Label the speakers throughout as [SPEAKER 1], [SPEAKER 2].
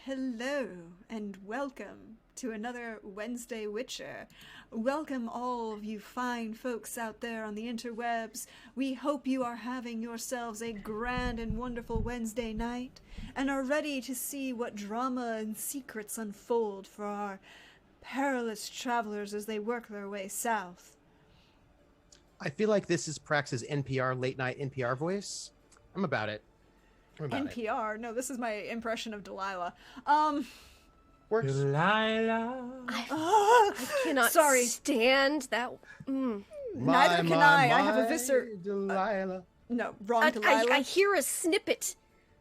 [SPEAKER 1] hello, and welcome to another Wednesday Witcher. Welcome all of you fine folks out there on the interwebs. We hope you are having yourselves a grand and wonderful Wednesday night, and are ready to see what drama and secrets unfold for our perilous travelers as they work their way south.
[SPEAKER 2] I feel like this is Prax's NPR, late night NPR voice. I'm about it.
[SPEAKER 1] NPR? No, this is my impression of Delilah.
[SPEAKER 2] Works.
[SPEAKER 3] Delilah.
[SPEAKER 4] I cannot stand that.
[SPEAKER 1] Neither can I. I have a viscer.
[SPEAKER 2] Delilah.
[SPEAKER 1] No, wrong Delilah.
[SPEAKER 4] I hear a snippet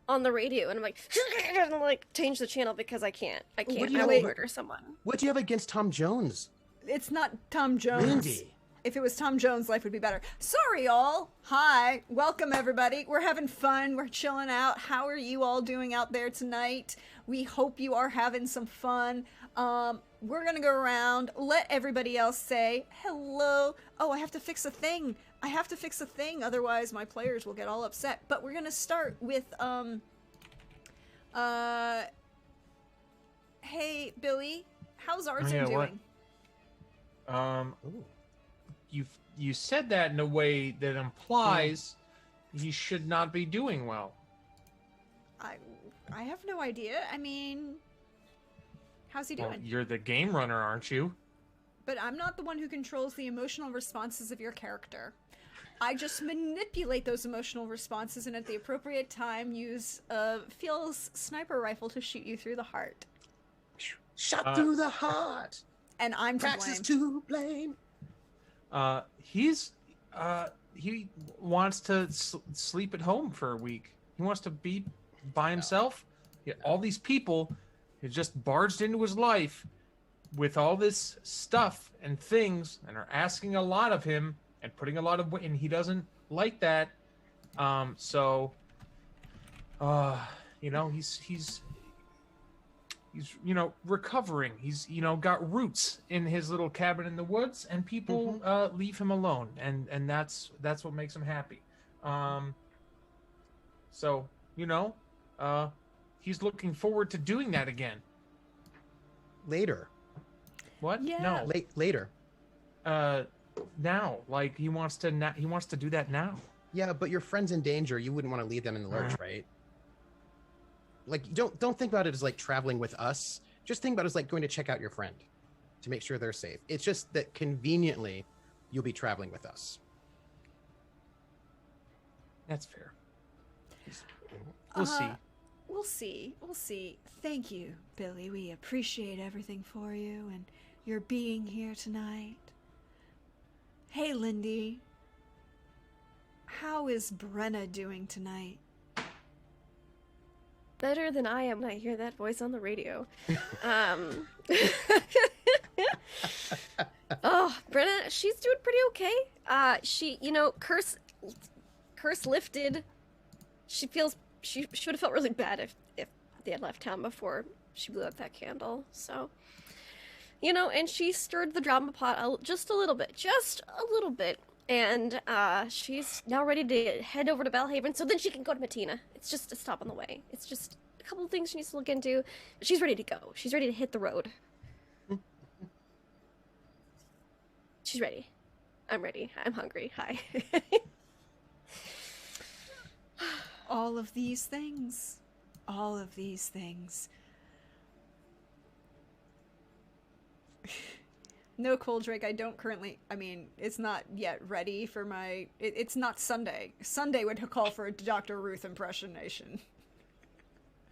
[SPEAKER 4] on the radio, and I'm like, and like change the channel because I can't. I will murder someone.
[SPEAKER 2] What do you have against Tom Jones?
[SPEAKER 1] It's not Tom Jones.
[SPEAKER 2] Lindy.
[SPEAKER 1] If it was Tom Jones, life would be better. Sorry, all. Hi. Welcome, everybody. We're having fun. We're chilling out. How are you all doing out there tonight? We hope you are having some fun. We're going to go around, let everybody else say hello. Oh, I have to fix a thing. Otherwise, my players will get all upset. But we're going to start with, hey, Billy. How's Arjun doing?
[SPEAKER 3] You said that in a way that implies he should not be doing well.
[SPEAKER 1] I have no idea. I mean, how's he doing?
[SPEAKER 3] Well, you're the game runner, aren't you?
[SPEAKER 1] But I'm not the one who controls the emotional responses of your character. I just manipulate those emotional responses and at the appropriate time use Feel's sniper rifle to shoot you through the heart.
[SPEAKER 2] Shot through the heart.
[SPEAKER 1] And I'm to
[SPEAKER 2] Praxis
[SPEAKER 1] blame.
[SPEAKER 2] to blame.
[SPEAKER 3] He wants to sleep at home for a week. He wants to be by himself. All these people have just barged into his life with all this stuff and things and are asking a lot of him and putting a lot of weight, and he doesn't like that. He's recovering. He's got roots in his little cabin in the woods, and people leave him alone, and that's what makes him happy. He's looking forward to doing that again.
[SPEAKER 2] Later.
[SPEAKER 3] What?
[SPEAKER 1] Yeah.
[SPEAKER 3] No.
[SPEAKER 2] Later.
[SPEAKER 3] Now. Like he wants to do that now.
[SPEAKER 2] Yeah, but your friend's in danger. You wouldn't want to leave them in the lurch, right? Like, don't think about it as like traveling with us. Just think about it as like going to check out your friend to make sure they're safe. It's just that conveniently you'll be traveling with us.
[SPEAKER 3] That's fair. We'll see.
[SPEAKER 1] We'll see. Thank you, Billy. We appreciate everything for you and your being here tonight. Hey, Lindy. How is Brenna doing tonight?
[SPEAKER 4] Better than I am when I hear that voice on the radio. Oh, Brenna, she's doing pretty okay. She, curse lifted. She should have felt really bad if they had left town before she blew out that candle. So, and she stirred the drama pot just a little bit. And she's now ready to head over to Belhaven, so then she can go to Matina. It's just a stop on the way. It's just a couple of things she needs to look into. But she's ready to go. She's ready to hit the road. She's ready. I'm ready. I'm hungry. Hi.
[SPEAKER 1] All of these things. No, Coldrake, I don't currently... I mean, it's not yet ready for my... It's not Sunday. Sunday would call for a Dr. Ruth impersonation.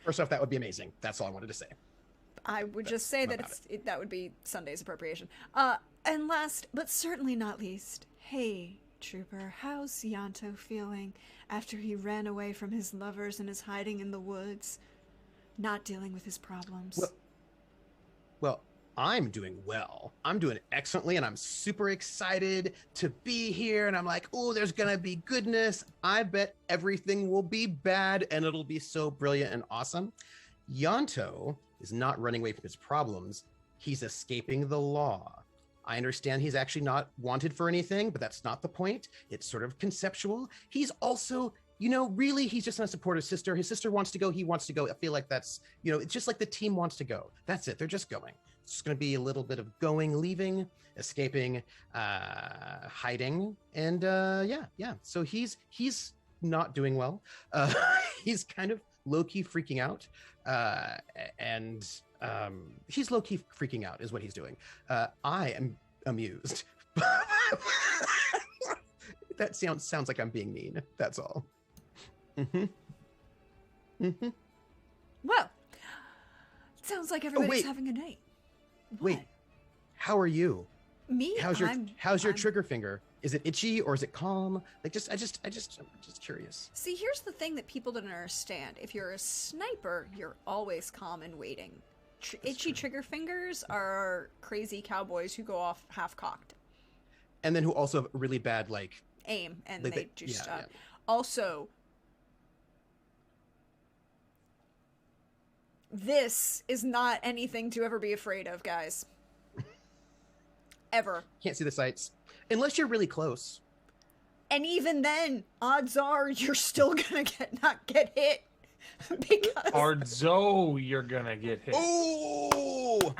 [SPEAKER 2] First off, that would be amazing. That's all I wanted to say.
[SPEAKER 1] I would just say that that would be Sunday's appropriation. And last, but certainly not least, hey, Trooper, how's Yanto feeling after he ran away from his lovers and is hiding in the woods, not dealing with his problems?
[SPEAKER 2] Well, I'm doing well. I'm doing excellently, and I'm super excited to be here. And I'm like, oh, there's going to be goodness. I bet everything will be bad, and it'll be so brilliant and awesome. Yanto is not running away from his problems. He's escaping the law. I understand he's actually not wanted for anything, but that's not the point. It's sort of conceptual. He's also really, he's just going to support his sister. His sister wants to go. He wants to go. I feel like that's, it's just like the team wants to go. That's it. They're just going. It's going to be a little bit of going, leaving, escaping, hiding. And yeah. So he's not doing well. He's kind of low-key freaking out. And he's low-key freaking out is what he's doing. I am amused. That sounds like I'm being mean. That's all. Well,
[SPEAKER 1] it sounds like everybody's having a night. What?
[SPEAKER 2] Wait, how are you?
[SPEAKER 1] Me?
[SPEAKER 2] How's your trigger finger? Is it itchy or is it calm? Like, I'm just curious.
[SPEAKER 1] See, here's the thing that people don't understand. If you're a sniper, you're always calm and waiting. Itchy trigger fingers are crazy cowboys who go off half-cocked.
[SPEAKER 2] And then who also have really bad,
[SPEAKER 1] aim, and
[SPEAKER 2] like
[SPEAKER 1] they just
[SPEAKER 2] yeah.
[SPEAKER 1] Also, this is not anything to ever be afraid of, guys. Ever.
[SPEAKER 2] Can't see the sights unless you're really close.
[SPEAKER 1] And even then, odds are you're still gonna not get hit. Because
[SPEAKER 3] Ardzo, you're gonna get hit.
[SPEAKER 2] Oh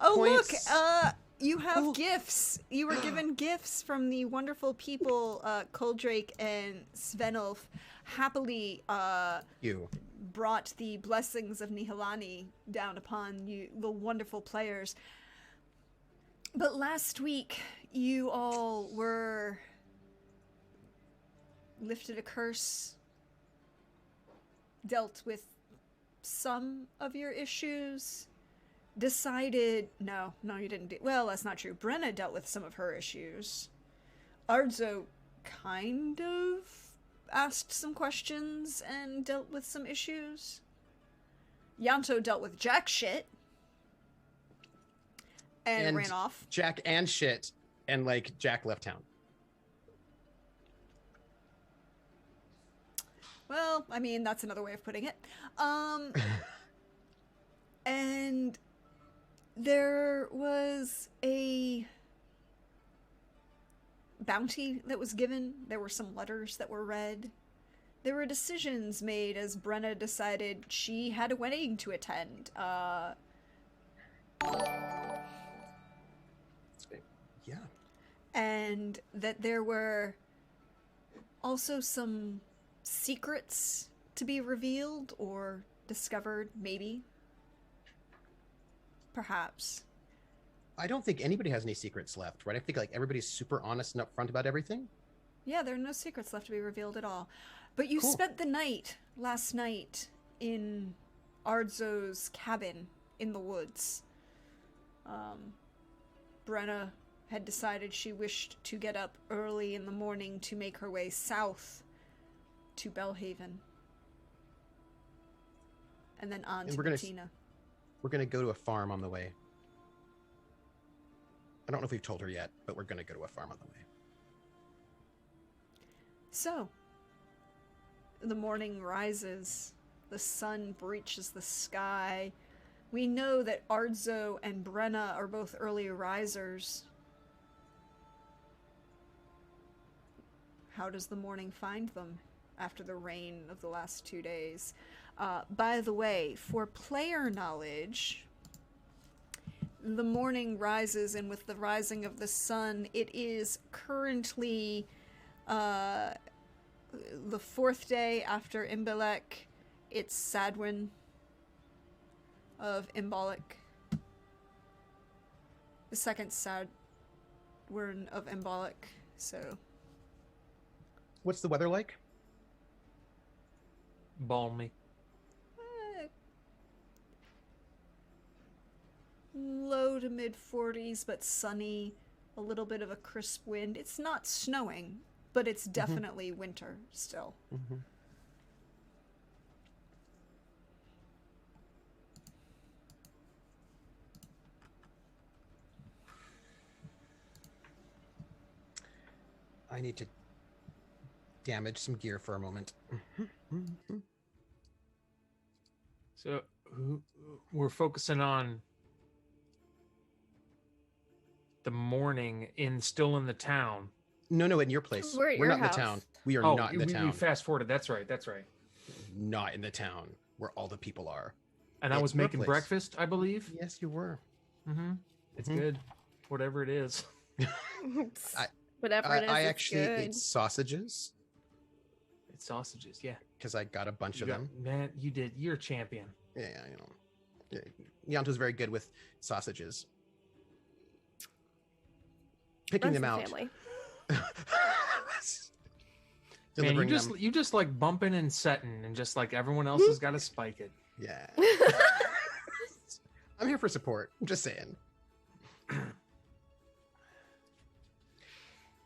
[SPEAKER 1] Points. Look, you have gifts. You were given gifts from the wonderful people, Koldrake and Svenulf. Happily,
[SPEAKER 2] you
[SPEAKER 1] brought the blessings of Nihilani down upon you, the wonderful players. But last week, you all were lifted a curse, dealt with some of your issues, decided... No, you didn't. Well, that's not true. Brenna dealt with some of her issues. Ardzo kind of asked some questions and dealt with some issues. Yanto dealt with jack shit. And ran off.
[SPEAKER 2] Jack and shit. And, Jack left town.
[SPEAKER 1] Well, I mean, that's another way of putting it. And there was a bounty that was given. There were some letters that were read. There were decisions made as Brenna decided she had a wedding to attend.
[SPEAKER 2] Yeah.
[SPEAKER 1] And that there were also some secrets to be revealed or discovered, maybe. Perhaps.
[SPEAKER 2] I don't think anybody has any secrets left, right? I think everybody's super honest and upfront about everything.
[SPEAKER 1] Yeah, there are no secrets left to be revealed at all. But you spent the night, last night, in Ardzo's cabin in the woods. Brenna had decided she wished to get up early in the morning to make her way south to Belhaven. And then on to Bettina.
[SPEAKER 2] We're going to go to a farm on the way. I don't know if we've told her yet, but we're going to go to a farm on the way.
[SPEAKER 1] So, the morning rises. The sun breaches the sky. We know that Ardzo and Brenna are both early risers. How does the morning find them after the rain of the last 2 days? By the way, for player knowledge, the morning rises, and with the rising of the sun, it is currently the 4th day after Imbelek. It's Sadwin of Imbolc. The second Sadwin of Imbolc, so...
[SPEAKER 2] What's the weather like?
[SPEAKER 3] Balmy.
[SPEAKER 1] Low to mid 40s, but sunny. A little bit of a crisp wind. It's not snowing, but it's definitely winter still.
[SPEAKER 2] Mm-hmm. I need to damage some gear for a moment.
[SPEAKER 3] So we're focusing on the morning still in the town.
[SPEAKER 2] No, in your place.
[SPEAKER 4] We're at
[SPEAKER 2] We're
[SPEAKER 4] your
[SPEAKER 2] not
[SPEAKER 4] house.
[SPEAKER 2] in the town. We are
[SPEAKER 3] Oh,
[SPEAKER 2] not in the
[SPEAKER 3] we
[SPEAKER 2] town.
[SPEAKER 3] fast forwarded. That's right. That's right.
[SPEAKER 2] Not in the town where all the people are.
[SPEAKER 3] And I
[SPEAKER 2] It's
[SPEAKER 3] was
[SPEAKER 2] your
[SPEAKER 3] making
[SPEAKER 2] place.
[SPEAKER 3] breakfast, I believe.
[SPEAKER 2] Yes, you were.
[SPEAKER 3] Mm-hmm. It's
[SPEAKER 2] Mhm.
[SPEAKER 3] good, whatever it is.
[SPEAKER 4] Whatever it is,
[SPEAKER 2] I
[SPEAKER 4] it's
[SPEAKER 2] actually
[SPEAKER 4] good.
[SPEAKER 2] ate sausages
[SPEAKER 3] It's sausages, yeah.
[SPEAKER 2] because I got a bunch
[SPEAKER 3] You
[SPEAKER 2] of
[SPEAKER 3] got,
[SPEAKER 2] them.
[SPEAKER 3] man, you did. You're a champion.
[SPEAKER 2] Yeah, you know. Yanto's very good with sausages. Picking
[SPEAKER 4] Runs
[SPEAKER 2] them
[SPEAKER 4] in the
[SPEAKER 2] out.
[SPEAKER 4] family.
[SPEAKER 3] Man,
[SPEAKER 2] Delivering them.
[SPEAKER 3] you just like bumping and setting, and just like everyone else has got to spike it.
[SPEAKER 2] Yeah. I'm here for support. I'm just saying.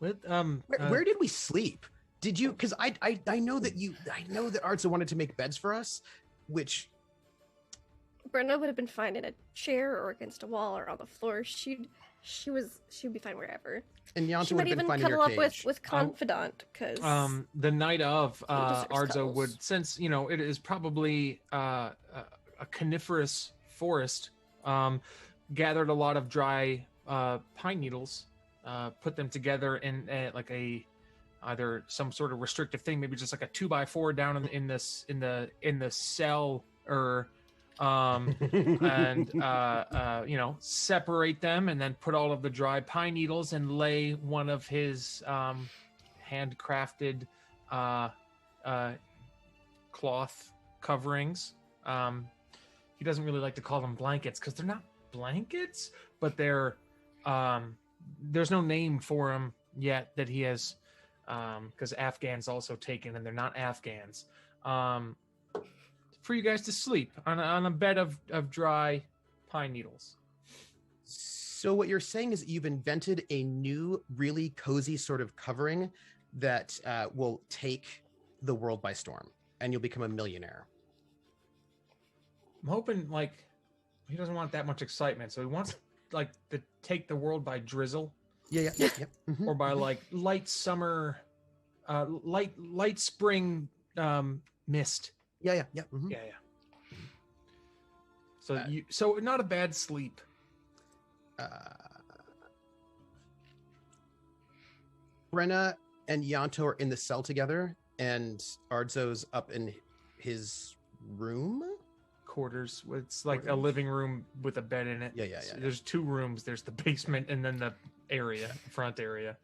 [SPEAKER 3] With
[SPEAKER 2] Where did we sleep? Did you? Because I know that Arza wanted to make beds for us, which
[SPEAKER 4] Brenda would have been fine in a chair or against a wall or on the floor. She'd be fine wherever.
[SPEAKER 2] and
[SPEAKER 4] She
[SPEAKER 2] Yanto
[SPEAKER 4] might
[SPEAKER 2] would have been
[SPEAKER 4] even
[SPEAKER 2] fine in your
[SPEAKER 4] cuddle up
[SPEAKER 2] cage.
[SPEAKER 4] with Confidant because
[SPEAKER 3] the night of
[SPEAKER 4] deserves
[SPEAKER 3] Arzo
[SPEAKER 4] cuddles.
[SPEAKER 3] would, since it is probably a coniferous forest, gathered a lot of dry pine needles, put them together in like either some sort of restrictive thing, maybe just like a 2x4 down in the cell, or and separate them, and then put all of the dry pine needles and lay one of his handcrafted cloth coverings. He doesn't really like to call them blankets because they're not blankets, but they're there's no name for them yet that he has, because Afghan's also taken and they're not Afghans. For you guys to sleep on a bed of dry pine needles.
[SPEAKER 2] So what you're saying is that you've invented a new, really cozy sort of covering that will take the world by storm, and you'll become a millionaire.
[SPEAKER 3] I'm hoping like he doesn't want that much excitement, so he wants like to take the world by drizzle,
[SPEAKER 2] Yeah. Mhm.
[SPEAKER 3] or by like light summer, light spring mist.
[SPEAKER 2] Yeah. Mhm.
[SPEAKER 3] Yeah. So so not a bad sleep.
[SPEAKER 2] Brenna and Yanto are in the cell together, and Arzo's up in his room.
[SPEAKER 3] Quarters. It's like a
[SPEAKER 2] Quarters.
[SPEAKER 3] living room with a bed in it.
[SPEAKER 2] Yeah.
[SPEAKER 3] So there's two rooms. There's the basement and then the front area.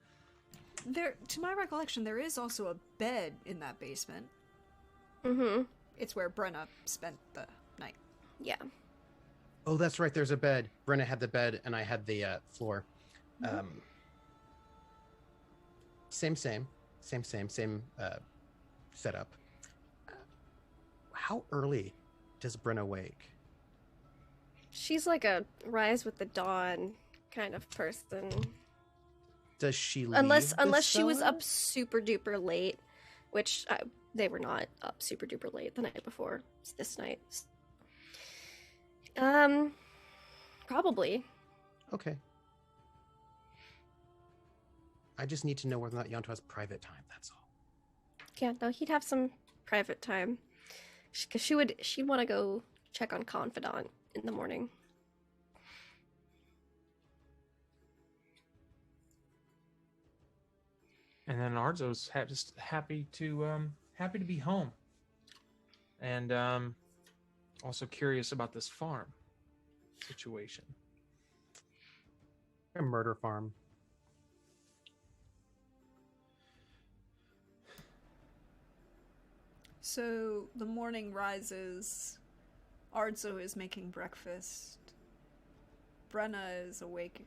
[SPEAKER 1] There, to my recollection, there is also a bed in that basement.
[SPEAKER 4] Mm-hmm.
[SPEAKER 1] It's where Brenna spent the night.
[SPEAKER 4] Yeah.
[SPEAKER 2] Oh, that's right. There's a bed. Brenna had the bed, and I had the floor.
[SPEAKER 1] Mhm.
[SPEAKER 2] Same setup. How early does Brenna wake?
[SPEAKER 4] She's like a rise with the dawn kind of person.
[SPEAKER 2] Does she leave
[SPEAKER 4] Unless
[SPEAKER 2] the
[SPEAKER 4] she was
[SPEAKER 2] cellar?
[SPEAKER 4] up super duper late, which they were not up super duper late the night before. It's this night. Probably.
[SPEAKER 2] Okay. I just need to know whether or not Yanto has private time. That's all.
[SPEAKER 4] Yeah, no, he'd have some private time. Because she'd want to go check on Confidant in the morning.
[SPEAKER 3] And then Arzo's just happy to be home, and also curious about this farm situation.
[SPEAKER 2] A murder farm.
[SPEAKER 1] So the morning rises. Arzo is making breakfast. Brenna is awake.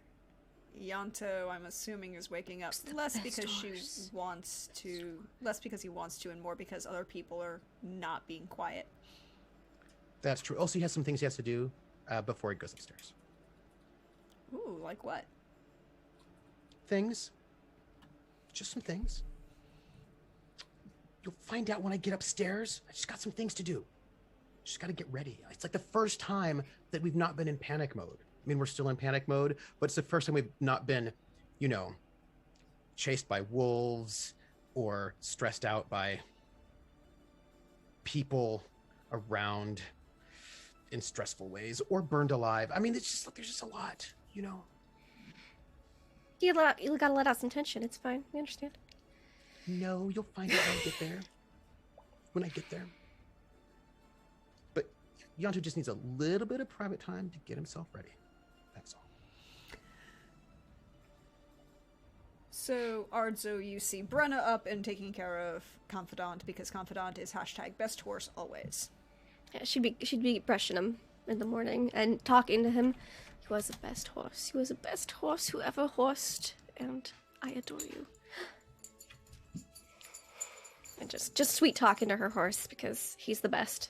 [SPEAKER 1] Yanto, I'm assuming, is waking up less because he wants to, and more because other people are not being quiet.
[SPEAKER 2] That's true. Also, he has some things he has to do before he goes upstairs.
[SPEAKER 1] Ooh, like what?
[SPEAKER 2] Things. Just some things. You'll find out when I get upstairs. I just got some things to do. Just got to get ready. It's like the first time that we've not been in panic mode. I mean, we're still in panic mode, but it's the first time we've not been, chased by wolves or stressed out by people around in stressful ways or burned alive. I mean, it's just there's just a lot,
[SPEAKER 4] You gotta let out some tension. It's fine. We understand.
[SPEAKER 2] No, you'll find out when I get there. When I get there. But Yanto just needs a little bit of private time to get himself ready. That's all.
[SPEAKER 1] So, Ardzo, you see Brenna up and taking care of Confidant, because Confidant is #best horse always.
[SPEAKER 4] Yeah, she'd be brushing him in the morning and talking to him. He was the best horse. He was the best horse who ever horsed, and I adore you. And just sweet talking to her horse because he's the best.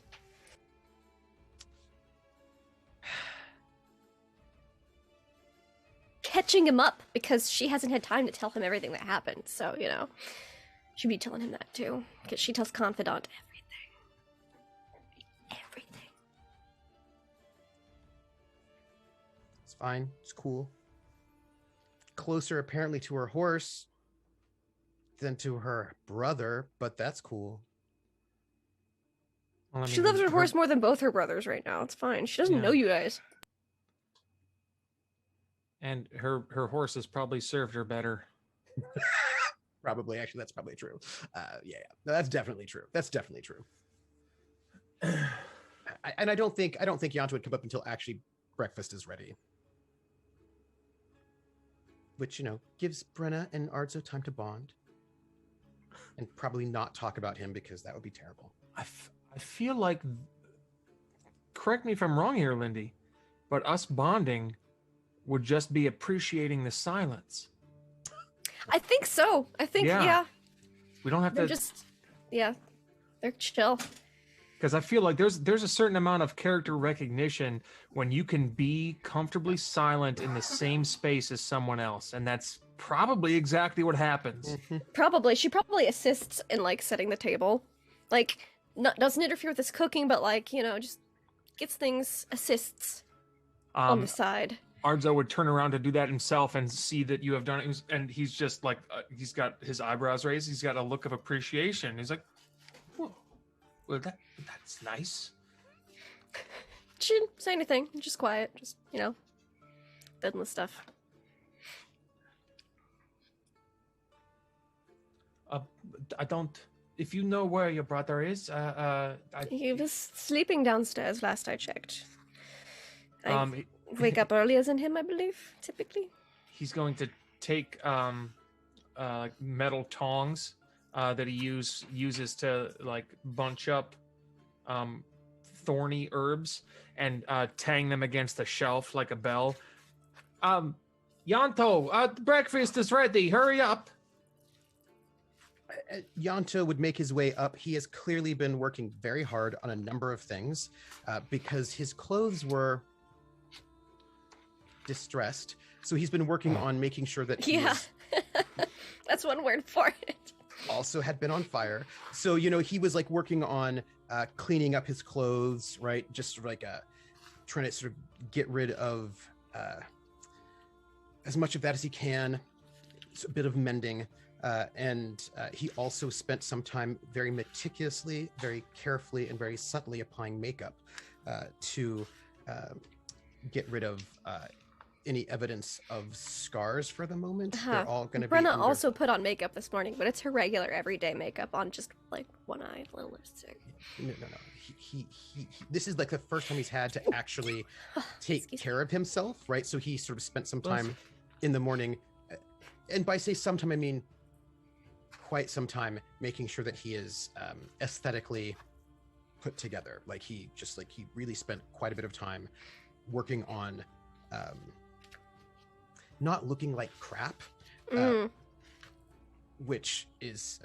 [SPEAKER 4] Catching him up because she hasn't had time to tell him everything that happened. So, you know, she'd be telling him that too. Because she tells Confidant everything. Everything.
[SPEAKER 2] It's fine. It's cool. Closer, apparently, to her horse than to her brother, but that's cool.
[SPEAKER 3] Well, I mean,
[SPEAKER 4] She loves her horse more than both her brothers right now. It's fine. She doesn't know you guys.
[SPEAKER 3] And her horse has probably served her better.
[SPEAKER 2] Probably, actually, that's probably true. Yeah, no, that's definitely true. That's definitely true. And I don't think Yanto would come up until actually breakfast is ready, which, you know, gives Brenna and Ardzo time to bond, and probably not talk about him because that would be terrible.
[SPEAKER 3] I feel like, correct me if I'm wrong here, Lindy, but us bonding would just be appreciating the silence.
[SPEAKER 4] I think so. I think, yeah.
[SPEAKER 3] We don't have
[SPEAKER 4] They're
[SPEAKER 3] to
[SPEAKER 4] just, yeah, they're chill.
[SPEAKER 3] Because I feel like there's a certain amount of character recognition when you can be comfortably silent in the same space as someone else, and that's probably exactly what happens.
[SPEAKER 4] Probably. She probably assists in, like, setting the table. Like, doesn't interfere with his cooking, but, like, you know, just gets things, assists on the side.
[SPEAKER 3] Ardzo would turn around to do that himself and see that you have done it, and he's just like, he's got his eyebrows raised, he's got a look of appreciation. He's like, well, that's nice.
[SPEAKER 4] She didn't say anything, just quiet, just, you know, fiddling with stuff.
[SPEAKER 3] I don't. If you know where your brother is,
[SPEAKER 4] He was sleeping downstairs last I checked. I wake
[SPEAKER 3] he-
[SPEAKER 4] up earlier than him, I believe, typically.
[SPEAKER 3] He's going to take metal tongs that he uses to, like, bunch up thorny herbs and tang them against the shelf like a bell. Yanto, breakfast is ready. Hurry up.
[SPEAKER 2] Yanto would make his way up. He has clearly been working very hard on a number of things because his clothes were distressed. So he's been working on making sure that he was,
[SPEAKER 4] That's one word for it.
[SPEAKER 2] also had been on fire. So, you know, he was like working on cleaning up his clothes, right? Just sort of like trying to sort of get rid of as much of that as he can. It's a bit of mending. And he also spent some time very meticulously, very carefully, and very subtly applying makeup to get rid of any evidence of scars for the moment. They're all going to be
[SPEAKER 4] Brenna also put on makeup this morning, but it's her regular everyday makeup on just like one eye, little lipstick.
[SPEAKER 2] No. He this is like the first time he's had to actually take care of himself, right? So he sort of spent some time in the morning, and by say sometime, I mean quite some time, making sure that he is aesthetically put together. Like he really spent quite a bit of time working on not looking like crap, which is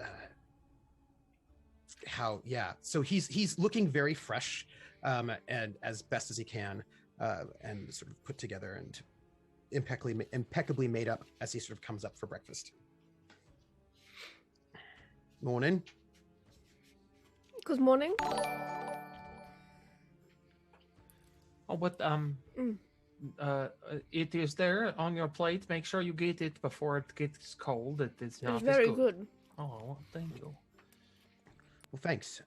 [SPEAKER 2] so he's looking very fresh and as best as he can, and sort of put together and impeccably made up as he sort of comes up for breakfast. Morning.
[SPEAKER 4] Good morning.
[SPEAKER 3] Oh, but it is there on your plate. Make sure you get it before it gets cold. It is not
[SPEAKER 4] It's very
[SPEAKER 3] as
[SPEAKER 4] good.
[SPEAKER 3] Oh, well, thank you.
[SPEAKER 2] Well, thanks.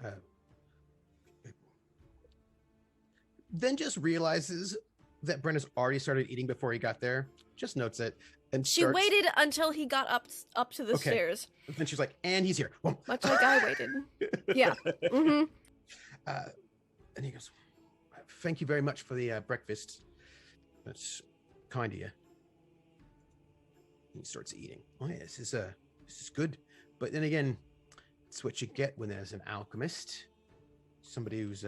[SPEAKER 2] Then just realizes that Brenna's already started eating before he got there, just notes it and
[SPEAKER 4] She
[SPEAKER 2] starts...
[SPEAKER 4] waited until he got up to the stairs.
[SPEAKER 2] And then she's like, and he's here.
[SPEAKER 4] Much like I waited. Yeah. Mm-hmm.
[SPEAKER 2] And he goes, thank you very much for the breakfast. That's kind of you. He starts eating. Oh yeah, this is good. But then again, it's what you get when there's an alchemist. Somebody who's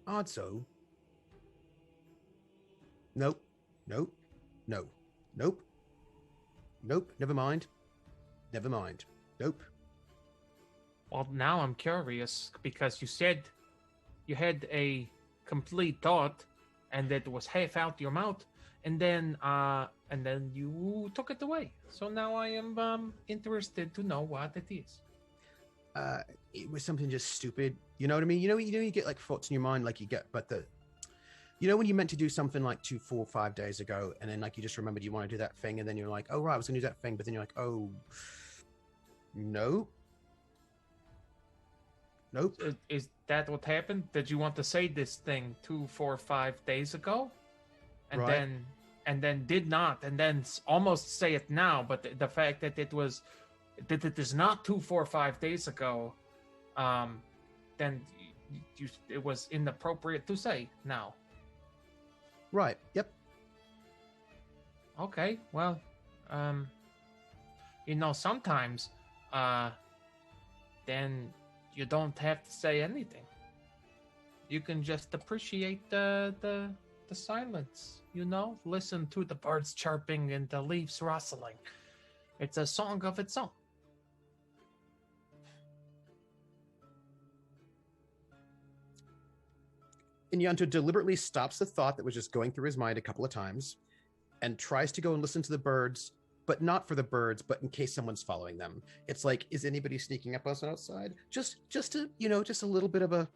[SPEAKER 2] odd so. Nope. Never mind. Nope.
[SPEAKER 3] Well, now I'm curious because you said you had a complete thought and that was half out your mouth, and then you took it away. So now I am interested to know what it is.
[SPEAKER 2] It was something just stupid. You know what I mean? You get like thoughts in your mind, like you get, but when you meant to do something like 2, 4, 5 days ago, and then like you just remembered you want to do that thing, and then you're like, oh right, I was gonna do that thing, but then you're like, oh, no. Nope.
[SPEAKER 3] Is that what happened? Did you want to say this thing 2, 4, 5 days ago, and
[SPEAKER 2] right.
[SPEAKER 3] then did not, and then almost say it now? But the fact that it is not 2, 4, 5 days ago, then it was inappropriate to say now.
[SPEAKER 2] Right. Yep.
[SPEAKER 3] Okay. Well, sometimes, then you don't have to say anything. You can just appreciate the silence, listen to the birds chirping and the leaves rustling. It's a song of its own.
[SPEAKER 2] Inyanto deliberately stops the thought that was just going through his mind a couple of times and tries to go and listen to the birds, but not for the birds, but in case someone's following them. It's like, is anybody sneaking up us outside? Just to, just a little bit of let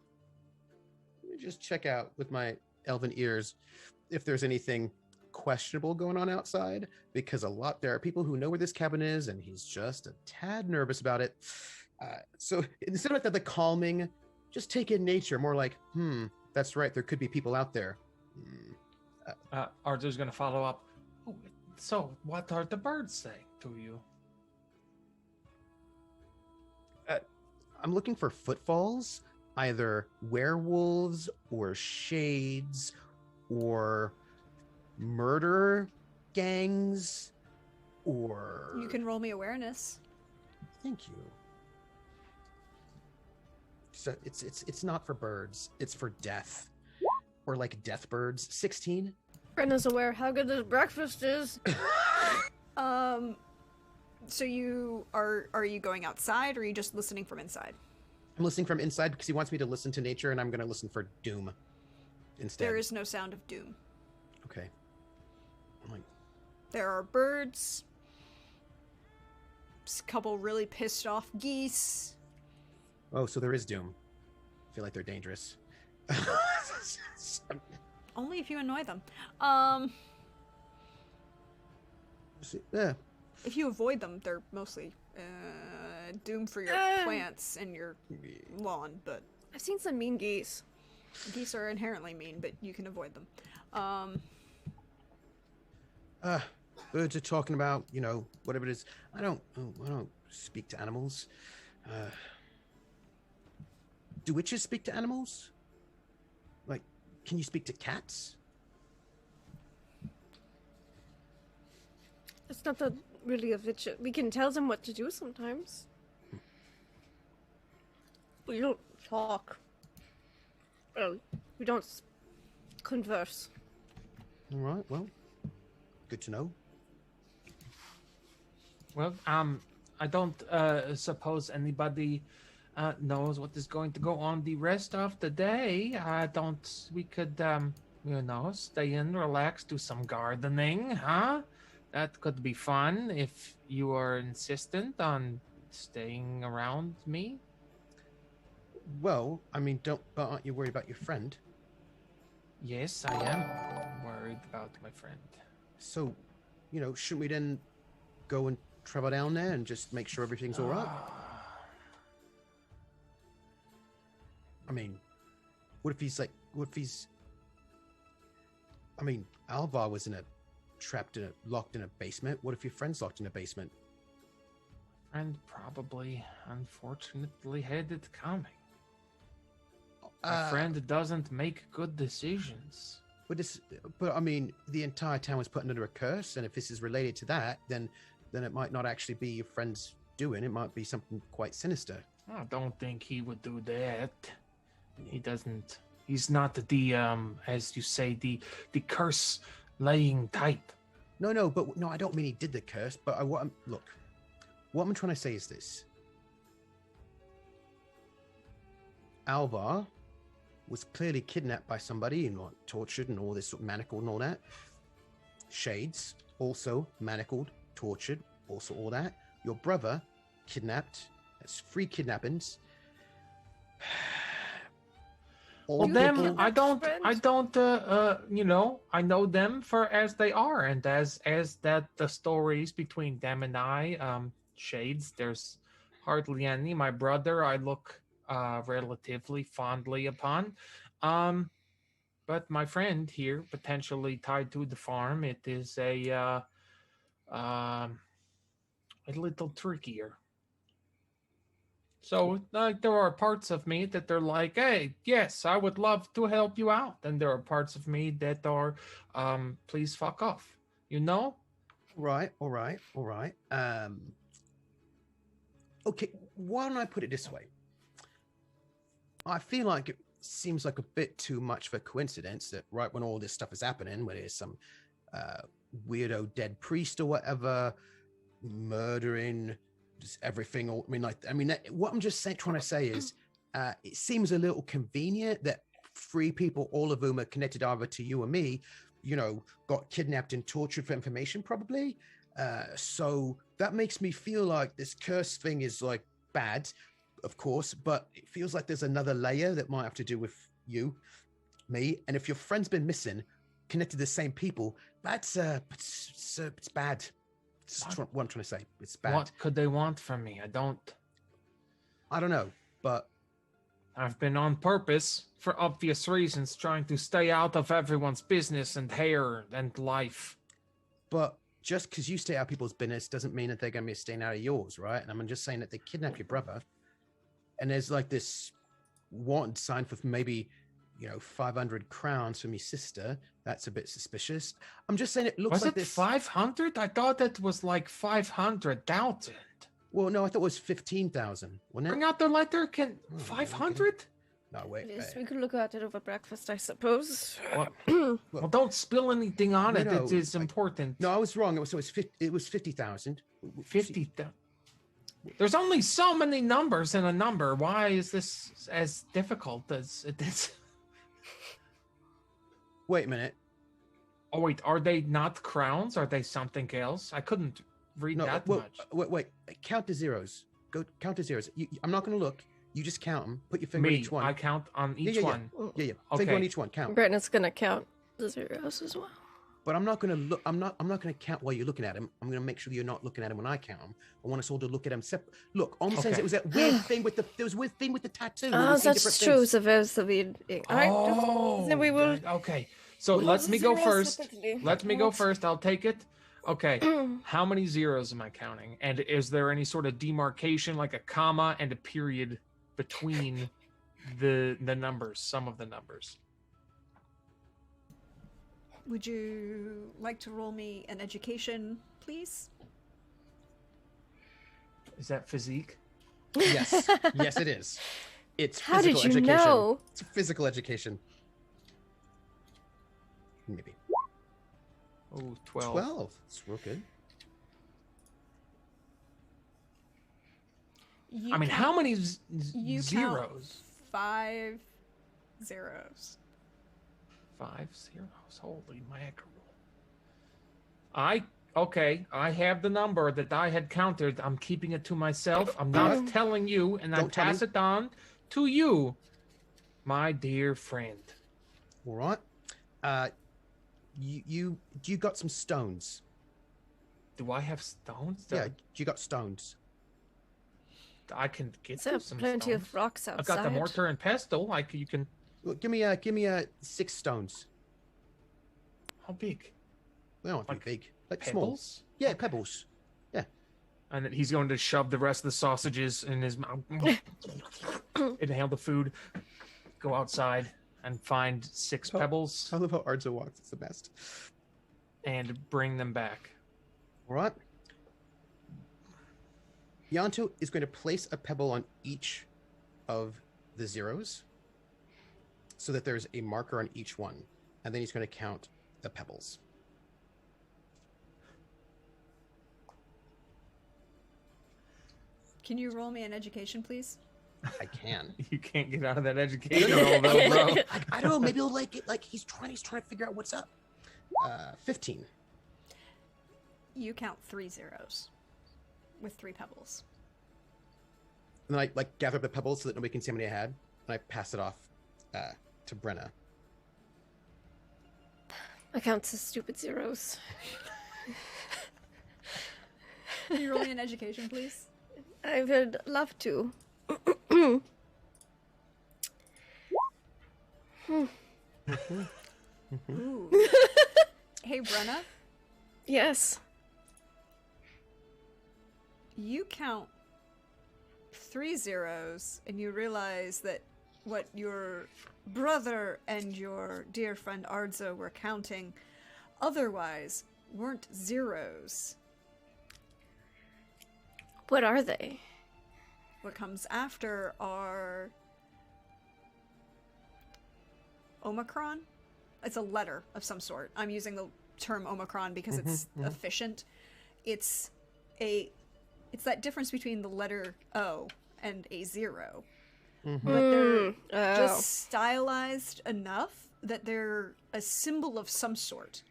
[SPEAKER 2] me just check out with my elven ears if there's anything questionable going on outside, because there are people who know where this cabin is, and he's just a tad nervous about it. So instead of the calming, just take in nature, more like, that's right, there could be people out there.
[SPEAKER 3] Arthur's going to follow up. So, what are the birds saying to you?
[SPEAKER 2] I'm looking for footfalls, either werewolves or shades or murder gangs or...
[SPEAKER 1] You can roll me awareness.
[SPEAKER 2] Thank you. So it's not for birds, it's for death. Or like death birds. 16?
[SPEAKER 4] Brenna's aware how good this breakfast is.
[SPEAKER 1] So you are you going outside, or are you just listening from inside?
[SPEAKER 2] I'm listening from inside because he wants me to listen to nature, and I'm going to listen for doom instead.
[SPEAKER 1] There is no sound of doom.
[SPEAKER 2] Okay.
[SPEAKER 1] There are birds. A couple really pissed off geese.
[SPEAKER 2] Oh, so there is doom. I feel like they're dangerous.
[SPEAKER 1] Only if you annoy them.
[SPEAKER 2] Yeah.
[SPEAKER 1] If you avoid them, they're mostly doomed for your plants and your lawn, but...
[SPEAKER 4] I've seen some mean geese.
[SPEAKER 1] Geese are inherently mean, but you can avoid them.
[SPEAKER 2] Birds are talking about, whatever it is. I don't speak to animals. Do witches speak to animals? Like, can you speak to cats?
[SPEAKER 4] It's not really a witch. We can tell them what to do sometimes. We don't talk. Well, we don't converse.
[SPEAKER 2] All right, well, good to know.
[SPEAKER 3] Well, I don't suppose anybody knows what is going to go on the rest of the day. We could, stay in, relax, do some gardening, huh? That could be fun if you are insistent on staying around me.
[SPEAKER 2] Well, I mean, aren't you worried about your friend?
[SPEAKER 3] Yes, I am worried about my friend.
[SPEAKER 2] So, shouldn't we then go and travel down there and just make sure everything's all right? I mean, what if he's like what if he's? I mean, Alvar was locked in a basement. What if your friend's locked in a basement?
[SPEAKER 3] And probably, unfortunately, had it coming. My friend doesn't make good decisions.
[SPEAKER 2] But I mean, the entire town was put under a curse, and if this is related to that, then it might not actually be your friend's doing. It might be something quite sinister.
[SPEAKER 3] I don't think he would do that. He doesn't. He's not the as you say, the curse laying type.
[SPEAKER 2] No, I don't mean he did the curse. But what I'm trying to say is this: Alvar was clearly kidnapped by somebody and like tortured and all this sort of manacled and all that. Shades also manacled, tortured, also all that. Your brother kidnapped. That's 3 kidnappings.
[SPEAKER 3] Well, them, I don't, you know, I know them for as they are, and as that the stories between them and I, Shades, there's hardly any. My brother, I look relatively fondly upon, but my friend here, potentially tied to the farm, it is a little trickier. So, there are parts of me that they're like, hey, yes, I would love to help you out. And there are parts of me that are, please fuck off. You know?
[SPEAKER 2] Right, all right. Okay, why don't I put it this way? I feel like it seems like a bit too much of a coincidence that right when all this stuff is happening, where there's some weirdo dead priest or whatever, murdering... just everything. What I'm just trying to say is, it seems a little convenient that 3 people, all of whom are connected either to you or me, you know, got kidnapped and tortured for information, probably. So that makes me feel like this curse thing is like bad, of course, but it feels like there's another layer that might have to do with you, me, and if your friend's been missing, connected to the same people, that's it's bad. That's what I'm trying to say. It's bad.
[SPEAKER 3] What could they want from me? I don't
[SPEAKER 2] know, but
[SPEAKER 3] I've been on purpose, for obvious reasons, trying to stay out of everyone's business and hair and life.
[SPEAKER 2] But just because you stay out of people's business doesn't mean that they're going to be staying out of yours, right? And I'm just saying that they kidnapped your brother, and there's like this wanted sign for maybe, you know, 500 crowns from your sister. That's a bit suspicious. I'm just saying it looks
[SPEAKER 3] was
[SPEAKER 2] like
[SPEAKER 3] it
[SPEAKER 2] this.
[SPEAKER 3] 500? I thought that was like 500,000.
[SPEAKER 2] Well, no, I thought it was 15,000. Wasn't it?
[SPEAKER 3] Bring out the letter. Can
[SPEAKER 2] Oh,
[SPEAKER 3] 500?
[SPEAKER 2] No, wait.
[SPEAKER 4] Yes, we could look at it over breakfast, I suppose.
[SPEAKER 3] Well, don't spill anything on it.
[SPEAKER 2] No,
[SPEAKER 3] It is important.
[SPEAKER 2] No, I was wrong. It was 50,000.
[SPEAKER 3] 50,000. There's only so many numbers in a number. Why is this as difficult as it is?
[SPEAKER 2] Wait a minute.
[SPEAKER 3] Oh wait, are they not crowns? Are they something else? I couldn't read that much.
[SPEAKER 2] Wait. Count the zeros. Go count the zeros. I'm not going to look. You just count them. Put your finger on each one.
[SPEAKER 3] I count on each one.
[SPEAKER 2] Yeah.
[SPEAKER 3] Okay.
[SPEAKER 2] Finger on each one. Count.
[SPEAKER 4] Brandon's gonna count the zeros as well.
[SPEAKER 2] But I'm not going to look. I'm not going to count while you're looking at them. I'm going to make sure you're not looking at them when I count them. I want us all to look at them separate. Look, all I'm saying is it was that weird thing with there was a weird thing with the tattoo.
[SPEAKER 4] Oh, that's true. So there's the weird.
[SPEAKER 3] Oh,
[SPEAKER 4] then we will.
[SPEAKER 3] Okay. So let me go first. Let me go first. I'll take it. Okay. How many zeros am I counting? And is there any sort of demarcation, like a comma and a period between the numbers, some of the numbers?
[SPEAKER 1] Would you like to roll me an education, please?
[SPEAKER 3] Is that physique?
[SPEAKER 2] Yes. Yes, it is. It's
[SPEAKER 4] How
[SPEAKER 2] physical
[SPEAKER 4] did you
[SPEAKER 2] education.
[SPEAKER 4] know?
[SPEAKER 2] It's physical education. Maybe.
[SPEAKER 3] Oh, 12.
[SPEAKER 2] 12. It's real good.
[SPEAKER 1] You
[SPEAKER 3] I mean, how many
[SPEAKER 1] you
[SPEAKER 3] zeros?
[SPEAKER 1] count 5 zeros.
[SPEAKER 3] 5 zeros. Holy mackerel. Okay, I have the number that I had counted. I'm keeping it to myself. I'm not telling you, and I pass it on to you, my dear friend.
[SPEAKER 2] All right. You got some stones?
[SPEAKER 3] Do I have stones?
[SPEAKER 2] Yeah, you got stones.
[SPEAKER 3] I can get
[SPEAKER 4] There's
[SPEAKER 3] some
[SPEAKER 4] plenty
[SPEAKER 3] stones.
[SPEAKER 4] of rocks outside.
[SPEAKER 3] I've got the mortar and pestle. You can.
[SPEAKER 2] Well, give me 6 stones.
[SPEAKER 3] How big?
[SPEAKER 2] They don't want to be big. Like small.
[SPEAKER 3] Pebbles?
[SPEAKER 2] Yeah, pebbles. Yeah.
[SPEAKER 3] And then he's going to shove the rest of the sausages in his mouth. Inhale the food. Go outside and find 6 pebbles
[SPEAKER 2] I love how Arzo walks. It's the best.
[SPEAKER 3] and bring them back.
[SPEAKER 2] All right. Yanto is going to place a pebble on each of the zeros so that there's a marker on each one. And then he's going to count the pebbles.
[SPEAKER 1] Can you roll me an education, please?
[SPEAKER 2] I can.
[SPEAKER 3] You can't get out of that education roll, though, bro.
[SPEAKER 2] I don't know. Maybe he'll like it. Like he's trying to figure out what's up. 15.
[SPEAKER 1] You count 3 zeros with 3 pebbles.
[SPEAKER 2] And then I like gather up the pebbles so that nobody can see how many I had, and I pass it off to Brenna.
[SPEAKER 4] I count the stupid zeros.
[SPEAKER 1] Can you roll me an education, please?
[SPEAKER 4] I would love to.
[SPEAKER 1] Ooh. Hey, Brenna,
[SPEAKER 4] Yes.
[SPEAKER 1] you count 3 zeros and you realize that what your brother and your dear friend Arzo were counting otherwise weren't zeros.
[SPEAKER 4] What are they?
[SPEAKER 1] What comes after are Omicron. It's a letter of some sort. I'm using the term Omicron because it's efficient. It's that difference between the letter O and a 0. But they're just stylized enough that they're a symbol of some sort.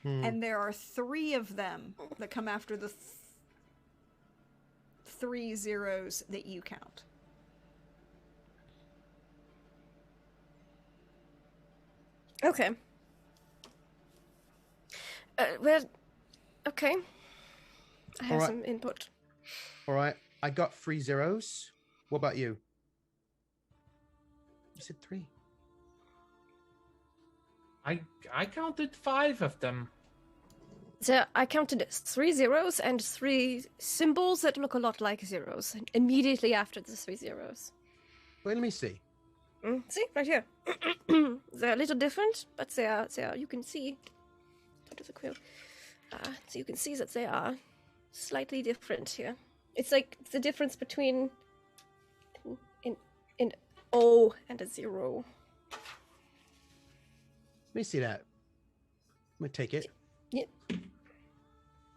[SPEAKER 1] And there are 3 of them that come after the 3 zeros that you count.
[SPEAKER 4] Okay. Well, okay. I have
[SPEAKER 2] Alright.
[SPEAKER 4] some input.
[SPEAKER 2] All right. I got 3 zeros. What about you? You said 3.
[SPEAKER 3] I counted 5 of them.
[SPEAKER 4] So I counted 3 zeros and 3 symbols that look a lot like zeros. Immediately after the 3 zeros.
[SPEAKER 2] Wait, let me see.
[SPEAKER 4] See, right here. They're a little different, but they are. You can see. Go to the quill. So you can see that they are slightly different here. It's like the difference between an O and a 0.
[SPEAKER 2] Let me see that. I'm gonna take it.
[SPEAKER 4] Yep.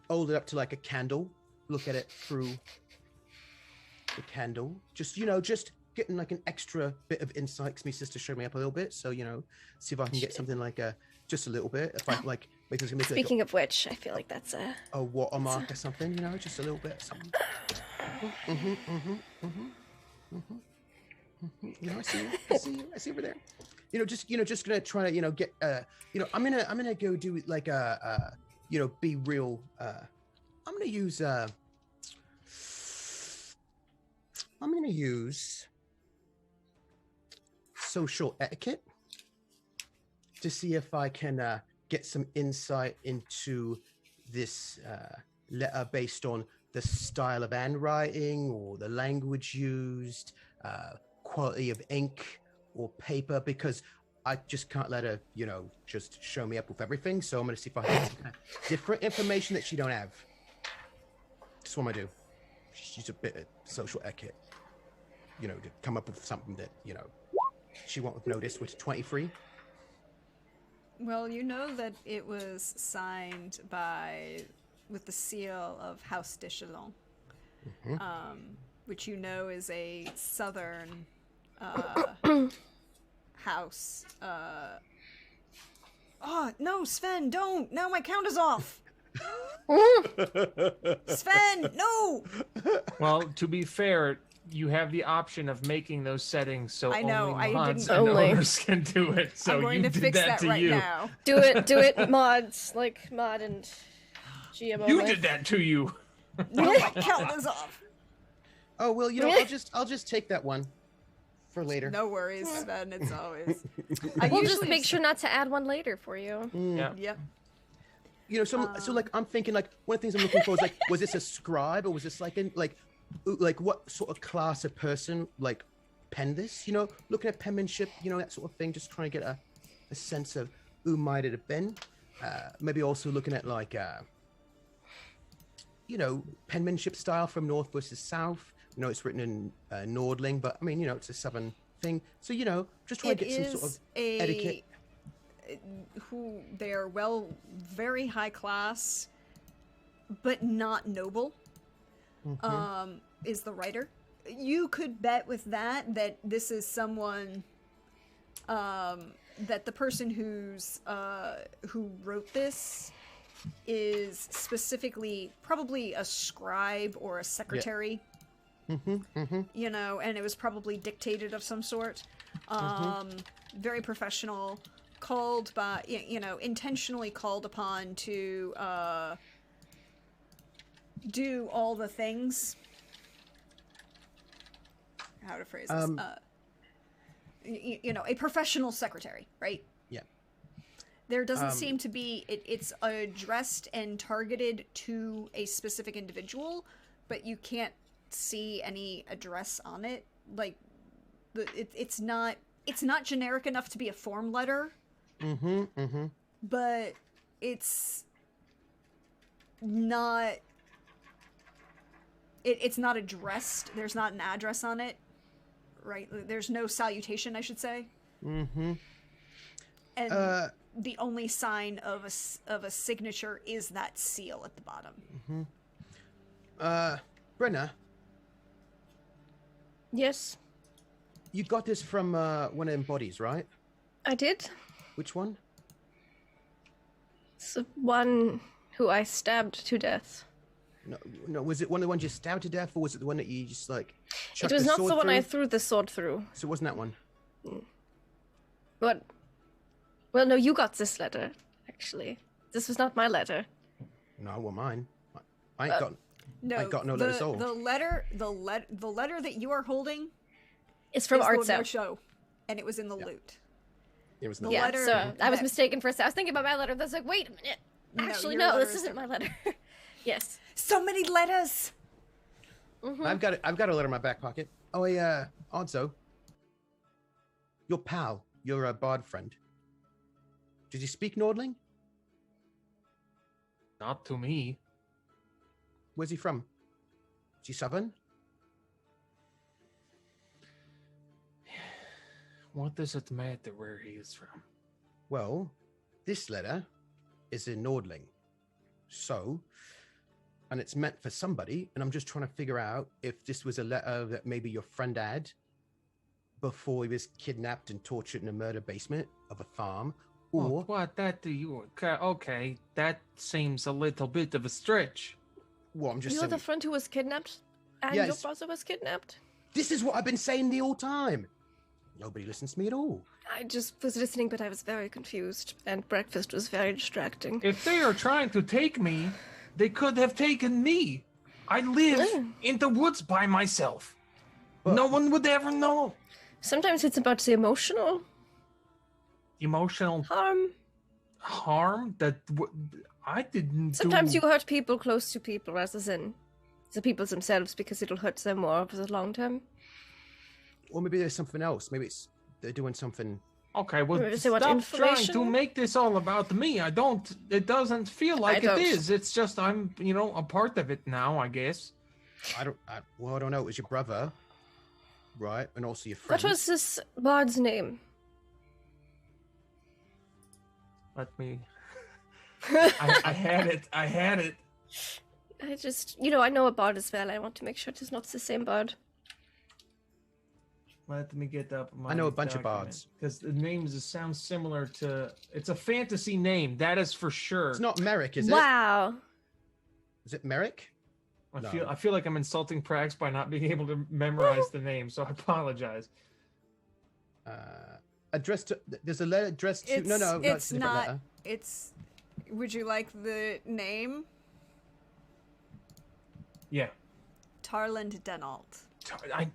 [SPEAKER 2] Hold it up to like a candle. Look at it through the candle. Just getting like an extra bit of insight. 'Cause my sister showed me up a little bit, so see if I can get something like just a little bit. If I like, maybe there's gonna be like
[SPEAKER 4] Speaking of which, I feel like that's
[SPEAKER 2] a watermark or something. Just a little bit of something. I see over there. Just gonna try to get I'm gonna go do like be real. I'm gonna use social etiquette to see if I can get some insight into this letter based on the style of handwriting or the language used, quality of ink or paper, because I just can't let her, just show me up with everything. So I'm going to see if I can get some kind of different information that she don't have. That's what I'm going to do. She's a bit of social etiquette, to come up with something that, she won't have noticed with 23.
[SPEAKER 1] Well, you know that it was signed with the seal of House de Chalon, which is a southern house. Oh, no, Sven, don't! Now my count is off! Sven, no!
[SPEAKER 3] Well, to be fair, you have the option of making those settings so
[SPEAKER 1] I know,
[SPEAKER 3] only
[SPEAKER 1] I
[SPEAKER 3] mods
[SPEAKER 1] didn't-
[SPEAKER 3] and
[SPEAKER 4] Only.
[SPEAKER 3] owners can do it. So
[SPEAKER 1] I'm going
[SPEAKER 3] you
[SPEAKER 1] to
[SPEAKER 3] did
[SPEAKER 1] fix
[SPEAKER 3] that
[SPEAKER 1] that
[SPEAKER 3] to
[SPEAKER 1] right
[SPEAKER 3] you.
[SPEAKER 1] now.
[SPEAKER 4] do it, mods like mod and GM.
[SPEAKER 3] You
[SPEAKER 4] only.
[SPEAKER 3] did that to you.
[SPEAKER 1] No, my count is off.
[SPEAKER 2] Oh, well, I'll just take that one. for later.
[SPEAKER 1] No worries, Sven. It's always.
[SPEAKER 4] We'll just make sure not to add one later for you.
[SPEAKER 3] Yeah.
[SPEAKER 1] Yep.
[SPEAKER 2] You know, so like I'm thinking like one of the things I'm looking for is like, was this a scribe or was this like like what sort of class of person like penned this? You know, looking at penmanship, you know, that sort of thing. Just trying to get a sense of who might it have been. Maybe also looking at like you know, penmanship style from north versus south. You know, it's written in Nordling, but I mean, you know, it's a southern thing. So, you know, just trying to get some sort of etiquette.
[SPEAKER 1] Who they're very high class, but not noble. Is the writer. You could bet with that this is someone that the person who wrote this is specifically probably a scribe or a secretary. You know, and it was probably dictated of some sort. Very professional, called by, you know, intentionally called upon to do all the things. How to phrase this? You know, a professional secretary, right?
[SPEAKER 2] Yeah.
[SPEAKER 1] There doesn't seem to be it's addressed and targeted to a specific individual, but you can't see any address on it. Like it's not generic enough to be a form letter. But it's not it's not addressed. There's not an address on it. Right? There's no salutation, I should say. And the only sign of a signature is that seal at the bottom.
[SPEAKER 2] Brenna,
[SPEAKER 4] Yes,
[SPEAKER 2] you got this from one of them bodies, right?
[SPEAKER 4] I did.
[SPEAKER 2] Which one?
[SPEAKER 4] It's the one who I stabbed to death.
[SPEAKER 2] No. Was it one of the ones you stabbed to death, or was it the one that you just like?
[SPEAKER 4] It was not the one I threw the sword through.
[SPEAKER 2] So it wasn't that one.
[SPEAKER 4] What? Well, no, you got this letter. Actually, this was not my letter.
[SPEAKER 2] No, well, mine. I ain't got.
[SPEAKER 1] No,
[SPEAKER 2] I got no letter sold.
[SPEAKER 1] The letter that you are holding
[SPEAKER 4] It's from
[SPEAKER 1] is
[SPEAKER 4] Art
[SPEAKER 1] the
[SPEAKER 4] Cell.
[SPEAKER 1] show, and it was in the loot.
[SPEAKER 2] It was
[SPEAKER 1] The
[SPEAKER 2] not.
[SPEAKER 4] Yeah,
[SPEAKER 1] letter
[SPEAKER 4] so I was
[SPEAKER 1] that-
[SPEAKER 4] mistaken for a second. I was thinking about my letter. I was like, wait a minute.
[SPEAKER 1] No,
[SPEAKER 4] Actually,
[SPEAKER 1] your
[SPEAKER 4] no,
[SPEAKER 1] letter
[SPEAKER 4] this
[SPEAKER 1] is
[SPEAKER 4] isn't my letter. Yes.
[SPEAKER 1] So many letters.
[SPEAKER 2] I've got a letter in my back pocket. Oh, yeah, Odzo. Your pal, your bard friend. Did you speak Nordling?
[SPEAKER 3] Not to me.
[SPEAKER 2] Where's he from? Is he southern?
[SPEAKER 3] What does it matter where he is from?
[SPEAKER 2] Well, this letter is in Nordling. So, and it's meant for somebody, and I'm just trying to figure out if this was a letter that maybe your friend had before he was kidnapped and tortured in a murder basement of a farm, or...
[SPEAKER 3] What, that do you... Okay, that seems a little bit of a stretch.
[SPEAKER 2] Well, I'm just
[SPEAKER 4] You're
[SPEAKER 2] saying...
[SPEAKER 4] the friend who was kidnapped? And
[SPEAKER 2] Yes.
[SPEAKER 4] your brother was kidnapped?
[SPEAKER 2] This is what I've been saying the whole time. Nobody listens to me at all.
[SPEAKER 4] I just was listening, but I was very confused, and breakfast was very distracting.
[SPEAKER 3] If they are trying to take me, they could have taken me. I live in the woods by myself. No one would ever know.
[SPEAKER 4] Sometimes it's about the emotional
[SPEAKER 3] Emotional harm that I didn't
[SPEAKER 4] Sometimes
[SPEAKER 3] do.
[SPEAKER 4] you hurt people close to people rather than the people themselves because it'll hurt them more over the long term.
[SPEAKER 2] Or maybe there's something else. Maybe they're doing something...
[SPEAKER 3] Okay, well,
[SPEAKER 4] Is it what,
[SPEAKER 3] stop trying to
[SPEAKER 4] information?
[SPEAKER 3] make this all about me. It doesn't feel like it
[SPEAKER 4] don't.
[SPEAKER 3] is. It's just I'm, a part of it now, I guess.
[SPEAKER 2] I don't know. It was your brother, right? And also your friend.
[SPEAKER 4] What was this bard's name?
[SPEAKER 3] Let me... I had it.
[SPEAKER 4] I just, I know a bard as well. I want to make sure it is not the same bard.
[SPEAKER 3] Let me get up my
[SPEAKER 2] I know a bunch of bards.
[SPEAKER 3] Because the names sound similar to... It's a fantasy name, that is for sure.
[SPEAKER 2] It's not Merrick, is it?
[SPEAKER 4] Wow.
[SPEAKER 2] Is it Merrick?
[SPEAKER 3] I feel like I'm insulting Prax by not being able to memorize the name, so I apologize.
[SPEAKER 2] Addressed to... There's a letter addressed to... No,
[SPEAKER 1] It's
[SPEAKER 2] a different
[SPEAKER 1] not.
[SPEAKER 2] letter.
[SPEAKER 1] It's. Would you like the name?
[SPEAKER 3] Yeah.
[SPEAKER 1] Tarland Denault.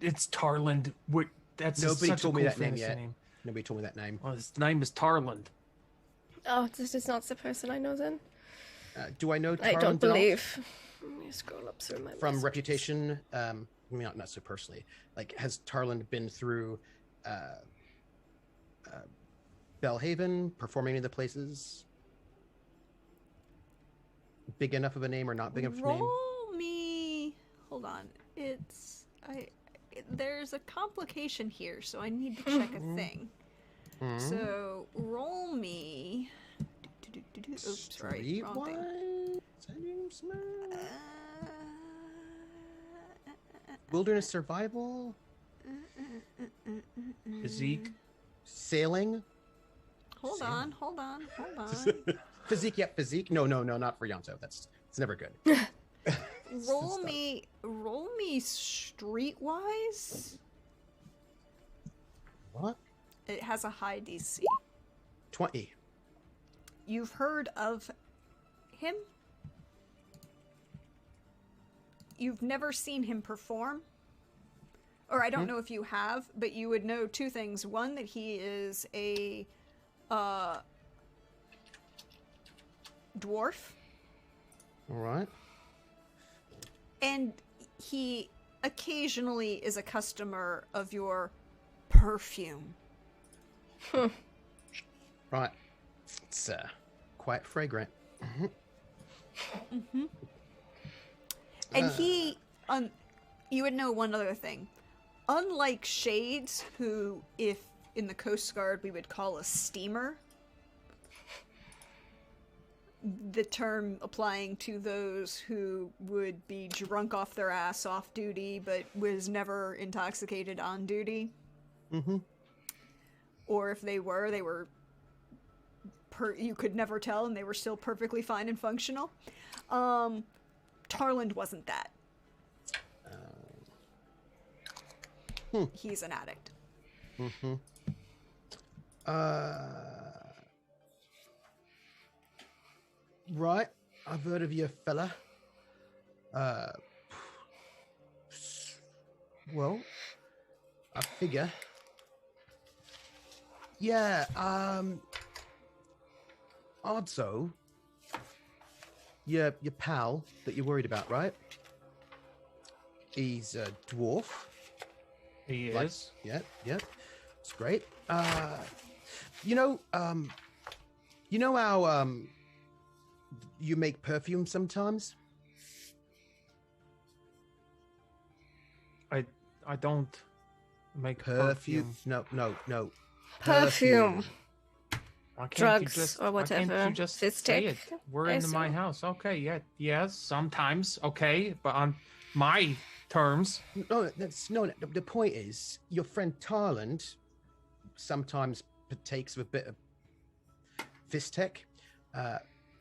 [SPEAKER 3] It's Tarland. That's
[SPEAKER 2] Nobody
[SPEAKER 3] such
[SPEAKER 2] told
[SPEAKER 3] a
[SPEAKER 2] me
[SPEAKER 3] cool
[SPEAKER 2] that name
[SPEAKER 3] fantasy
[SPEAKER 2] yet.
[SPEAKER 3] name.
[SPEAKER 2] Nobody told me that name.
[SPEAKER 3] Well, his name is Tarland.
[SPEAKER 4] Oh, this is not the person I know then.
[SPEAKER 2] Do I know
[SPEAKER 4] I
[SPEAKER 2] Tarland
[SPEAKER 4] don't
[SPEAKER 2] at all?
[SPEAKER 4] believe. Let me scroll up through my
[SPEAKER 2] From
[SPEAKER 4] messages.
[SPEAKER 2] reputation? Not so personally. Like, has Tarland been through Belhaven, performing any of the places? Big enough of a name or not big enough of a name?
[SPEAKER 1] Roll me. Hold on. There's a complication here, so I need to check a thing. So roll me. Oops, sorry, wrong thing.
[SPEAKER 2] Wilderness survival?
[SPEAKER 3] Physique.
[SPEAKER 2] Sailing?
[SPEAKER 1] Hold on.
[SPEAKER 2] Physique, yep, physique. No, not for Yanto. It's never good.
[SPEAKER 1] Roll me streetwise.
[SPEAKER 2] What?
[SPEAKER 1] It has a high DC.
[SPEAKER 2] 20.
[SPEAKER 1] You've heard of him? You've never seen him perform? Or I don't know if you have, but you would know two things. One, that he is a dwarf.
[SPEAKER 2] All right.
[SPEAKER 1] And he occasionally is a customer of your perfume.
[SPEAKER 2] Right. It's quite fragrant.
[SPEAKER 1] And you would know one other thing. Unlike Shades, who, if in the Coast Guard we would call a steamer, the term applying to those who would be drunk off their ass off duty but was never intoxicated on duty.
[SPEAKER 2] Mm-hmm.
[SPEAKER 1] Or if they were you could never tell and they were still perfectly fine and functional. Tarland wasn't that. He's an addict.
[SPEAKER 2] Mm-hmm. Right. I've heard of you, fella. Well, I figure. Yeah, Odso, your pal that you're worried about, right? He's a dwarf.
[SPEAKER 3] He is.
[SPEAKER 2] Yeah, it's great. You know how you make perfume sometimes?
[SPEAKER 3] I don't make
[SPEAKER 2] Perfume? No.
[SPEAKER 4] Perfume.
[SPEAKER 3] Why can't
[SPEAKER 4] Drugs
[SPEAKER 3] you just,
[SPEAKER 4] or
[SPEAKER 3] why can't
[SPEAKER 4] whatever.
[SPEAKER 3] you just
[SPEAKER 4] Fist
[SPEAKER 3] say
[SPEAKER 4] stick,
[SPEAKER 3] it? We're
[SPEAKER 4] I
[SPEAKER 3] in my
[SPEAKER 4] assume.
[SPEAKER 3] house. Okay, yeah, yes, sometimes. Okay, but on my terms.
[SPEAKER 2] No. The point is, your friend Tarland sometimes partakes of a bit of fist tech,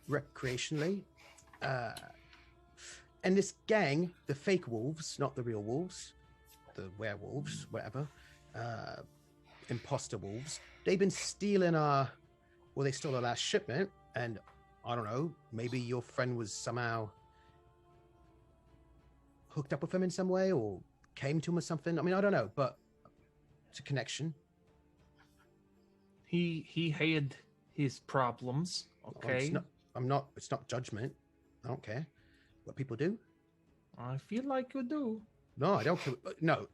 [SPEAKER 2] recreationally, and this gang, the fake wolves, not the real wolves, the werewolves, whatever, imposter wolves, they've been stealing they stole our last shipment, and I don't know, maybe your friend was somehow hooked up with him in some way or came to him or something. I mean, I don't know, but it's a connection.
[SPEAKER 3] He had his problems. Okay.
[SPEAKER 2] It's not judgment. I don't care what people do.
[SPEAKER 3] I feel like you do.
[SPEAKER 2] No, I don't care. No,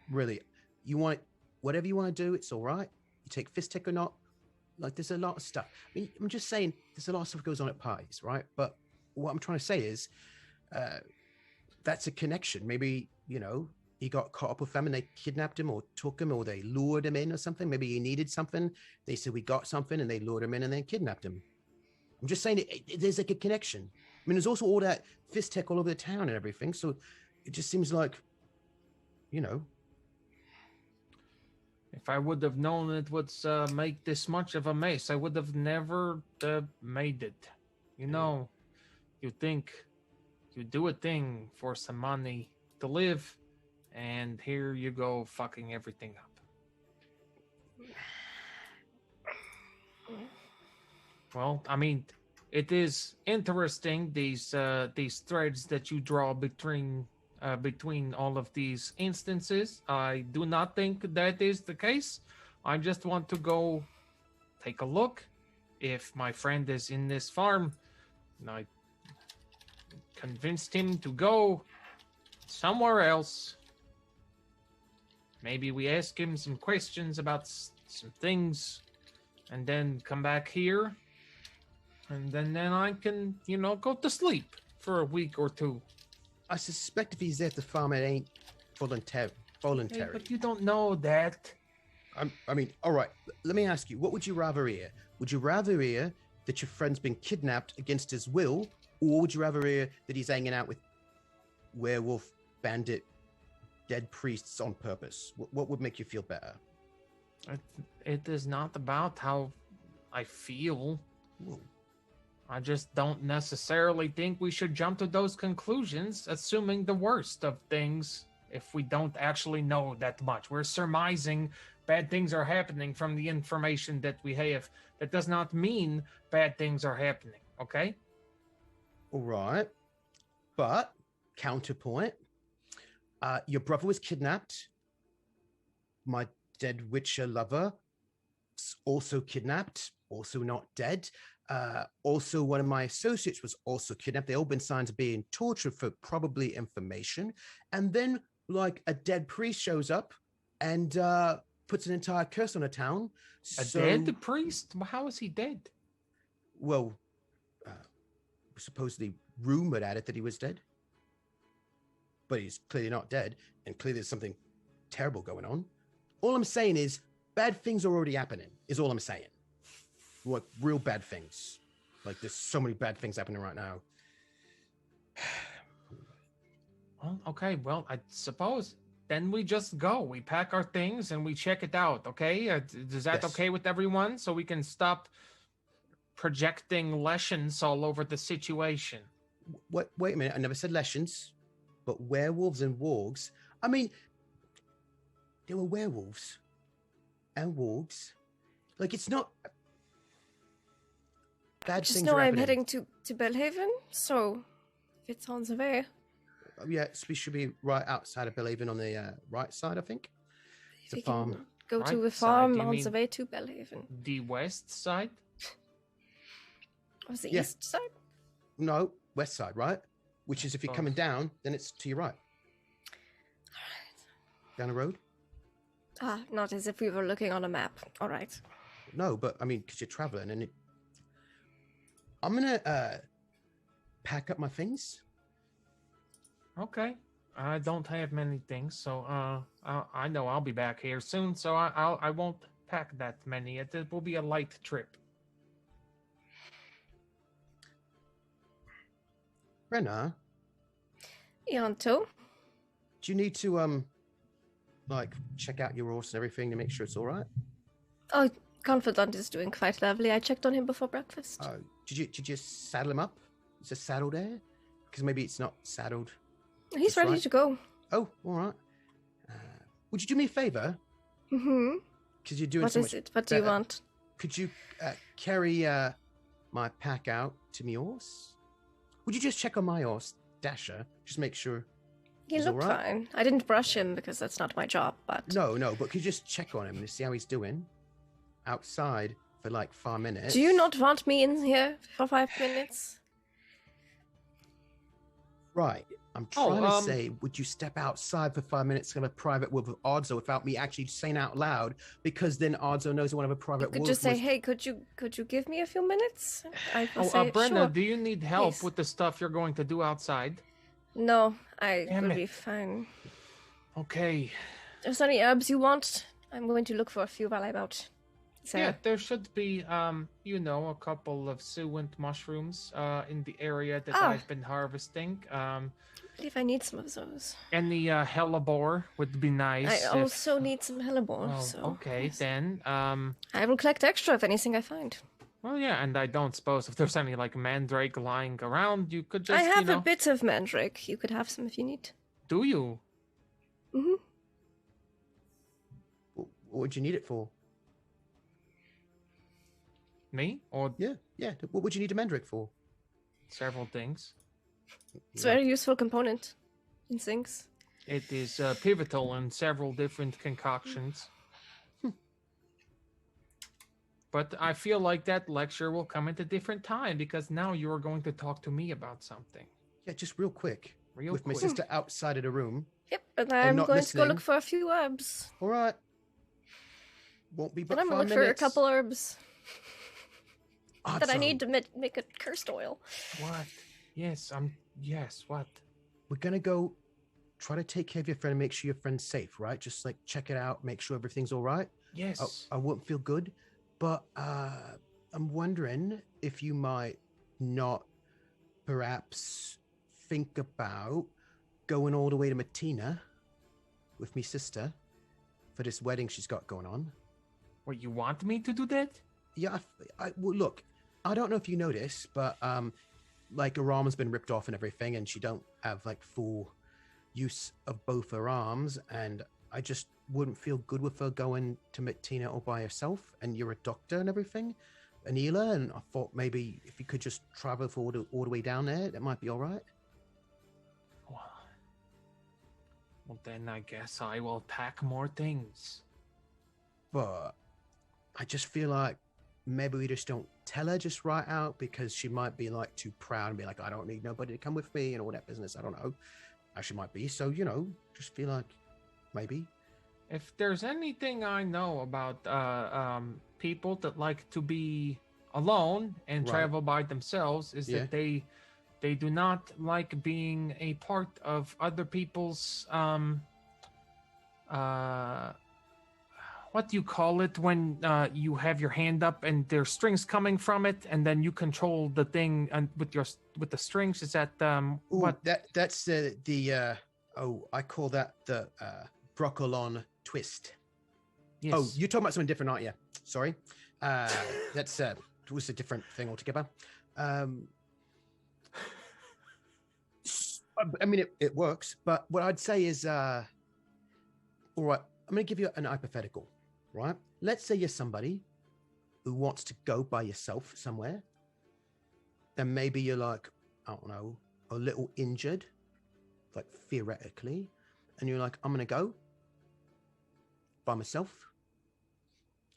[SPEAKER 2] really. You want whatever you want to do, it's all right. You take fist tech or not. Like, there's a lot of stuff. I mean, I'm just saying there's a lot of stuff that goes on at parties, right? But what I'm trying to say is that's a connection. Maybe, he got caught up with them and they kidnapped him or took him or they lured him in or something. Maybe he needed something. They said, we got something, and they lured him in and then kidnapped him. I'm just saying there's like a connection. I mean, there's also all that fist tech all over the town and everything. So it just seems like,
[SPEAKER 3] If I would have known it would make this much of a mess, I would have never made it. You think you do a thing for some money to live, and here you go fucking everything up. Well, I mean, it is interesting, these threads that you draw between between all of these instances. I do not think that is the case. I just want to go take a look. If my friend is in this farm, and I convinced him to go somewhere else. Maybe we ask him some questions about some things, and then come back here, and then I can, go to sleep for a week or two.
[SPEAKER 2] I suspect if he's at the farm, it ain't voluntary.
[SPEAKER 3] Hey, but you don't know that.
[SPEAKER 2] I mean, all right. Let me ask you, what would you rather hear? Would you rather hear that your friend's been kidnapped against his will, or would you rather hear that he's hanging out with werewolf, bandit, dead priests on purpose? What would make you feel better?
[SPEAKER 3] It is not about how I feel.
[SPEAKER 2] Whoa.
[SPEAKER 3] I just don't necessarily think we should jump to those conclusions, assuming the worst of things if we don't actually know that much. We're surmising bad things are happening from the information that we have. That does not mean bad things are happening, okay?
[SPEAKER 2] All right. But, counterpoint, your brother was kidnapped. My dead Witcher lover also kidnapped, also not dead. Also, one of my associates was also kidnapped. They all been signs of being tortured for probably information. And then, like, a dead priest shows up and puts an entire curse on a town.
[SPEAKER 3] A dead priest? How is he dead?
[SPEAKER 2] Well, supposedly rumored at it that he was dead. But he's clearly not dead, and clearly there's something terrible going on. All I'm saying is, bad things are already happening, is all I'm saying. Like, real bad things. Like, there's so many bad things happening right now.
[SPEAKER 3] Well, okay, well, I suppose then we just go. We pack our things and we check it out, okay? Is that
[SPEAKER 2] Yes.
[SPEAKER 3] okay with everyone? So we can stop projecting lessons all over the situation.
[SPEAKER 2] Wait a minute, I never said lessons, but werewolves and wargs. I mean, there were werewolves and wargs. Like, it's not... Bad
[SPEAKER 4] Just
[SPEAKER 2] things
[SPEAKER 4] know
[SPEAKER 2] are
[SPEAKER 4] I'm
[SPEAKER 2] happening.
[SPEAKER 4] heading to Belhaven, so if it's on the way.
[SPEAKER 2] Yeah, we should be right outside of Belhaven on the right side, I think. It's
[SPEAKER 4] We
[SPEAKER 2] a farm.
[SPEAKER 4] can go
[SPEAKER 3] Right
[SPEAKER 4] to the
[SPEAKER 3] side,
[SPEAKER 4] farm
[SPEAKER 3] you
[SPEAKER 4] on the
[SPEAKER 3] mean-
[SPEAKER 4] way to Belhaven.
[SPEAKER 3] The west side?
[SPEAKER 4] Or the
[SPEAKER 2] Yeah.
[SPEAKER 4] east side?
[SPEAKER 2] No, west side, right? Which is if you're
[SPEAKER 3] Both.
[SPEAKER 2] coming down, then it's to your right. Down the road?
[SPEAKER 4] Ah, not as if we were looking on a map. All right.
[SPEAKER 2] No, but I mean, because you're traveling and I'm gonna pack up my things.
[SPEAKER 3] Okay. I don't have many things, so I know I'll be back here soon, so I won't pack that many. It will be a light trip.
[SPEAKER 2] Brenna,
[SPEAKER 4] Ianto?
[SPEAKER 2] do you need to like check out your horse and everything to make sure it's all right?
[SPEAKER 4] Oh, Confidant is doing quite lovely. I checked on him before breakfast.
[SPEAKER 2] Did you saddle him up? Is a saddle there? Because maybe it's not saddled.
[SPEAKER 4] He's
[SPEAKER 2] that's
[SPEAKER 4] ready
[SPEAKER 2] right.
[SPEAKER 4] to go.
[SPEAKER 2] Oh, all right. Would you do me a favor?
[SPEAKER 4] Mm-hmm.
[SPEAKER 2] Because you're doing
[SPEAKER 4] What
[SPEAKER 2] so
[SPEAKER 4] is
[SPEAKER 2] much
[SPEAKER 4] it? What do you
[SPEAKER 2] better.
[SPEAKER 4] want?
[SPEAKER 2] Could you carry my pack out to me horse? Would you just check on my horse, Dasher? Just make sure.
[SPEAKER 4] He
[SPEAKER 2] He's all
[SPEAKER 4] looked
[SPEAKER 2] right?
[SPEAKER 4] fine. I didn't brush him because that's not my job, but...
[SPEAKER 2] No, but could you just check on him and see how he's doing? Outside for like 5 minutes.
[SPEAKER 4] Do you not want me in here for 5 minutes?
[SPEAKER 2] Right. I'm
[SPEAKER 3] Oh,
[SPEAKER 2] trying to say, would you step outside for 5 minutes to have a private word with Ardzo without me actually saying out loud? Because then Ardzo knows I want to have a
[SPEAKER 4] You
[SPEAKER 2] private
[SPEAKER 4] could
[SPEAKER 2] word.
[SPEAKER 4] just say,
[SPEAKER 2] with-
[SPEAKER 4] hey, could you give me a few minutes? I will
[SPEAKER 3] Oh,
[SPEAKER 4] say,
[SPEAKER 3] Brenda,
[SPEAKER 4] sure.
[SPEAKER 3] do you need help
[SPEAKER 4] Yes.
[SPEAKER 3] with the stuff you're going to do outside?
[SPEAKER 4] No, I
[SPEAKER 3] Damn
[SPEAKER 4] will
[SPEAKER 3] it.
[SPEAKER 4] be fine.
[SPEAKER 3] Okay.
[SPEAKER 4] There's any herbs you want? I'm going to look for a few while I'm out. So,
[SPEAKER 3] Yeah, there should be, a couple of suent mushrooms in the area that
[SPEAKER 4] Oh.
[SPEAKER 3] I've been harvesting.
[SPEAKER 4] I believe I need some of those.
[SPEAKER 3] Any hellebore would be nice.
[SPEAKER 4] I
[SPEAKER 3] if-
[SPEAKER 4] also need some hellebore,
[SPEAKER 3] Oh,
[SPEAKER 4] so...
[SPEAKER 3] okay,
[SPEAKER 4] yes.
[SPEAKER 3] then.
[SPEAKER 4] I will collect extra of anything I find.
[SPEAKER 3] Well, yeah, and I don't suppose if there's any like mandrake lying around, you could just.
[SPEAKER 4] I have
[SPEAKER 3] you know,
[SPEAKER 4] a bit of mandrake. You could have some if you need.
[SPEAKER 3] Do you?
[SPEAKER 4] Mm-hmm.
[SPEAKER 2] What would you need it for?
[SPEAKER 3] Me or
[SPEAKER 2] Yeah. What would you need a mandrake for?
[SPEAKER 3] several things?
[SPEAKER 4] It's a very useful component. instincts.
[SPEAKER 3] It is pivotal in several different concoctions. But I feel like that lecture will come at a different time because now you're going to talk to me about something.
[SPEAKER 2] Yeah, just real quick.
[SPEAKER 3] Real
[SPEAKER 2] with
[SPEAKER 3] quick.
[SPEAKER 2] my sister outside of the room.
[SPEAKER 4] Yep, and I'm
[SPEAKER 2] not
[SPEAKER 4] going to go
[SPEAKER 2] listening.
[SPEAKER 4] look for a few herbs.
[SPEAKER 2] All right. Won't be but
[SPEAKER 4] And I'm
[SPEAKER 2] 5
[SPEAKER 4] going to
[SPEAKER 2] minutes.
[SPEAKER 4] look for a couple herbs that I
[SPEAKER 2] Awesome.
[SPEAKER 4] need to make a cursed oil.
[SPEAKER 3] What? Yes, what?
[SPEAKER 2] We're gonna go try to take care of your friend and make sure your friend's safe, right? Just like check it out, make sure everything's all right.
[SPEAKER 3] Yes.
[SPEAKER 2] I won't feel good, but I'm wondering if you might not perhaps think about going all the way to Matina with me sister for this wedding she's got going on.
[SPEAKER 3] What, you want me to do that?
[SPEAKER 2] Yeah, well, look, I don't know if you know this, but like her arm's been ripped off and everything, and she don't have like full use of both her arms, and I just wouldn't feel good with her going to Matina all by herself. And you're a doctor and everything, Anila, and I thought maybe if you could just travel for all the way down there, that might be all right.
[SPEAKER 3] Well, then I guess I will pack more things.
[SPEAKER 2] But I just feel like maybe we just don't tell her just right out, because she might be like too proud and be like, I don't need nobody to come with me and all that business. I don't know how she might be. So, just feel like maybe.
[SPEAKER 3] If there's anything I know about people that like to be alone and
[SPEAKER 2] Right.
[SPEAKER 3] travel by themselves is that they do not like being a part of other people's what do you call it when you have your hand up and there's strings coming from it and then you control the thing and with the strings? Is that what?
[SPEAKER 2] That's I call that the Broccolon twist.
[SPEAKER 3] Yes.
[SPEAKER 2] Oh, you're talking about something different, aren't you? Sorry. That's was a different thing altogether. I mean, it works, but what I'd say is, all right, I'm going to give you an hypothetical, right? Let's say you're somebody who wants to go by yourself somewhere. Then maybe you're like, I don't know, a little injured, like theoretically, and you're like, I'm going to go by myself.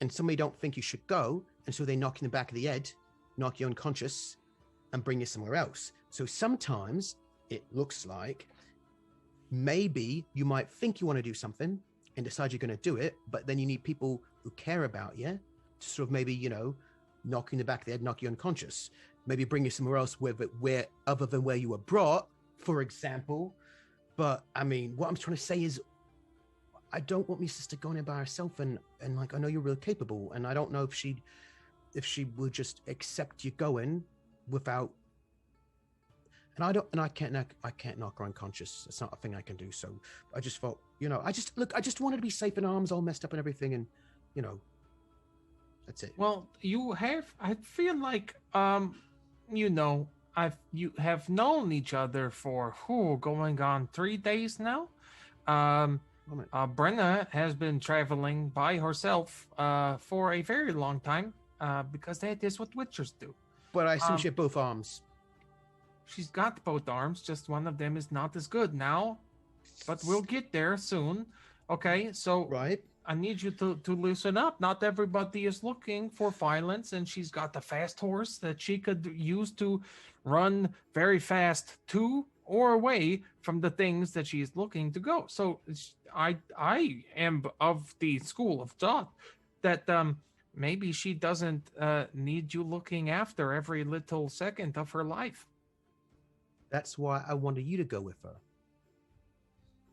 [SPEAKER 2] And somebody don't think you should go, and so they knock you in the back of the head, knock you unconscious, and bring you somewhere else. So sometimes it looks like maybe you might think you want to do something and decide you're going to do it, but then you need people who care about you to sort of maybe, knock you in the back of the head, knock you unconscious, maybe bring you somewhere else where other than where you were brought, for example. But I mean, what I'm trying to say is I don't want my sister going in by herself, and like, I know you're real capable, and I don't know if she would just accept you going without. And I can't knock her unconscious. It's not a thing I can do. So I just felt, I just wanted to be safe, and arms all messed up and everything, and that's it.
[SPEAKER 3] Well, I feel like you have known each other for going on 3 days now. Brenna has been traveling by herself for a very long time because that is what witchers do.
[SPEAKER 2] But I assume she had both arms.
[SPEAKER 3] She's got both arms, just one of them is not as good now, but we'll get there soon. Okay, so
[SPEAKER 2] right.
[SPEAKER 3] I need you to loosen up. Not everybody is looking for violence, and she's got a fast horse that she could use to run very fast to or away from the things that she's looking to go. So I am of the school of thought that maybe she doesn't need you looking after every little second of her life.
[SPEAKER 2] That's why I wanted you to go with her.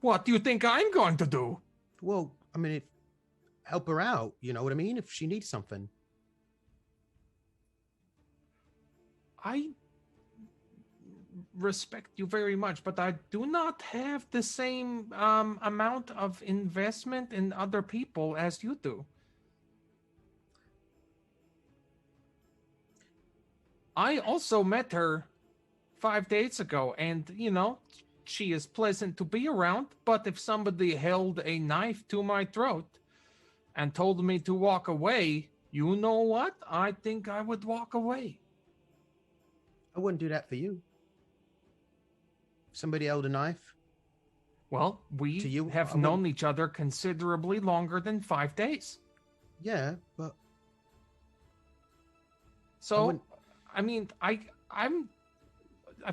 [SPEAKER 3] What do you think I'm going to do?
[SPEAKER 2] Well, I mean, help her out, you know what I mean? If she needs something.
[SPEAKER 3] I respect you very much, but I do not have the same amount of investment in other people as you do. I also met her 5 days ago, and she is pleasant to be around, but if somebody held a knife to my throat and told me to walk away, you know what? I think I would walk away.
[SPEAKER 2] I wouldn't do that for you. If somebody held a knife
[SPEAKER 3] Well, we
[SPEAKER 2] To you,
[SPEAKER 3] have
[SPEAKER 2] I
[SPEAKER 3] known each other considerably longer than 5 days.
[SPEAKER 2] Yeah, but
[SPEAKER 3] So,
[SPEAKER 2] wouldn't-
[SPEAKER 3] I mean, I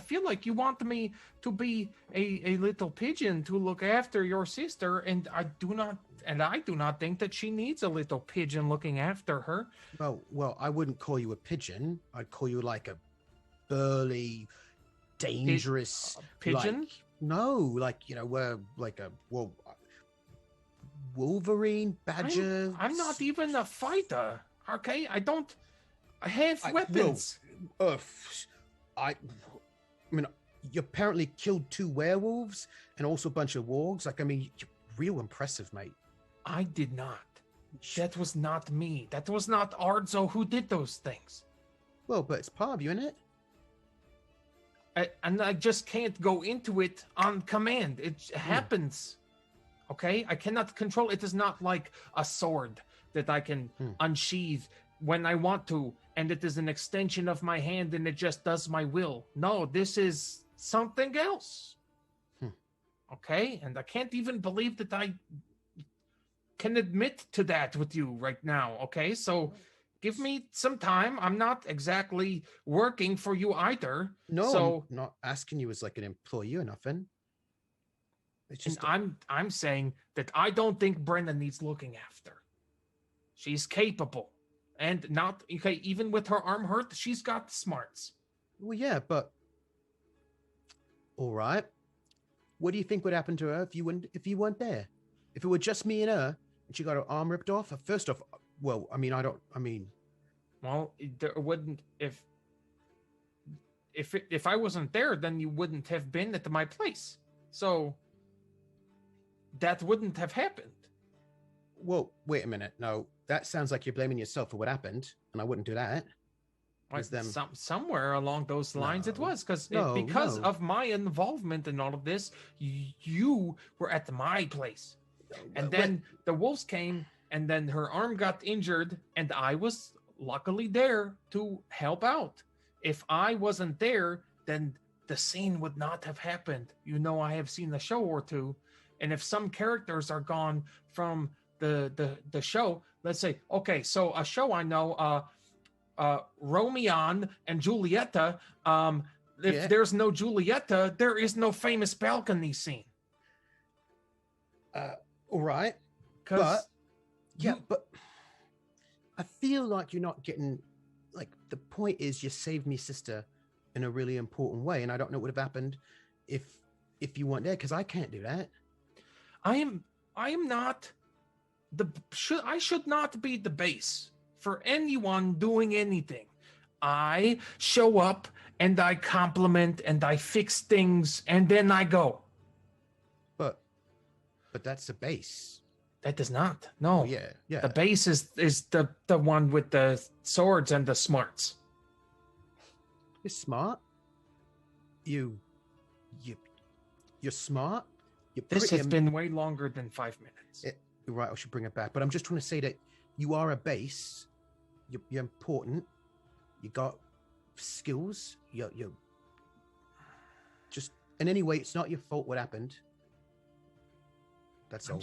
[SPEAKER 3] feel like you want me to be a little pigeon to look after your sister, and I do not think that she needs a little pigeon looking after her.
[SPEAKER 2] well, I wouldn't call you a pigeon. I'd call you like a burly, dangerous
[SPEAKER 3] pigeon?
[SPEAKER 2] Like, no, like like a Wolverine, badger.
[SPEAKER 3] I'm not even a fighter. Okay, I have
[SPEAKER 2] I-
[SPEAKER 3] weapons.
[SPEAKER 2] Uh, I mean, you apparently killed 2 werewolves and also a bunch of wargs. Like, I mean, you're real impressive, mate.
[SPEAKER 3] I did not. That was not me. That was not Arzo who did those things.
[SPEAKER 2] Well, but it's part of you, isn't it?
[SPEAKER 3] And I just can't go into it on command. It happens. Okay? I cannot control it. It is not like a sword that I can unsheath when I want to, and it is an extension of my hand and it just does my will. No, this is something else. Okay? And I can't even believe that I can admit to that with you right now. Okay? So give me some time. I'm not exactly working for you either.
[SPEAKER 2] No,
[SPEAKER 3] so
[SPEAKER 2] I'm not asking you as like an employee or nothing. It's just
[SPEAKER 3] I'm saying that I don't think Brenda needs looking after. She's capable. And not okay, even with her arm hurt, she's got the smarts.
[SPEAKER 2] well, yeah, but all right. What do you think would happen to her if you weren't there? If it were just me and her, and she got her arm ripped off? First off, well, I mean,
[SPEAKER 3] Well, there wouldn't if I wasn't there, then you wouldn't have been at my place. So that wouldn't have happened.
[SPEAKER 2] well, wait a minute. No, that sounds like you're blaming yourself for what happened, and I wouldn't do that.
[SPEAKER 3] Like
[SPEAKER 2] them-
[SPEAKER 3] somewhere along those lines it
[SPEAKER 2] No.
[SPEAKER 3] was because
[SPEAKER 2] No, no.
[SPEAKER 3] of my involvement in all of this, you were at my place. And then the wolves came, and then her arm got injured, and I was luckily there to help out. If I wasn't there, then the scene would not have happened. You know, I have seen a show or two, and if some characters are gone from the show, let's say, okay, so a show I know, Romeo and Julieta. If there's no Julieta, there is no famous balcony scene.
[SPEAKER 2] All right.
[SPEAKER 3] But
[SPEAKER 2] But I feel like you're not getting, like, the point is you saved me sister in a really important way, and I don't know what would have happened if you weren't there, because I can't do that.
[SPEAKER 3] I am not I should not be the base for anyone doing anything. I show up and I compliment and I fix things and then I go.
[SPEAKER 2] But that's the base.
[SPEAKER 3] That does not. No.
[SPEAKER 2] Oh, yeah.
[SPEAKER 3] The base is the one with the swords and the smarts.
[SPEAKER 2] You're smart. You're smart.
[SPEAKER 3] This has been way longer than 5 minutes.
[SPEAKER 2] You're right. I should bring it back. But I'm just trying to say that you are a base. You're important. You got skills. You're just. And anyway, it's not your fault what happened. That's all.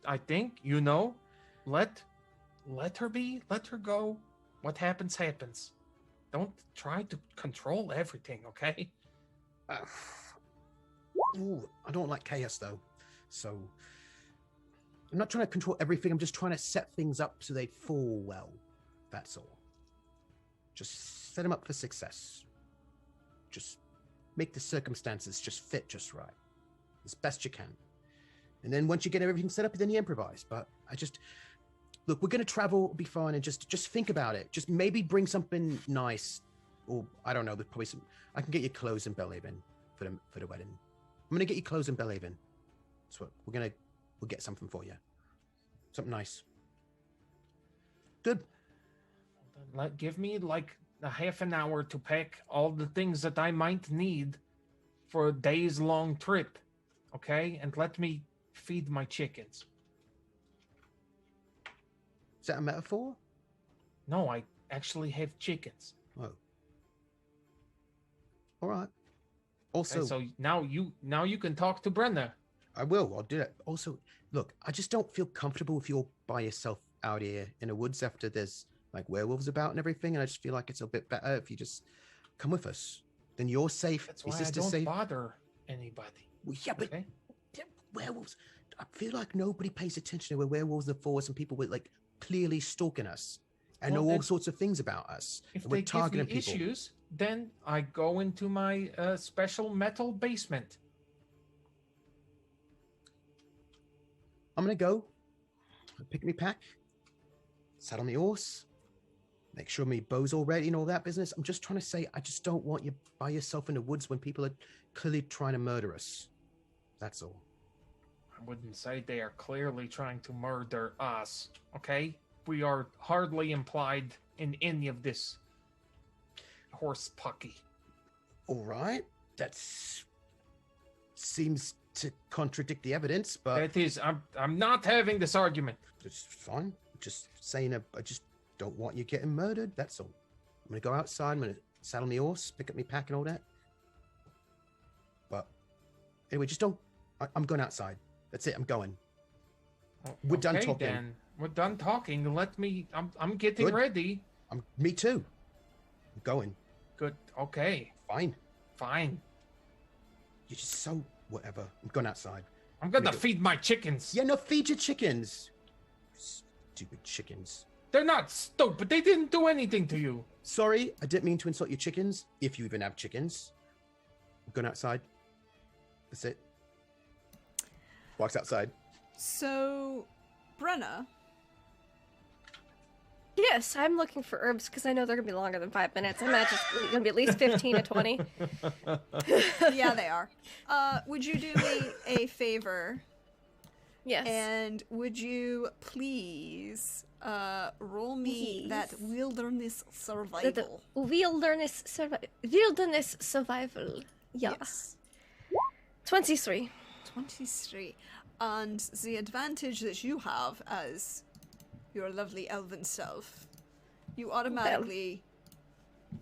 [SPEAKER 3] I think, you know, let her be, let her go. What happens, happens. Don't try to control everything, okay?
[SPEAKER 2] Ooh, I don't like chaos though. So I'm not trying to control everything. I'm just trying to set things up so they fall well. That's all. Just set them up for success. Just make the circumstances just fit just right. As best you can. And then once you get everything set up, then you improvise. But look, we're going to travel, it'll be fun, and just think about it. Just maybe bring something nice, or I don't know, there's probably I can get you clothes in Belhaven for the wedding. I'm going to get you clothes in Belhaven. That's what we'll get something for you. Something nice. Good.
[SPEAKER 3] Give me like a half an hour to pack all the things that I might need for a days long trip. Okay? And let me feed my chickens.
[SPEAKER 2] Is that a metaphor?
[SPEAKER 3] No, I actually have chickens.
[SPEAKER 2] Oh. All right. Also,
[SPEAKER 3] Okay, so now you can talk to Brenna.
[SPEAKER 2] I will. I'll do that. Also, look, I just don't feel comfortable if you're by yourself out here in the woods after there's like werewolves about and everything. And I just feel like it's a bit better if you just come with us. Then you're safe.
[SPEAKER 3] That's
[SPEAKER 2] Your
[SPEAKER 3] why I
[SPEAKER 2] sister's
[SPEAKER 3] don't
[SPEAKER 2] safe.
[SPEAKER 3] bother anybody.
[SPEAKER 2] Well, yeah, but
[SPEAKER 3] Okay?
[SPEAKER 2] werewolves. I feel like nobody pays attention to where werewolves are for and people were like clearly stalking us and
[SPEAKER 3] Well,
[SPEAKER 2] know all
[SPEAKER 3] if-
[SPEAKER 2] sorts of things about us.
[SPEAKER 3] If
[SPEAKER 2] And we're
[SPEAKER 3] they give me
[SPEAKER 2] targeting people.
[SPEAKER 3] issues, then I go into my special metal basement.
[SPEAKER 2] I'm gonna go pick me pack, saddle me horse, make sure me bow's all ready and all that business. I'm just trying to say, I just don't want you by yourself in the woods when people are clearly trying to murder us. That's all.
[SPEAKER 3] I wouldn't say they are clearly trying to murder us, okay? We are hardly implied in any of this horse pucky.
[SPEAKER 2] All right, seems to contradict the evidence, but
[SPEAKER 3] That is, I'm not having this argument.
[SPEAKER 2] it's fine. Just saying, I just don't want you getting murdered. That's all. I'm gonna go outside. I'm gonna saddle me horse, pick up me pack and all that. But anyway, just don't. I'm going outside. That's it. I'm going. We're done talking.
[SPEAKER 3] Then. We're done talking. Let me. I'm getting
[SPEAKER 2] Good.
[SPEAKER 3] ready.
[SPEAKER 2] Me too. I'm going.
[SPEAKER 3] Good. Okay.
[SPEAKER 2] Fine.
[SPEAKER 3] Fine.
[SPEAKER 2] You're just so whatever. I'm going outside.
[SPEAKER 3] I'm gonna
[SPEAKER 2] Let me go.
[SPEAKER 3] feed my chickens.
[SPEAKER 2] Yeah, no, feed your chickens. Stupid chickens.
[SPEAKER 3] They're not stupid. They didn't do anything to you.
[SPEAKER 2] Sorry, I didn't mean to insult your chickens. If you even have chickens. I'm going outside. That's it. Walks outside.
[SPEAKER 1] So, Brenna,
[SPEAKER 4] Yes, I'm looking for herbs because I know they're gonna be longer than 5 minutes. I imagine it's gonna be at least 15 to 20.
[SPEAKER 1] yeah, they are. Would you do me a favor?
[SPEAKER 4] Yes.
[SPEAKER 1] And would you please roll me
[SPEAKER 4] Please.
[SPEAKER 1] that wilderness survival?
[SPEAKER 4] Wilderness survival. Yeah.
[SPEAKER 1] Yes.
[SPEAKER 4] 23.
[SPEAKER 1] 23. And the advantage that you have as your lovely elven self, you automatically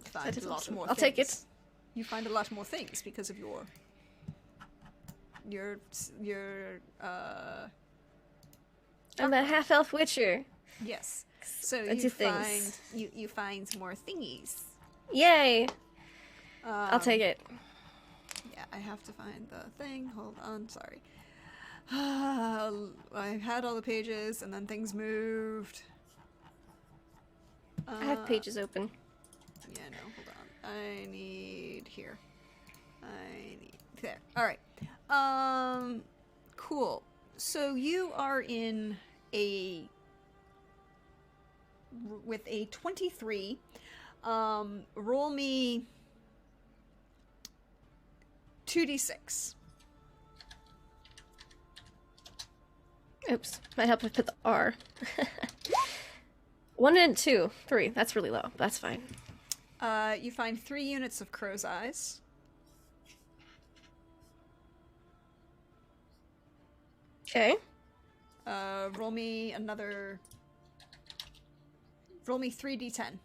[SPEAKER 1] find
[SPEAKER 4] That is
[SPEAKER 1] a lot
[SPEAKER 4] awesome.
[SPEAKER 1] more
[SPEAKER 4] I'll
[SPEAKER 1] things.
[SPEAKER 4] take it.
[SPEAKER 1] You find a lot more things because of your
[SPEAKER 4] I'm a half elf witcher.
[SPEAKER 1] yes. So
[SPEAKER 4] I
[SPEAKER 1] you
[SPEAKER 4] do
[SPEAKER 1] find
[SPEAKER 4] things.
[SPEAKER 1] you find more thingies.
[SPEAKER 4] Yay! I'll take it.
[SPEAKER 1] Yeah, I have to find the thing. Hold on, sorry. I had all the pages and then things moved.
[SPEAKER 4] I have pages open.
[SPEAKER 1] Yeah, no, hold on. I need here. I need there. All right. Cool. So you are in a with a 23. Roll me 2d6.
[SPEAKER 4] Oops. Might help if I put the R. 1 and 2. 3. That's really low. That's fine.
[SPEAKER 1] You find 3 units of crow's eyes.
[SPEAKER 4] Okay.
[SPEAKER 1] Roll me another. Roll me 3d10.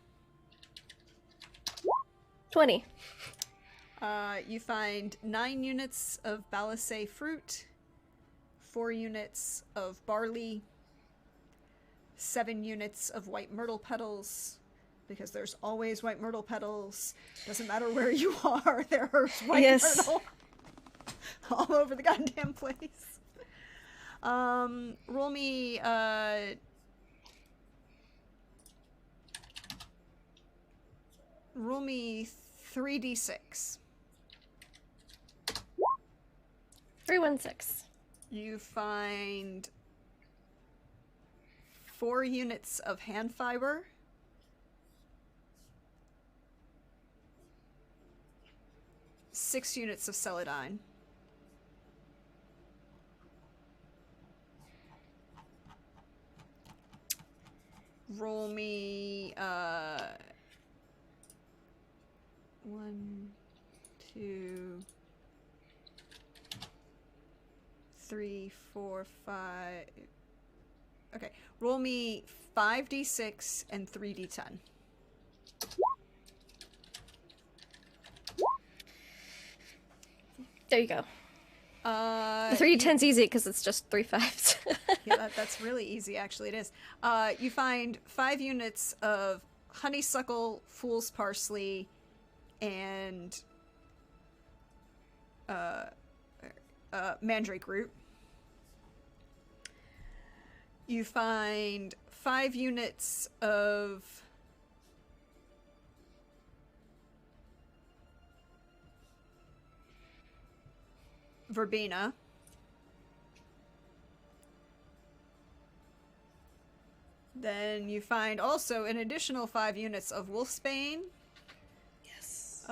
[SPEAKER 4] 20.
[SPEAKER 1] You find 9 units of balassae fruit, 4 units of barley, 7 units of white myrtle petals, because there's always white myrtle petals. Doesn't matter where you are, there's white
[SPEAKER 4] Yes.
[SPEAKER 1] myrtle all over the goddamn place. Roll me roll me 3d6.
[SPEAKER 4] 316.
[SPEAKER 1] You find 4 units of hand fiber, 6 units of celadine, roll me 1, 2, 3, 4, 5. Okay, roll me 5d6 and 3d10.
[SPEAKER 4] There you go. The 3d10's easy because it's just 3 5s.
[SPEAKER 1] Yeah, that's really easy, actually. It is. You find 5 units of honeysuckle, fool's parsley, and mandrake root. You find 5 units of verbena. Then you find also an additional 5 units of wolfsbane.
[SPEAKER 4] Yes.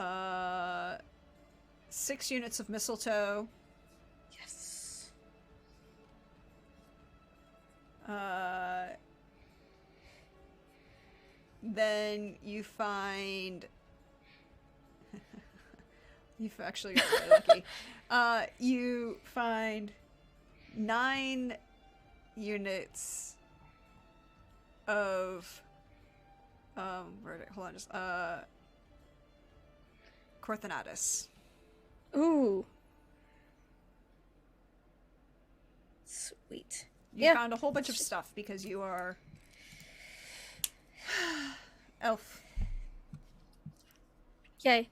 [SPEAKER 1] 6 units of mistletoe.
[SPEAKER 4] Yes.
[SPEAKER 1] Then you find... You've actually got really lucky. You find 9 units of... hold on, just... Corthanatus.
[SPEAKER 4] Ooh. Sweet.
[SPEAKER 1] You found a whole bunch of stuff because you are... elf.
[SPEAKER 4] Yay.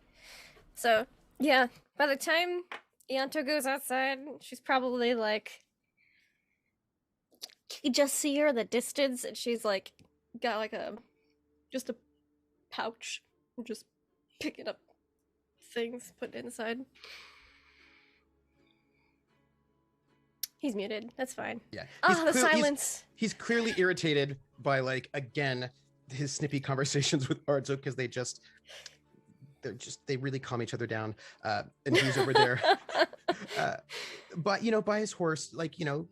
[SPEAKER 4] So, yeah, by the time Ianto goes outside, she's probably like... You just see her in the distance, and she's like, got like just a pouch, just picking up things, putting it inside. He's muted. That's fine.
[SPEAKER 2] Yeah.
[SPEAKER 4] The silence.
[SPEAKER 2] He's clearly irritated by, like, again, his snippy conversations with Arzo because they really calm each other down. And he's over there. But, you know, by his horse, like, you know,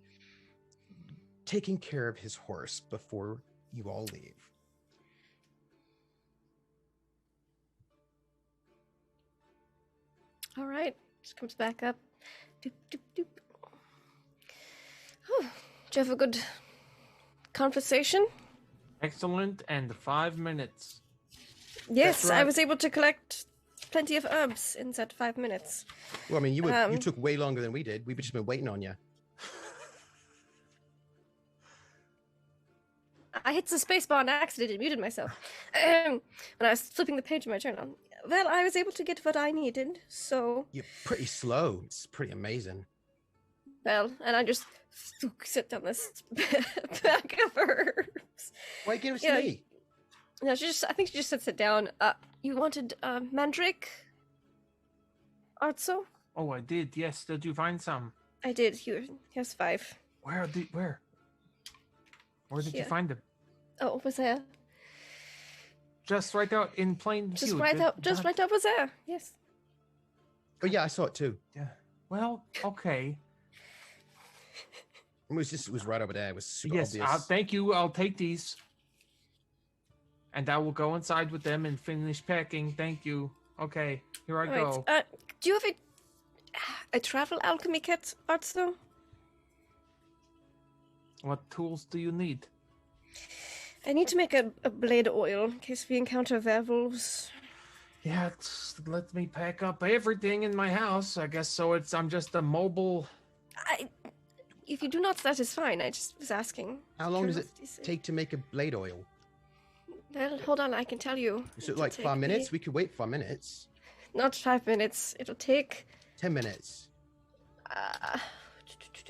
[SPEAKER 2] taking care of his horse before you all leave.
[SPEAKER 4] All right. Just comes back up. Doop, doop, doop. Whew. Did you have a good conversation?
[SPEAKER 3] Excellent, and 5 minutes.
[SPEAKER 4] Yes,
[SPEAKER 2] That's right.
[SPEAKER 4] I was able to collect plenty of herbs in that 5 minutes.
[SPEAKER 2] Well, I mean, you took way longer than we did. We've just been waiting on you.
[SPEAKER 4] I hit the spacebar on accident and muted myself when I was flipping the page of my journal. Well, I was able to get what I needed, so...
[SPEAKER 2] You're pretty slow. It's pretty amazing.
[SPEAKER 4] Well, and I just sit down this bag of herbs.
[SPEAKER 2] Why give it to me?
[SPEAKER 4] No, I think she just sits it down. You wanted mandrake? Arzo?
[SPEAKER 3] Oh, I did. Yes. Did you find some?
[SPEAKER 4] I did. Here's 5.
[SPEAKER 3] Where did
[SPEAKER 4] Here.
[SPEAKER 3] you find them?
[SPEAKER 4] Oh, was there?
[SPEAKER 3] Just right out in plain view.
[SPEAKER 4] Just right over there. Yes.
[SPEAKER 2] Oh yeah, I saw it too.
[SPEAKER 3] Yeah. Well, okay.
[SPEAKER 2] It was right over there. It was super
[SPEAKER 3] Yes.
[SPEAKER 2] obvious.
[SPEAKER 3] Thank you. I'll take these, and I will go inside with them and finish packing. Thank you. Okay. Here I go.
[SPEAKER 4] Do you have a travel alchemy kit, Arzo?
[SPEAKER 3] What tools do you need?
[SPEAKER 4] I need to make a blade oil in case we encounter werewolves.
[SPEAKER 3] Yeah, let me pack up everything in my house. I guess so. I'm just a mobile.
[SPEAKER 4] If you do not, that is fine. I just was asking.
[SPEAKER 2] How long does it take to make a blade oil?
[SPEAKER 4] Well, hold on, I can tell you.
[SPEAKER 2] Is it like 5 minutes? We could wait 5 minutes.
[SPEAKER 4] Not 5 minutes. It'll take
[SPEAKER 2] 10 minutes.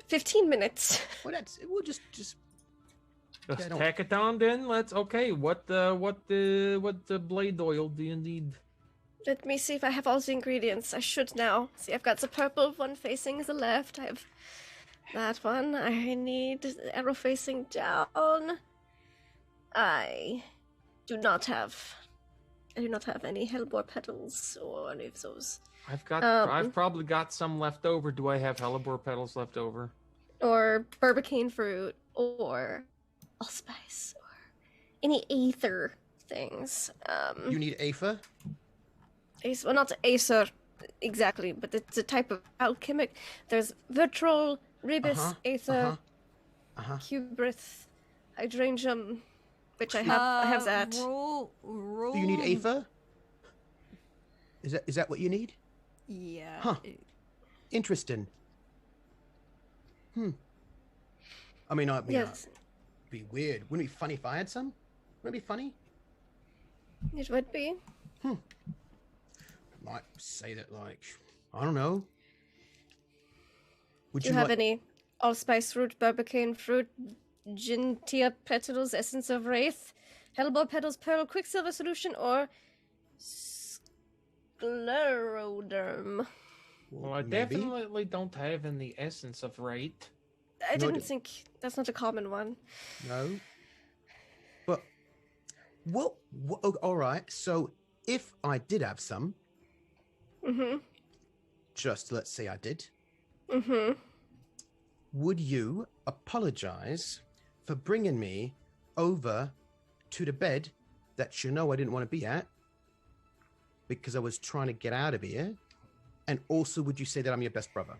[SPEAKER 4] 15 minutes.
[SPEAKER 2] Well, we'll just
[SPEAKER 3] tack it on then. Okay. What the blade oil do you need?
[SPEAKER 4] Let me see if I have all the ingredients. I should now. See, I've got the purple one facing the left. I have that one. I need the arrow facing down. I do not have any hellebore petals or any of those.
[SPEAKER 3] I've probably got some left over. Do I have hellebore petals left over?
[SPEAKER 4] Or barbicane fruit, or allspice, or any aether things.
[SPEAKER 2] You need Aether?
[SPEAKER 4] Well, not aether exactly, but it's a type of alchemic. There's vitriol, ribis, aether, cubrith, hydrangea, which I have that.
[SPEAKER 1] Roll.
[SPEAKER 2] Do you need Aether? Is that what you need?
[SPEAKER 1] Yeah.
[SPEAKER 2] Huh. Interesting. I mean,
[SPEAKER 4] Yes,
[SPEAKER 2] it'd be weird. Wouldn't it be funny if I had some? Wouldn't it be funny?
[SPEAKER 4] it would be.
[SPEAKER 2] Might say that, like, I don't know. Would
[SPEAKER 4] Do you have any allspice fruit, barbican fruit, gin, tea petals, essence of wraith, hellebore petals, pearl, quicksilver solution, or scleroderm?
[SPEAKER 3] Well, I
[SPEAKER 2] maybe.
[SPEAKER 3] definitely don't have any essence of rate.
[SPEAKER 4] I
[SPEAKER 2] No,
[SPEAKER 4] didn't think that's not a common one.
[SPEAKER 2] No. But what all right. So if I did have some, just let's say I did, would you apologize for bringing me over to the bed that you know I didn't want to be at because I was trying to get out of here? And also, would you say that I'm your best brother?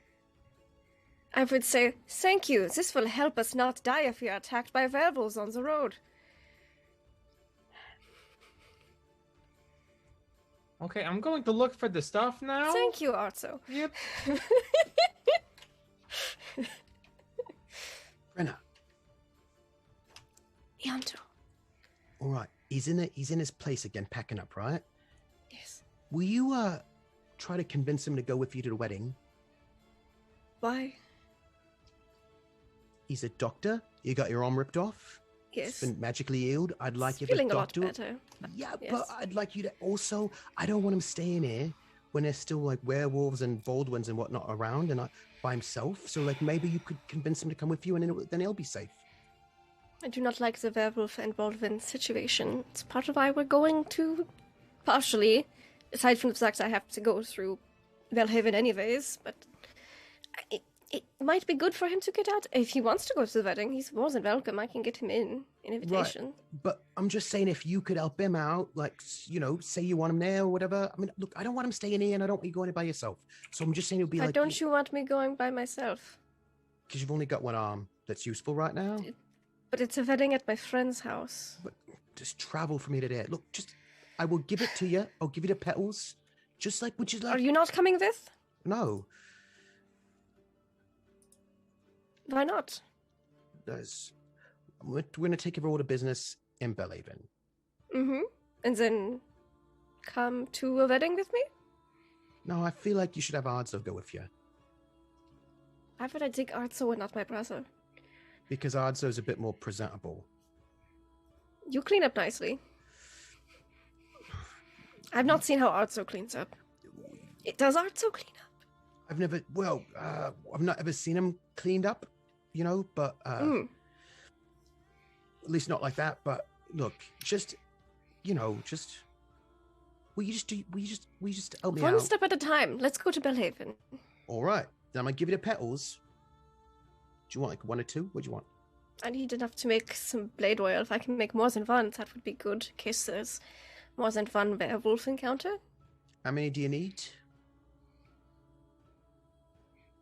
[SPEAKER 4] I would say, thank you. This will help us not die if we are attacked by werewolves on the road.
[SPEAKER 3] Okay, I'm going to look for the stuff now.
[SPEAKER 4] Thank you, Arzo.
[SPEAKER 3] Yep.
[SPEAKER 2] Brenna.
[SPEAKER 4] Yanto.
[SPEAKER 2] All right. He's in his place again, packing up, right?
[SPEAKER 4] Yes.
[SPEAKER 2] Will you try to convince him to go with you to the wedding?
[SPEAKER 4] Why?
[SPEAKER 2] He's a doctor. You got your arm ripped off.
[SPEAKER 4] Yes.
[SPEAKER 2] It's been magically healed. I'd like you
[SPEAKER 4] Feeling
[SPEAKER 2] to
[SPEAKER 4] a lot
[SPEAKER 2] doctor.
[SPEAKER 4] better.
[SPEAKER 2] Yeah,
[SPEAKER 4] Yes.
[SPEAKER 2] but I'd like you to also. I don't want him staying here when there's still like werewolves and Baldwins and whatnot around, and by himself. So like maybe you could convince him to come with you, and then he'll be safe.
[SPEAKER 4] I do not like the werewolf and Baldwin situation. It's part of why we're going to, partially, aside from the fact I have to go through Belhaven anyways, but it might be good for him to get out. If he wants to go to the wedding, he's more than welcome. I can get him an invitation.
[SPEAKER 2] Right. But I'm just saying, if you could help him out, like, you know, say you want him there or whatever. I mean, look, I don't want him staying here, and I don't want you going by yourself. So I'm just saying it would be
[SPEAKER 4] Why
[SPEAKER 2] like.
[SPEAKER 4] don't you want me going by myself?
[SPEAKER 2] Because you've only got one arm that's useful right now.
[SPEAKER 4] But it's a wedding at my friend's house.
[SPEAKER 2] But just travel from here to there. Look, I will give it to you. I'll give you the petals. Just like, would you like?
[SPEAKER 4] Are you not coming with?
[SPEAKER 2] No.
[SPEAKER 4] Why not?
[SPEAKER 2] We're going to take over all the business in Belhaven.
[SPEAKER 4] And then come to a wedding with me?
[SPEAKER 2] No, I feel like you should have Arzo go with you.
[SPEAKER 4] Why would I take Arzo and not my brother?
[SPEAKER 2] Because Arzo's a bit more presentable.
[SPEAKER 4] You clean up nicely. I've not seen how Arzo cleans up. Does Arzo clean up?
[SPEAKER 2] I've not ever seen him cleaned up, you know, but at least not like that. But look, will you just help me out?
[SPEAKER 4] One step at a time. Let's go to Belhaven.
[SPEAKER 2] All right, then I'm gonna give you the petals. Do you want like one or two? What do you want?
[SPEAKER 4] I need enough to make some blade oil. If I can make more than one, that would be good, in case there's more than one werewolf encounter.
[SPEAKER 2] How many do you need?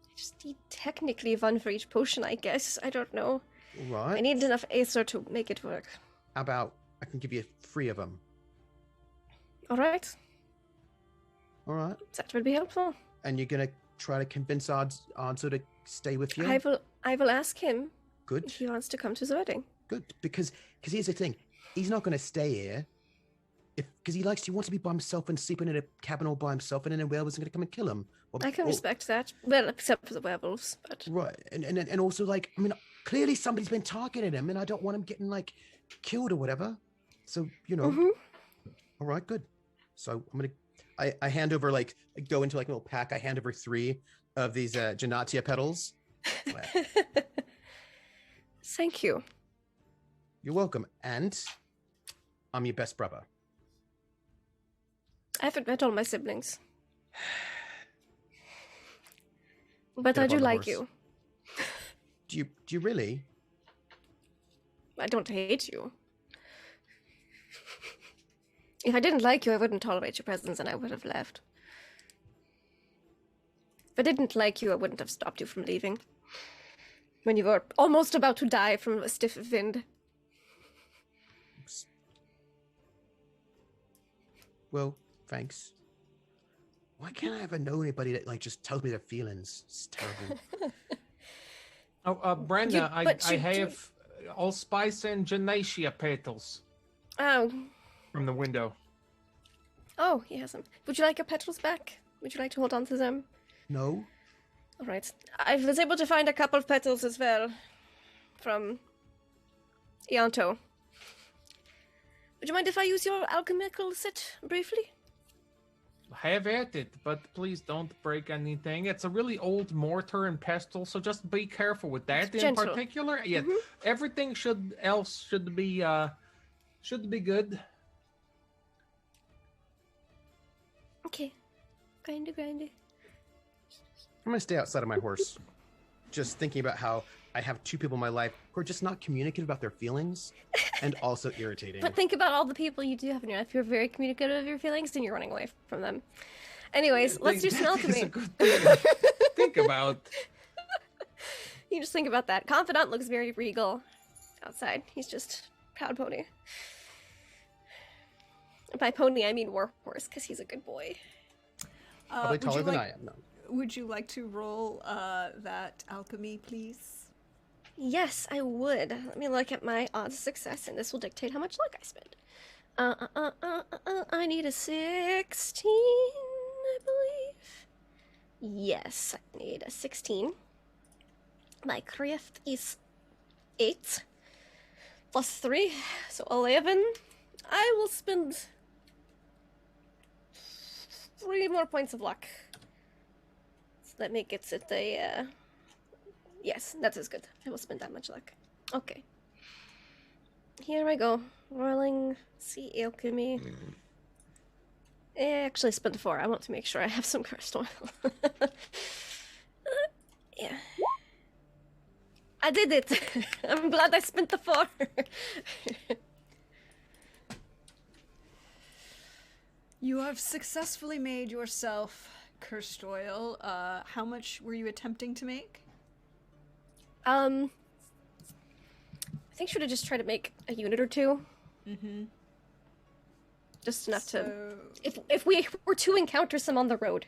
[SPEAKER 4] I just need technically one for each potion, I guess. I don't know.
[SPEAKER 2] All right.
[SPEAKER 4] I need enough Aether to make it work.
[SPEAKER 2] How about I can give you 3 of them?
[SPEAKER 4] All right.
[SPEAKER 2] All right.
[SPEAKER 4] That would be helpful.
[SPEAKER 2] And you're gonna try to convince Arzo to stay with you?
[SPEAKER 4] I will ask him
[SPEAKER 2] Good.
[SPEAKER 4] if he wants to come to the wedding.
[SPEAKER 2] Good. Because here's the thing. He's not gonna stay here. Because he wants to be by himself and sleeping in a cabin all by himself, and then the werewolves are going to come and kill him.
[SPEAKER 4] I can respect that. Well, except for the werewolves, but...
[SPEAKER 2] Right, and also, like, I mean, clearly somebody's been targeting him, and I don't want him getting, like, killed or whatever. So, you know. All right, good. So I'm going to... I hand over, like, I go into, like, a little pack. I hand over 3 of these Genatia petals.
[SPEAKER 4] Thank you.
[SPEAKER 2] You're welcome. And I'm your best brother.
[SPEAKER 4] I haven't met all my siblings. But
[SPEAKER 2] Get
[SPEAKER 4] I
[SPEAKER 2] up
[SPEAKER 4] do
[SPEAKER 2] on the
[SPEAKER 4] like
[SPEAKER 2] horse.
[SPEAKER 4] you.
[SPEAKER 2] Do you really?
[SPEAKER 4] I don't hate you. If I didn't like you, I wouldn't tolerate your presence and I would have left. If I didn't like you, I wouldn't have stopped you from leaving. When you were almost about to die from a stiff wind.
[SPEAKER 2] Well, thanks. Why can't I ever know anybody that like just tells me their feelings? It's terrible.
[SPEAKER 3] Oh, Brenda, I
[SPEAKER 4] but you
[SPEAKER 3] have allspice and genacia petals
[SPEAKER 4] Oh.
[SPEAKER 3] from the window.
[SPEAKER 4] Oh, he has them. Would you like your petals back? Would you like to hold on to them?
[SPEAKER 2] No.
[SPEAKER 4] All right. I was able to find a couple of petals as well from Ianto. Would you mind if I use your alchemical set briefly?
[SPEAKER 3] Have at it, but please don't break anything. It's a really old mortar and pestle, so just be careful with that in
[SPEAKER 4] Gentle.
[SPEAKER 3] particular. Yeah, everything should be good.
[SPEAKER 4] Okay. Grindy.
[SPEAKER 2] I'm gonna stay outside of my horse. Just thinking about how I have two people in my life who are just not communicative about their feelings and also irritating.
[SPEAKER 4] But think about all the people you do have in your life. If you're very communicative of your feelings, then you're running away from them. Anyways, let's do some
[SPEAKER 3] That is
[SPEAKER 4] alchemy.
[SPEAKER 3] a good thing to think about.
[SPEAKER 4] You just think about that. Confidant looks very regal outside. He's just proud pony. By pony, I mean warhorse, because he's a good boy.
[SPEAKER 2] Probably taller than I am. No.
[SPEAKER 1] Would you like to roll that alchemy, please?
[SPEAKER 4] Yes, I would. Let me look at my odds of success, and this will dictate how much luck I spend. I need a 16, I believe. Yes, I need a 16. My craft is 8 plus 3, so 11. I will spend 3 more points of luck. So that makes it a, yes, that is good. I will spend that much luck. Okay. Here I go. Rolling sea alchemy. I actually spent 4. I want to make sure I have some cursed oil. Yeah. I did it! I'm glad I spent the 4.
[SPEAKER 1] You have successfully made yourself cursed oil. How much were you attempting to make?
[SPEAKER 4] I think should have just tried to make a unit or 2.
[SPEAKER 1] Mm-hmm.
[SPEAKER 4] Just enough to... If we were to encounter some on the road.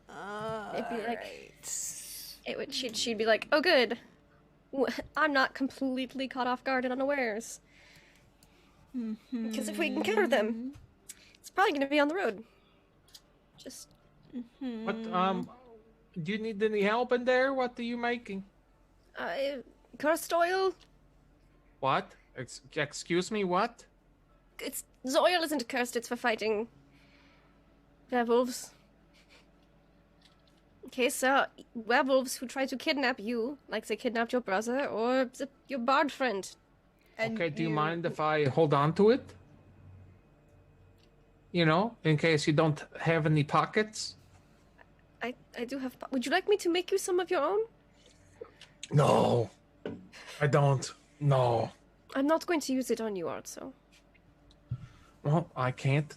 [SPEAKER 4] It'd be like...
[SPEAKER 1] Right.
[SPEAKER 4] She'd be like, oh good. I'm not completely caught off guard and unawares. Because if we encounter them, it's probably going to be on the road. Just...
[SPEAKER 3] What, do you need any help in there? What are you making?
[SPEAKER 4] Cursed oil?
[SPEAKER 3] What? Excuse me, what?
[SPEAKER 4] The oil isn't cursed, it's for fighting werewolves. Okay, so werewolves who try to kidnap you, like they kidnapped your brother or your bard friend.
[SPEAKER 1] And
[SPEAKER 3] Okay, do you mind if I hold on to it? You know, in case you don't have any pockets?
[SPEAKER 4] I do have... Would you like me to make you some of your own?
[SPEAKER 3] No, I don't. No.
[SPEAKER 4] I'm not going to use it on you, Artso.
[SPEAKER 3] Well, I can't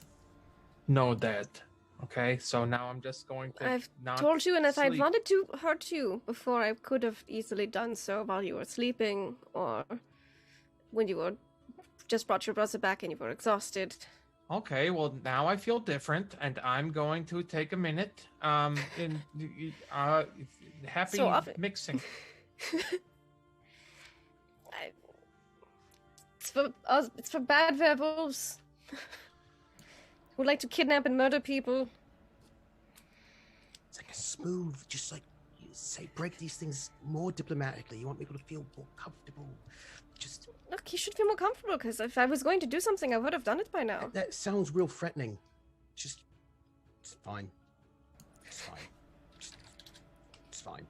[SPEAKER 3] know that. Okay, so now I'm just going to
[SPEAKER 4] I've
[SPEAKER 3] not
[SPEAKER 4] told you, and if I
[SPEAKER 3] sleep.
[SPEAKER 4] wanted to hurt you before, I could have easily done so while you were sleeping, or when you were just brought your brother back and you were exhausted.
[SPEAKER 3] Okay, well now I feel different, and I'm going to take a minute. Happy
[SPEAKER 4] So often.
[SPEAKER 3] mixing.
[SPEAKER 4] It's for bad werewolves who like to kidnap and murder people.
[SPEAKER 2] It's like a smooth, just like you say, break these things more diplomatically. You want people to feel more comfortable. Just
[SPEAKER 4] Look, you should feel more comfortable, because if I was going to do something, I would have done it by now.
[SPEAKER 2] that sounds real threatening. Just, it's fine. It's fine. It's fine.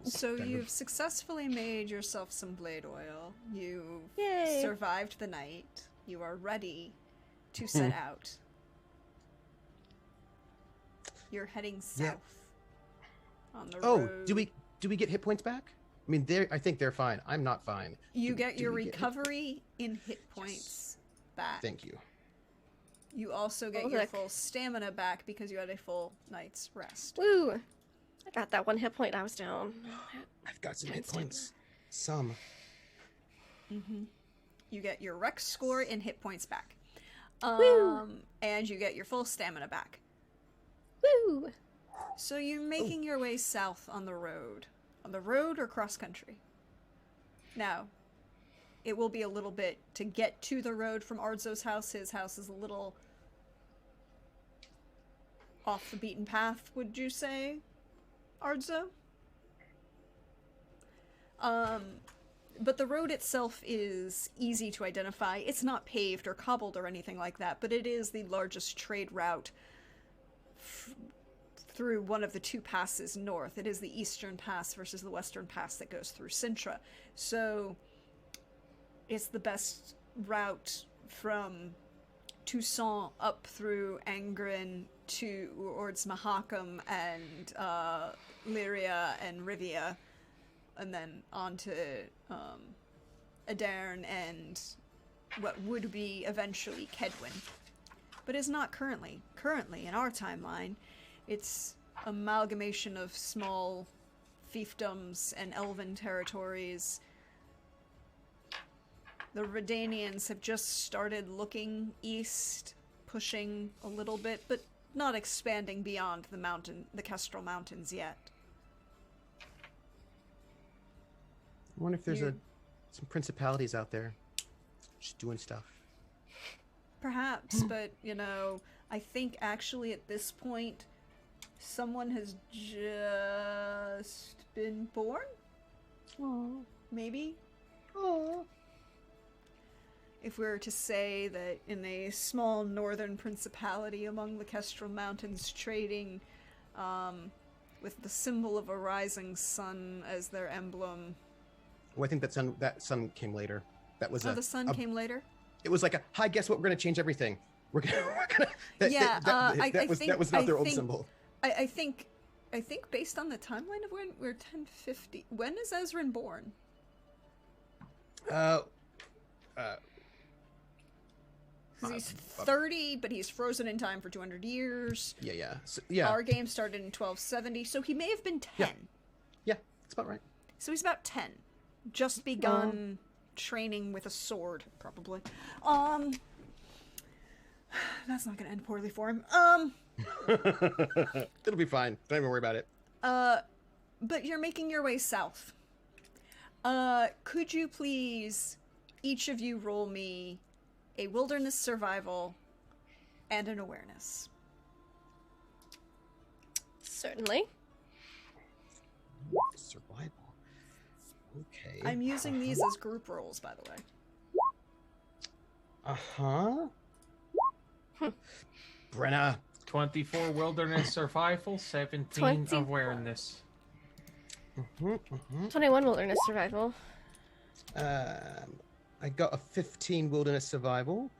[SPEAKER 1] So you've successfully made yourself some blade oil. You
[SPEAKER 4] Yay.
[SPEAKER 1] survived the night. You are ready to set out. You're heading south on the
[SPEAKER 2] Oh,
[SPEAKER 1] road.
[SPEAKER 2] do we get hit points back? I mean, I think they're fine. I'm not fine.
[SPEAKER 1] You
[SPEAKER 2] Do-
[SPEAKER 1] get
[SPEAKER 2] do
[SPEAKER 1] your
[SPEAKER 2] we get hit-
[SPEAKER 1] recovery in hit points back.
[SPEAKER 2] Thank you.
[SPEAKER 1] You also get
[SPEAKER 4] Oh,
[SPEAKER 1] your
[SPEAKER 4] look.
[SPEAKER 1] full stamina back because you had a full night's rest.
[SPEAKER 4] Woo! I got that 1 hit point I was down.
[SPEAKER 2] I've got some
[SPEAKER 4] And
[SPEAKER 2] hit
[SPEAKER 4] stamina.
[SPEAKER 2] points. Some.
[SPEAKER 1] You get your Rex score in hit points back.
[SPEAKER 4] Woo.
[SPEAKER 1] And you get your full stamina back.
[SPEAKER 4] Woo!
[SPEAKER 1] So you're making your way south on the road. On the road or cross country? Now, it will be a little bit to get to the road from Ardzo's house. His house is a little off the beaten path, would you say, Ardzo? But the road itself is easy to identify. It's not paved or cobbled or anything like that, but it is the largest trade route through one of the two passes north. It is the eastern pass versus the western pass that goes through Sintra. So it's the best route from Toussaint up through Angren towards Mahakam and Lyria and Rivia, and then on to Adern and what would be eventually Kedwin. But is not currently. Currently, in our timeline, it's amalgamation of small fiefdoms and elven territories. The Redanians have just started looking east, pushing a little bit, but not expanding beyond the Kestrel Mountains yet.
[SPEAKER 2] I wonder if there's some principalities out there just doing stuff.
[SPEAKER 1] Perhaps, but, I think actually at this point, someone has just been born?
[SPEAKER 2] Oh,
[SPEAKER 1] Maybe?
[SPEAKER 2] oh.
[SPEAKER 1] If we were to say that in a small northern principality among the Kestrel Mountains trading, with the symbol of a rising sun as their emblem.
[SPEAKER 2] Oh, I think that sun came later. That was
[SPEAKER 1] the sun came later?
[SPEAKER 2] It was like hi, guess what? We're gonna change everything. We're gonna that was not their old symbol.
[SPEAKER 1] I think based on the timeline of when we're 1050, when is Ezrin born? Because he's 30, but he's frozen in time for 200 years.
[SPEAKER 2] Yeah. So, yeah.
[SPEAKER 1] Our game started in 1270, so he may have been 10.
[SPEAKER 2] Yeah, that's about right.
[SPEAKER 1] So he's about 10. Just begun training with a sword, probably. That's not going to end poorly for him.
[SPEAKER 2] It'll be fine. Don't even worry about it.
[SPEAKER 1] But you're making your way south. Could you please, each of you, roll me a wilderness survival and an awareness?
[SPEAKER 4] Certainly.
[SPEAKER 2] Survival. Okay.
[SPEAKER 1] I'm using these as group rolls, by the way.
[SPEAKER 2] Brenna.
[SPEAKER 3] 24 wilderness survival, 17
[SPEAKER 4] 24.
[SPEAKER 3] awareness.
[SPEAKER 4] 21 wilderness survival.
[SPEAKER 2] I got a 15 wilderness survival,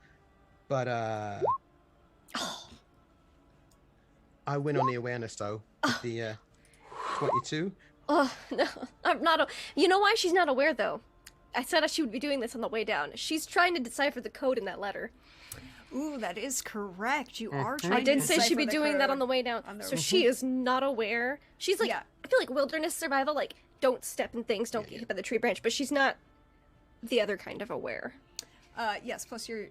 [SPEAKER 2] but I win on the awareness though. With the 22.
[SPEAKER 4] Oh, no. I'm not. You know why she's not aware, though? I said she would be doing this on the way down. She's trying to decipher the code in that letter.
[SPEAKER 1] Ooh, that is correct. You are trying
[SPEAKER 4] I did
[SPEAKER 1] to
[SPEAKER 4] say she'd be
[SPEAKER 1] decipher the
[SPEAKER 4] doing that
[SPEAKER 1] code
[SPEAKER 4] on the way down.
[SPEAKER 1] on the-
[SPEAKER 4] So she is not aware. She's like,
[SPEAKER 1] Yeah.
[SPEAKER 4] I feel like wilderness survival, like, don't step in things, don't get hit by the tree branch, but she's not the other kind of aware.
[SPEAKER 1] Yes, plus your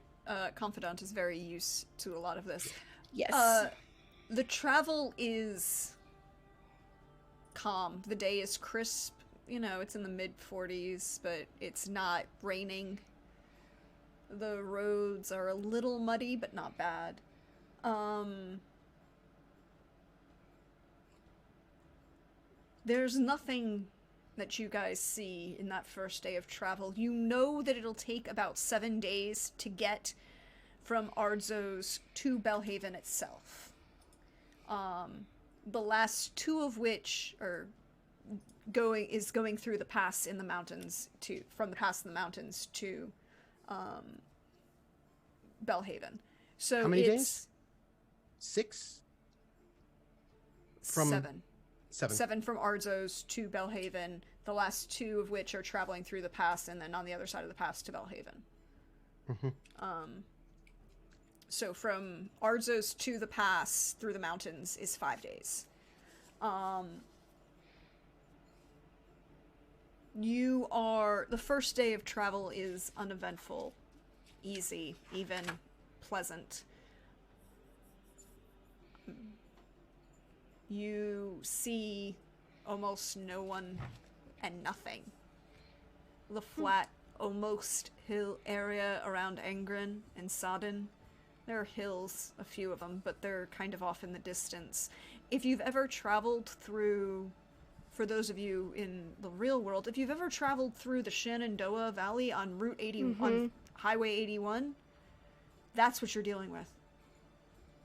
[SPEAKER 1] confidant is very used to a lot of this.
[SPEAKER 4] Yes.
[SPEAKER 1] The travel is calm. The day is crisp. It's in the mid-40s, but it's not raining. The roads are a little muddy, but not bad. There's nothing that you guys see in that first day of travel. You know that it'll take about 7 days to get from Ardzo's to Belhaven itself. The last two of which are going through the pass in the mountains from the pass in the mountains to Belhaven. So
[SPEAKER 2] How many
[SPEAKER 1] it's
[SPEAKER 2] days? 6? From
[SPEAKER 1] 7.
[SPEAKER 2] 7.
[SPEAKER 1] 7 from Ardzo's to Belhaven, the last two of which are traveling through the pass and then on the other side of the pass to Belhaven. So from Ardzo's to the pass through the mountains is 5 days. The first day of travel is uneventful, easy, even pleasant. you see almost no one and nothing. The flat, almost hill area around Angren and Sodden. There are hills, a few of them, but they're kind of off in the distance. If you've ever traveled through, for those of you in the real world, if you've ever traveled through the Shenandoah Valley on Route 80, on Highway 81, that's what you're dealing with.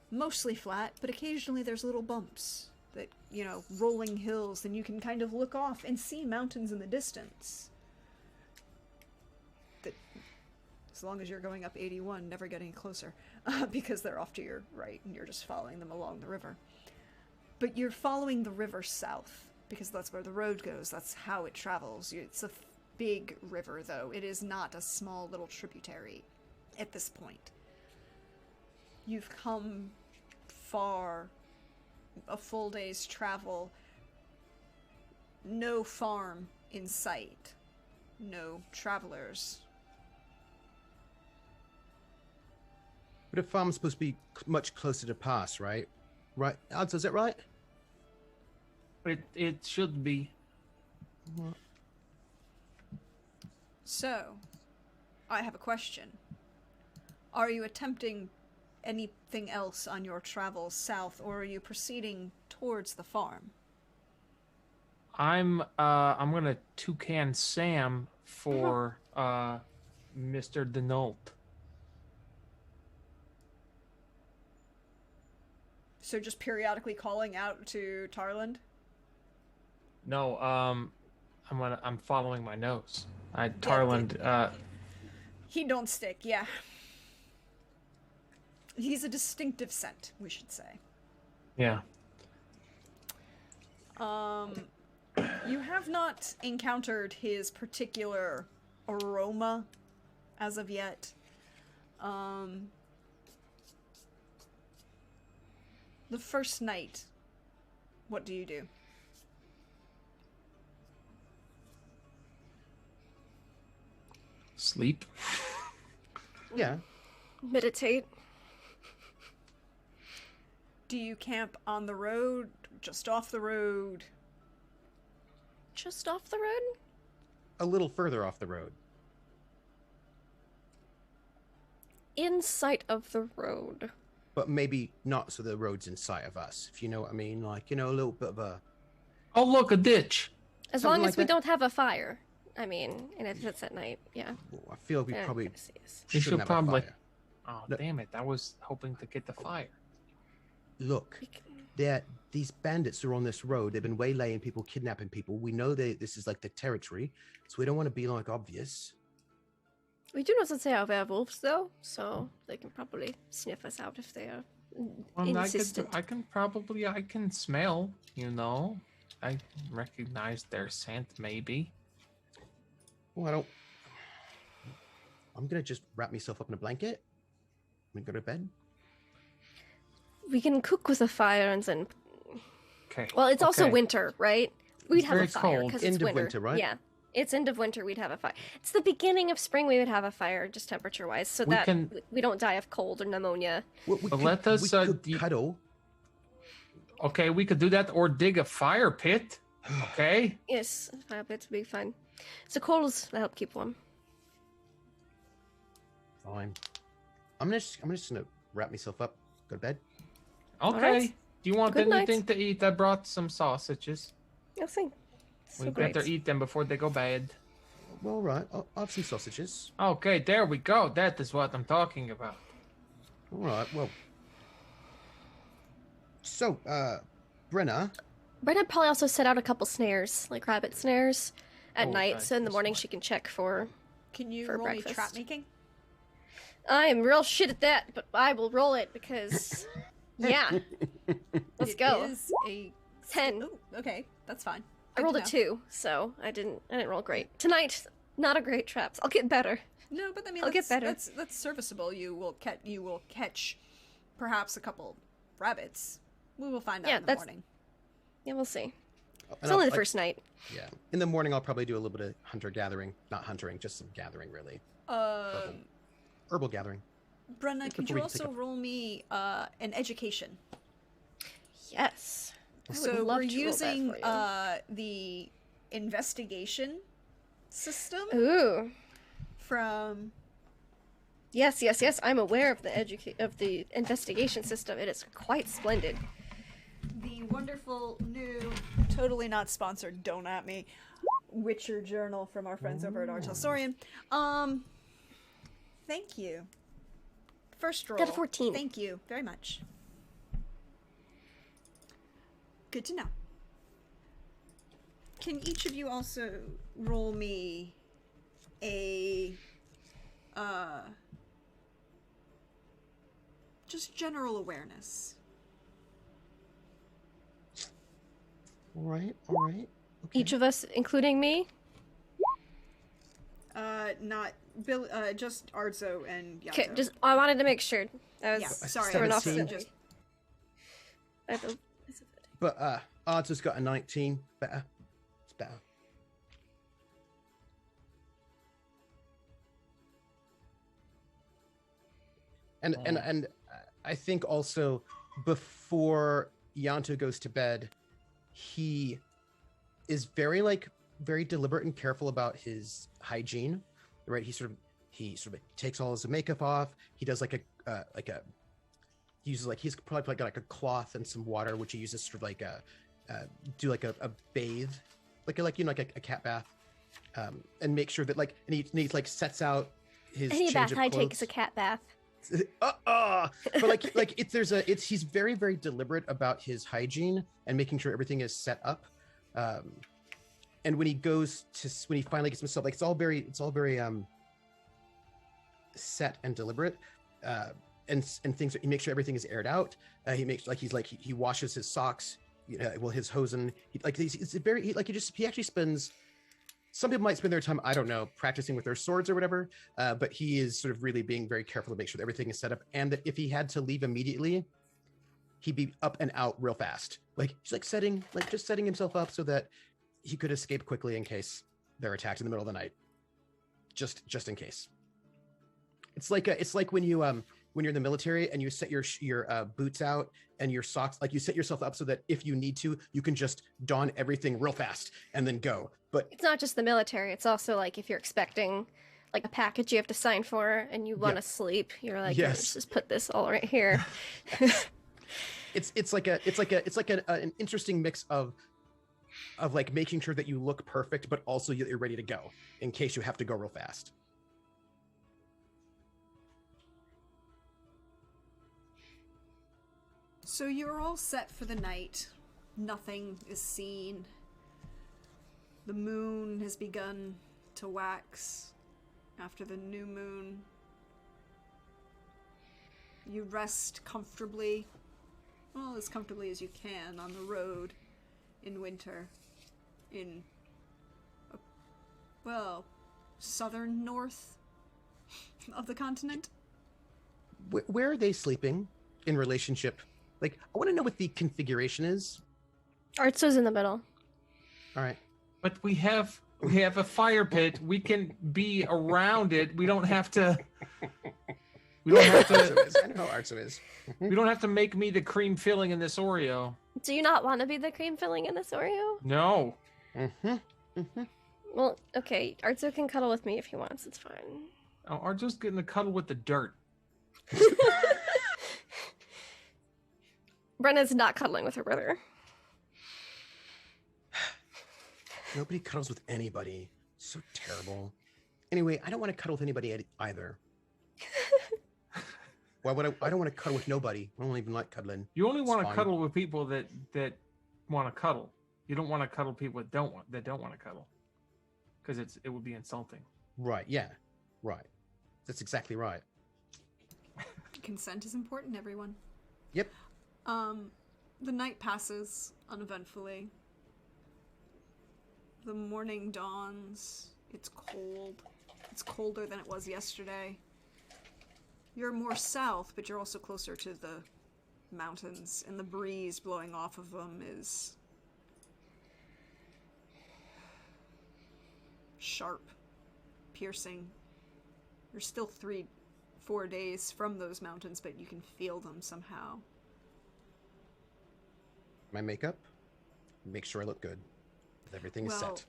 [SPEAKER 1] Mostly flat, but occasionally there's little bumps that, you know, rolling hills, and you can kind of look off and see mountains in the distance. That, as long as you're going up 81, never getting closer, because they're off to your right, and you're just following them along the river. But you're following the river south, because that's where the road goes. That's how it travels. It's a big river, though. It is not a small little tributary at this point. You've come far, a full day's travel. No farm in sight. No travelers.
[SPEAKER 2] But a farm's supposed to be much closer to pass, right? Right, Odds, is that right?
[SPEAKER 3] It should be.
[SPEAKER 1] So, I have a question. Are you attempting anything else on your travels south, or are you proceeding towards the farm?
[SPEAKER 3] I'm gonna toucan Sam for Mr. Denault.
[SPEAKER 1] So just periodically calling out to Tarland?
[SPEAKER 3] No, I'm following my nose. Tarland.
[SPEAKER 1] He don't stick, yeah. He's a distinctive scent, we should say.
[SPEAKER 3] Yeah.
[SPEAKER 1] You have not encountered his particular aroma as of yet. The first night, what do you do?
[SPEAKER 3] Sleep.
[SPEAKER 2] Yeah.
[SPEAKER 4] Meditate.
[SPEAKER 1] Do you camp on the road, just off the road?
[SPEAKER 4] Just off the road?
[SPEAKER 2] A little further off the road.
[SPEAKER 4] In sight of the road.
[SPEAKER 2] But maybe not so the road's in sight of us, if you know what I mean. Like, you know, a little bit of a...
[SPEAKER 3] Oh, look, a ditch.
[SPEAKER 4] As
[SPEAKER 2] Something
[SPEAKER 4] long
[SPEAKER 2] like
[SPEAKER 4] as we
[SPEAKER 2] that.
[SPEAKER 4] don't have a fire. I mean, and if it's at night, yeah.
[SPEAKER 2] Well, I feel we
[SPEAKER 4] They're not
[SPEAKER 2] probably
[SPEAKER 4] gonna see us.
[SPEAKER 3] We
[SPEAKER 2] shouldn't
[SPEAKER 3] should
[SPEAKER 2] have a
[SPEAKER 3] probably.
[SPEAKER 2] fire.
[SPEAKER 3] Oh,
[SPEAKER 2] No.
[SPEAKER 3] damn it. I was hoping to get the fire.
[SPEAKER 2] Look,
[SPEAKER 4] We can-
[SPEAKER 2] these bandits are on this road. They've been waylaying people, kidnapping people. We know this is like the territory, so we don't want to be like obvious.
[SPEAKER 4] We do know that they are werewolves, though, so they can probably sniff us out if they are insistent.
[SPEAKER 3] I can smell, you know. I recognize their scent, maybe.
[SPEAKER 2] Well, I'm gonna just wrap myself up in a blanket and go to bed.
[SPEAKER 4] We can cook with a fire and then...
[SPEAKER 3] Okay.
[SPEAKER 4] Well, it's also
[SPEAKER 3] okay.
[SPEAKER 4] winter, right? We'd
[SPEAKER 3] It's
[SPEAKER 4] have a
[SPEAKER 3] very
[SPEAKER 4] fire
[SPEAKER 3] cold.
[SPEAKER 4] because it's
[SPEAKER 2] End of
[SPEAKER 4] winter.
[SPEAKER 2] winter, right?
[SPEAKER 4] Yeah. It's end of winter, we'd have a fire. It's the beginning of spring, we would have a fire, just temperature-wise, so
[SPEAKER 3] We
[SPEAKER 4] that
[SPEAKER 3] can-
[SPEAKER 4] we don't die of cold or pneumonia.
[SPEAKER 2] We
[SPEAKER 3] But
[SPEAKER 2] could,
[SPEAKER 3] let us,
[SPEAKER 2] we could
[SPEAKER 3] do you-
[SPEAKER 2] cuddle.
[SPEAKER 3] Okay, we could do that or dig a fire pit. Okay.
[SPEAKER 4] Yes, a fire pit would be fine. So coals will help keep warm.
[SPEAKER 2] Fine. I'm just gonna wrap myself up, go to bed.
[SPEAKER 3] Okay.
[SPEAKER 4] right.
[SPEAKER 3] Do you want
[SPEAKER 4] Good night.
[SPEAKER 3] anything to eat? I brought some sausages.
[SPEAKER 4] Nothing. So
[SPEAKER 3] We
[SPEAKER 4] great.
[SPEAKER 3] better eat them before they go bad.
[SPEAKER 2] Well, all right. I'll have some sausages.
[SPEAKER 3] Okay, there we go. That is what I'm talking about.
[SPEAKER 2] All right. Well. So, Brenna.
[SPEAKER 4] Brenna probably also set out a couple snares, like rabbit snares, at
[SPEAKER 3] Oh,
[SPEAKER 4] night,
[SPEAKER 3] nice,
[SPEAKER 4] so in the
[SPEAKER 3] this
[SPEAKER 4] morning
[SPEAKER 3] one.
[SPEAKER 4] she can check for...
[SPEAKER 1] Can you
[SPEAKER 4] For
[SPEAKER 1] roll me
[SPEAKER 4] breakfast.
[SPEAKER 1] trap making?
[SPEAKER 4] I am real shit at that, but I will roll it because... yeah. Let's
[SPEAKER 1] It
[SPEAKER 4] go.
[SPEAKER 1] is a
[SPEAKER 4] 10.
[SPEAKER 1] Ooh, okay, that's fine.
[SPEAKER 4] I
[SPEAKER 1] Good
[SPEAKER 4] rolled
[SPEAKER 1] to
[SPEAKER 4] a
[SPEAKER 1] know.
[SPEAKER 4] 2, so I didn't roll great. Tonight, not a great traps. I'll get better.
[SPEAKER 1] No, but I mean
[SPEAKER 4] I'll get better.
[SPEAKER 1] That's serviceable. You will catch perhaps a couple rabbits. We will find out
[SPEAKER 4] Yeah,
[SPEAKER 1] in the
[SPEAKER 4] that's-
[SPEAKER 1] morning.
[SPEAKER 4] Yeah, we'll see.
[SPEAKER 2] And
[SPEAKER 4] It's only
[SPEAKER 2] I'll-
[SPEAKER 4] the first night.
[SPEAKER 2] Yeah. In the morning, I'll probably do a little bit of hunter gathering. Not huntering, just some gathering, really. Herbal gathering.
[SPEAKER 1] Brenna, could
[SPEAKER 2] Before
[SPEAKER 1] you
[SPEAKER 2] we pick
[SPEAKER 1] also
[SPEAKER 2] up-
[SPEAKER 1] roll me an education?
[SPEAKER 4] Yes. I would
[SPEAKER 1] So
[SPEAKER 4] love
[SPEAKER 1] we're
[SPEAKER 4] to roll that
[SPEAKER 1] using
[SPEAKER 4] for
[SPEAKER 1] the investigation system
[SPEAKER 4] you. Ooh.
[SPEAKER 1] from.
[SPEAKER 4] Yes, yes, yes. I'm aware of the investigation system. It is quite splendid.
[SPEAKER 1] The wonderful new, totally not sponsored, don't at me, Witcher journal from our friends over at Artelsorian. Thank you. First roll.
[SPEAKER 4] Got a 14.
[SPEAKER 1] Thank you very much. Good to know. Can each of you also roll me a, just general awareness?
[SPEAKER 2] All right. Okay.
[SPEAKER 4] Each of us, including me?
[SPEAKER 1] Not Bill, just Arzo and Yato.
[SPEAKER 4] Okay, just I wanted to make sure. I was
[SPEAKER 1] Yeah, sorry,
[SPEAKER 4] thrown off
[SPEAKER 2] 17.
[SPEAKER 4] just. I don't-
[SPEAKER 2] But Odds has got a 19. Better. It's better. And I think also before Yanto goes to bed, he is very deliberate and careful about his hygiene, right? He sort of takes all his makeup off. He does he's probably got like a cloth and some water, which he uses sort of like do like a bathe, like a cat bath, and make sure that and he like sets out his
[SPEAKER 4] Any
[SPEAKER 2] change
[SPEAKER 4] bath
[SPEAKER 2] of
[SPEAKER 4] I
[SPEAKER 2] clothes.
[SPEAKER 4] take is a cat bath.
[SPEAKER 2] But he's very, very deliberate about his hygiene and making sure everything is set up. And when he finally gets himself, it's all very set and deliberate. And things, he makes sure everything is aired out. He washes his socks, his hosen. He actually spends. Some people might spend their time, I don't know, practicing with their swords or whatever, but he is sort of really being very careful to make sure that everything is set up, and that if he had to leave immediately, he'd be up and out real fast. He's setting himself up so that he could escape quickly in case they're attacked in the middle of the night. Just in case. It's like when you're in the military and you set your boots out and your socks, you set yourself up so that if you need to, you can just don everything real fast and then go. But
[SPEAKER 4] It's not just the military. It's also if you're expecting a package you have to sign for and you want to sleep, you're like,
[SPEAKER 2] Yes.
[SPEAKER 4] let's just put this all right here.
[SPEAKER 2] it's an interesting mix of making sure that you look perfect, but also you're ready to go in case you have to go real fast.
[SPEAKER 1] So you're all set for the night. Nothing is seen. The moon has begun to wax after the new moon. You rest comfortably, well, as comfortably as you can on the road in winter in, southern north of the continent.
[SPEAKER 2] Where are they sleeping in relationship? I want to know what the configuration is.
[SPEAKER 4] Artso's in the middle.
[SPEAKER 2] All right.
[SPEAKER 3] But we have a fire pit. We can be around it. We don't have to. We don't have to.
[SPEAKER 2] I know how Artso is.
[SPEAKER 3] We don't have to make me the cream filling in this Oreo.
[SPEAKER 4] Do you not want to be the cream filling in this Oreo?
[SPEAKER 3] No.
[SPEAKER 4] Well, okay. Artso can cuddle with me if he wants. It's fine.
[SPEAKER 3] Oh, Arjo's getting a cuddle with the dirt.
[SPEAKER 4] Brenna's not cuddling with her brother.
[SPEAKER 2] Nobody cuddles with anybody. So terrible. Anyway, I don't want to cuddle with anybody either. Why would I don't want to cuddle with nobody. I don't even like cuddling.
[SPEAKER 3] You only want to
[SPEAKER 2] fine.
[SPEAKER 3] cuddle with people that want to cuddle. You don't want to cuddle people that don't want to cuddle, because it would be insulting.
[SPEAKER 2] Right. Yeah. Right. That's exactly right.
[SPEAKER 1] Consent is important, everyone.
[SPEAKER 2] Yep.
[SPEAKER 1] The night passes uneventfully. The morning dawns. It's cold. It's colder than it was yesterday. You're more south, but you're also closer to the mountains, and the breeze blowing off of them is sharp, piercing. You're still 3-4 days from those mountains, but you can feel them somehow.
[SPEAKER 2] My makeup? make sure I look good. That everything is set.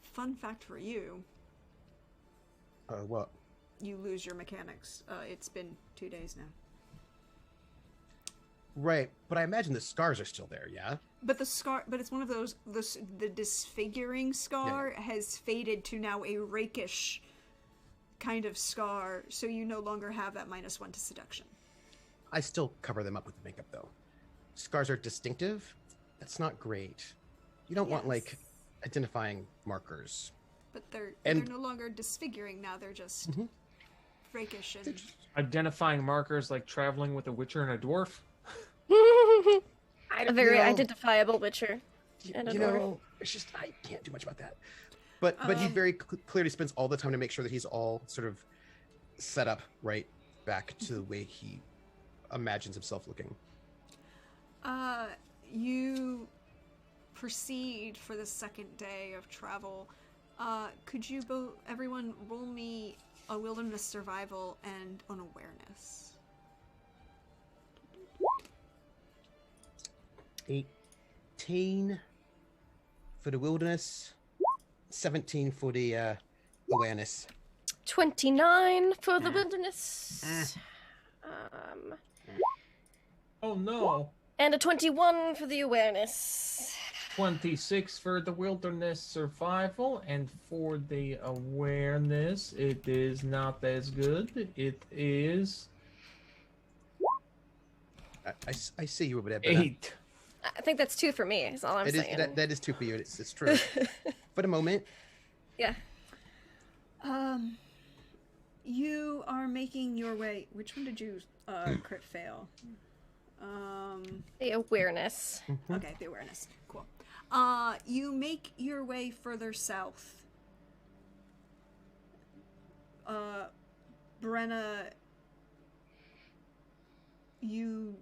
[SPEAKER 1] Fun fact for you.
[SPEAKER 2] What?
[SPEAKER 1] You lose your mechanics. It's been 2 days now.
[SPEAKER 2] Right, but I imagine the scars are still there, yeah?
[SPEAKER 1] But it's one of those, the disfiguring scar has faded to now a rakish kind of scar, so you no longer have that -1 to seduction.
[SPEAKER 2] I still cover them up with makeup, though. Scars are distinctive. That's not great. You don't want, like, identifying markers.
[SPEAKER 1] But they're no longer disfiguring now, they're just rakish and...
[SPEAKER 3] Identifying markers like traveling with a witcher and a dwarf.
[SPEAKER 4] A very identifiable witcher. And a
[SPEAKER 2] you
[SPEAKER 4] dwarf.
[SPEAKER 2] know, it's just, I can't do much about that. But he very clearly spends all the time to make sure that he's all sort of set up right back to the way he imagines himself looking.
[SPEAKER 1] You proceed for the second day of travel. Could you everyone roll me a wilderness survival and an awareness?
[SPEAKER 2] 18 for the wilderness, 17 for the awareness.
[SPEAKER 4] 29 for the wilderness.
[SPEAKER 3] Oh no.
[SPEAKER 4] And a 21 for the awareness.
[SPEAKER 3] 26 for the wilderness survival, and for the awareness, it is not as good. It is...
[SPEAKER 2] I see you over there.
[SPEAKER 3] 8.
[SPEAKER 4] I think that's 2 for me, is all I'm saying.
[SPEAKER 2] That is 2 for you. It's true. For the moment.
[SPEAKER 4] Yeah.
[SPEAKER 1] You are making your way... Which one did you crit fail?
[SPEAKER 4] The awareness.
[SPEAKER 1] Okay, the awareness. Cool. You make your way further south. Brenna, you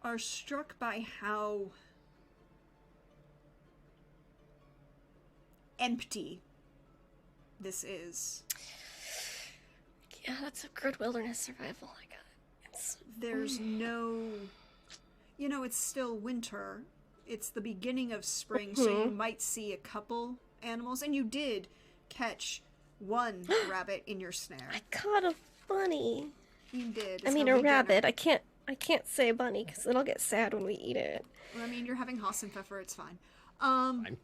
[SPEAKER 1] are struck by how empty this is.
[SPEAKER 4] Yeah, that's a good wilderness survival. I got it.
[SPEAKER 1] There's no... You know, it's still winter. It's the beginning of spring, so you might see a couple animals. And you did catch one rabbit in your snare.
[SPEAKER 4] I caught a bunny.
[SPEAKER 1] You did.
[SPEAKER 4] I mean, a rabbit. I can't say bunny because it'll get sad when we eat it.
[SPEAKER 1] Well, I mean, you're having Hassenpfeffer. It's fine.
[SPEAKER 2] Fine.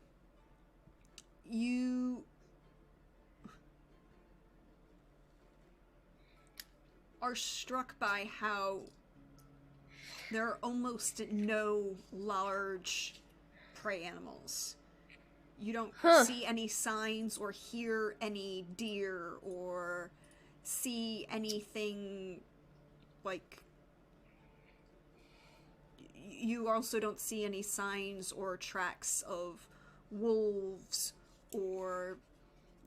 [SPEAKER 1] You are struck by how there are almost no large prey animals. You don't see any signs or hear any deer or see anything like... You also don't see any signs or tracks of wolves or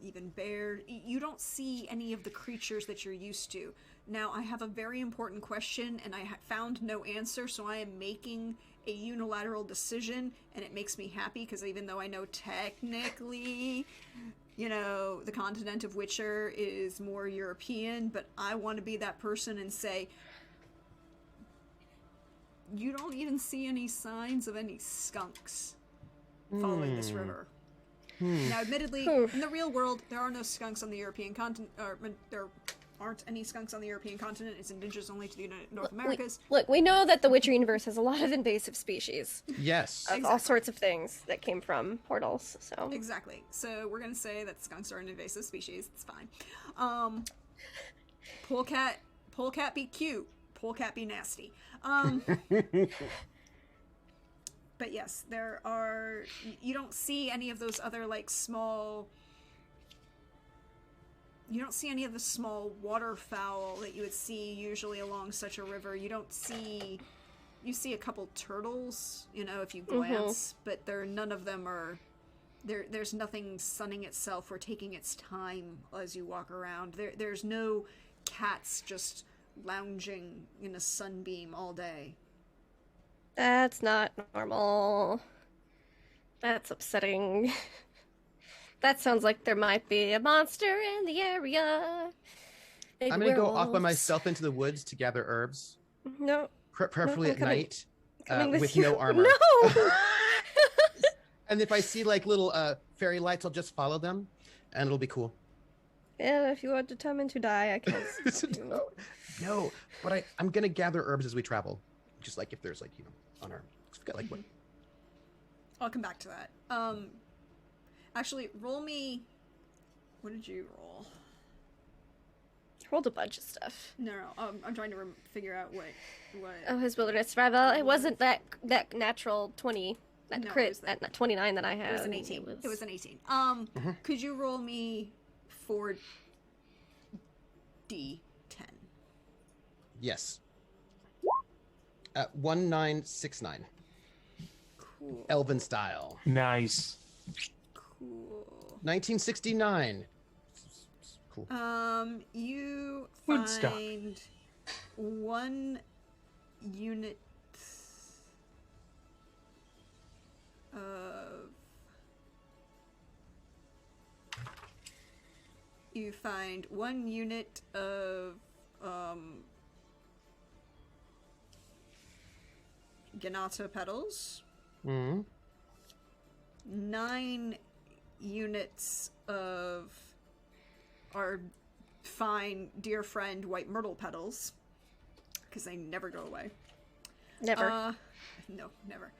[SPEAKER 1] even bears. You don't see any of the creatures that you're used to. Now, I have a very important question, and I found no answer, so I am making a unilateral decision, and it makes me happy, because even though I know technically, you know, the continent of Witcher is more European, but I want to be that person and say, you don't even see any signs of any skunks following this river. Now, admittedly, in the real world, there are no skunks on the European continent, or there aren't any skunks on the European continent. It's indigenous only to the North Americas.
[SPEAKER 4] Look, we know that the Witcher universe has a lot of invasive species.
[SPEAKER 2] Yes.
[SPEAKER 4] Of all sorts of things that came from portals, so...
[SPEAKER 1] Exactly. So we're gonna say that skunks are an invasive species. It's fine. Polecat be cute. Polecat be nasty. But yes, there are... You don't see any of those other, like, small... You don't see any of the small waterfowl that you would see usually along such a river. You don't see... You see a couple turtles, you know, if you glance, but none of them are... There's nothing sunning itself or taking its time as you walk around. There's no cats just lounging in a sunbeam all day.
[SPEAKER 4] That's not normal. That's upsetting. That sounds like there might be a monster in the area.
[SPEAKER 2] I'm gonna go off by myself into the woods to gather herbs.
[SPEAKER 4] No.
[SPEAKER 2] Preferably
[SPEAKER 4] I'm
[SPEAKER 2] at
[SPEAKER 4] coming.
[SPEAKER 2] night.
[SPEAKER 4] Coming
[SPEAKER 2] with
[SPEAKER 4] you.
[SPEAKER 2] no armor.
[SPEAKER 4] No!
[SPEAKER 2] And if I see like little fairy lights, I'll just follow them, and it'll be cool.
[SPEAKER 4] Yeah, if you are determined to die, I can.
[SPEAKER 2] No, but I'm gonna gather herbs as we travel, just like if there's like on our got like what.
[SPEAKER 1] I'll come back to that. Actually, roll me. What did you roll?
[SPEAKER 4] Rolled a bunch of stuff.
[SPEAKER 1] No. I'm trying to figure out what.
[SPEAKER 4] Oh, his wilderness survival. It wasn't that natural 20. That
[SPEAKER 1] No, it
[SPEAKER 4] crit
[SPEAKER 1] was that-
[SPEAKER 4] at 29 that I had.
[SPEAKER 1] It was an 18. It was an 18.
[SPEAKER 2] Mm-hmm.
[SPEAKER 1] Could you roll me 4d10?
[SPEAKER 2] Yes. 1969.
[SPEAKER 1] Cool.
[SPEAKER 2] Elven style.
[SPEAKER 3] Nice.
[SPEAKER 1] Cool.
[SPEAKER 2] 1969. Cool.
[SPEAKER 1] You
[SPEAKER 3] Woodstock.
[SPEAKER 1] find 1 unit of. You find 1 unit of Ganata petals,
[SPEAKER 2] Mm-hmm.
[SPEAKER 1] 9 units of our fine dear friend white myrtle petals, because they never go away.
[SPEAKER 4] Never.
[SPEAKER 1] No, never.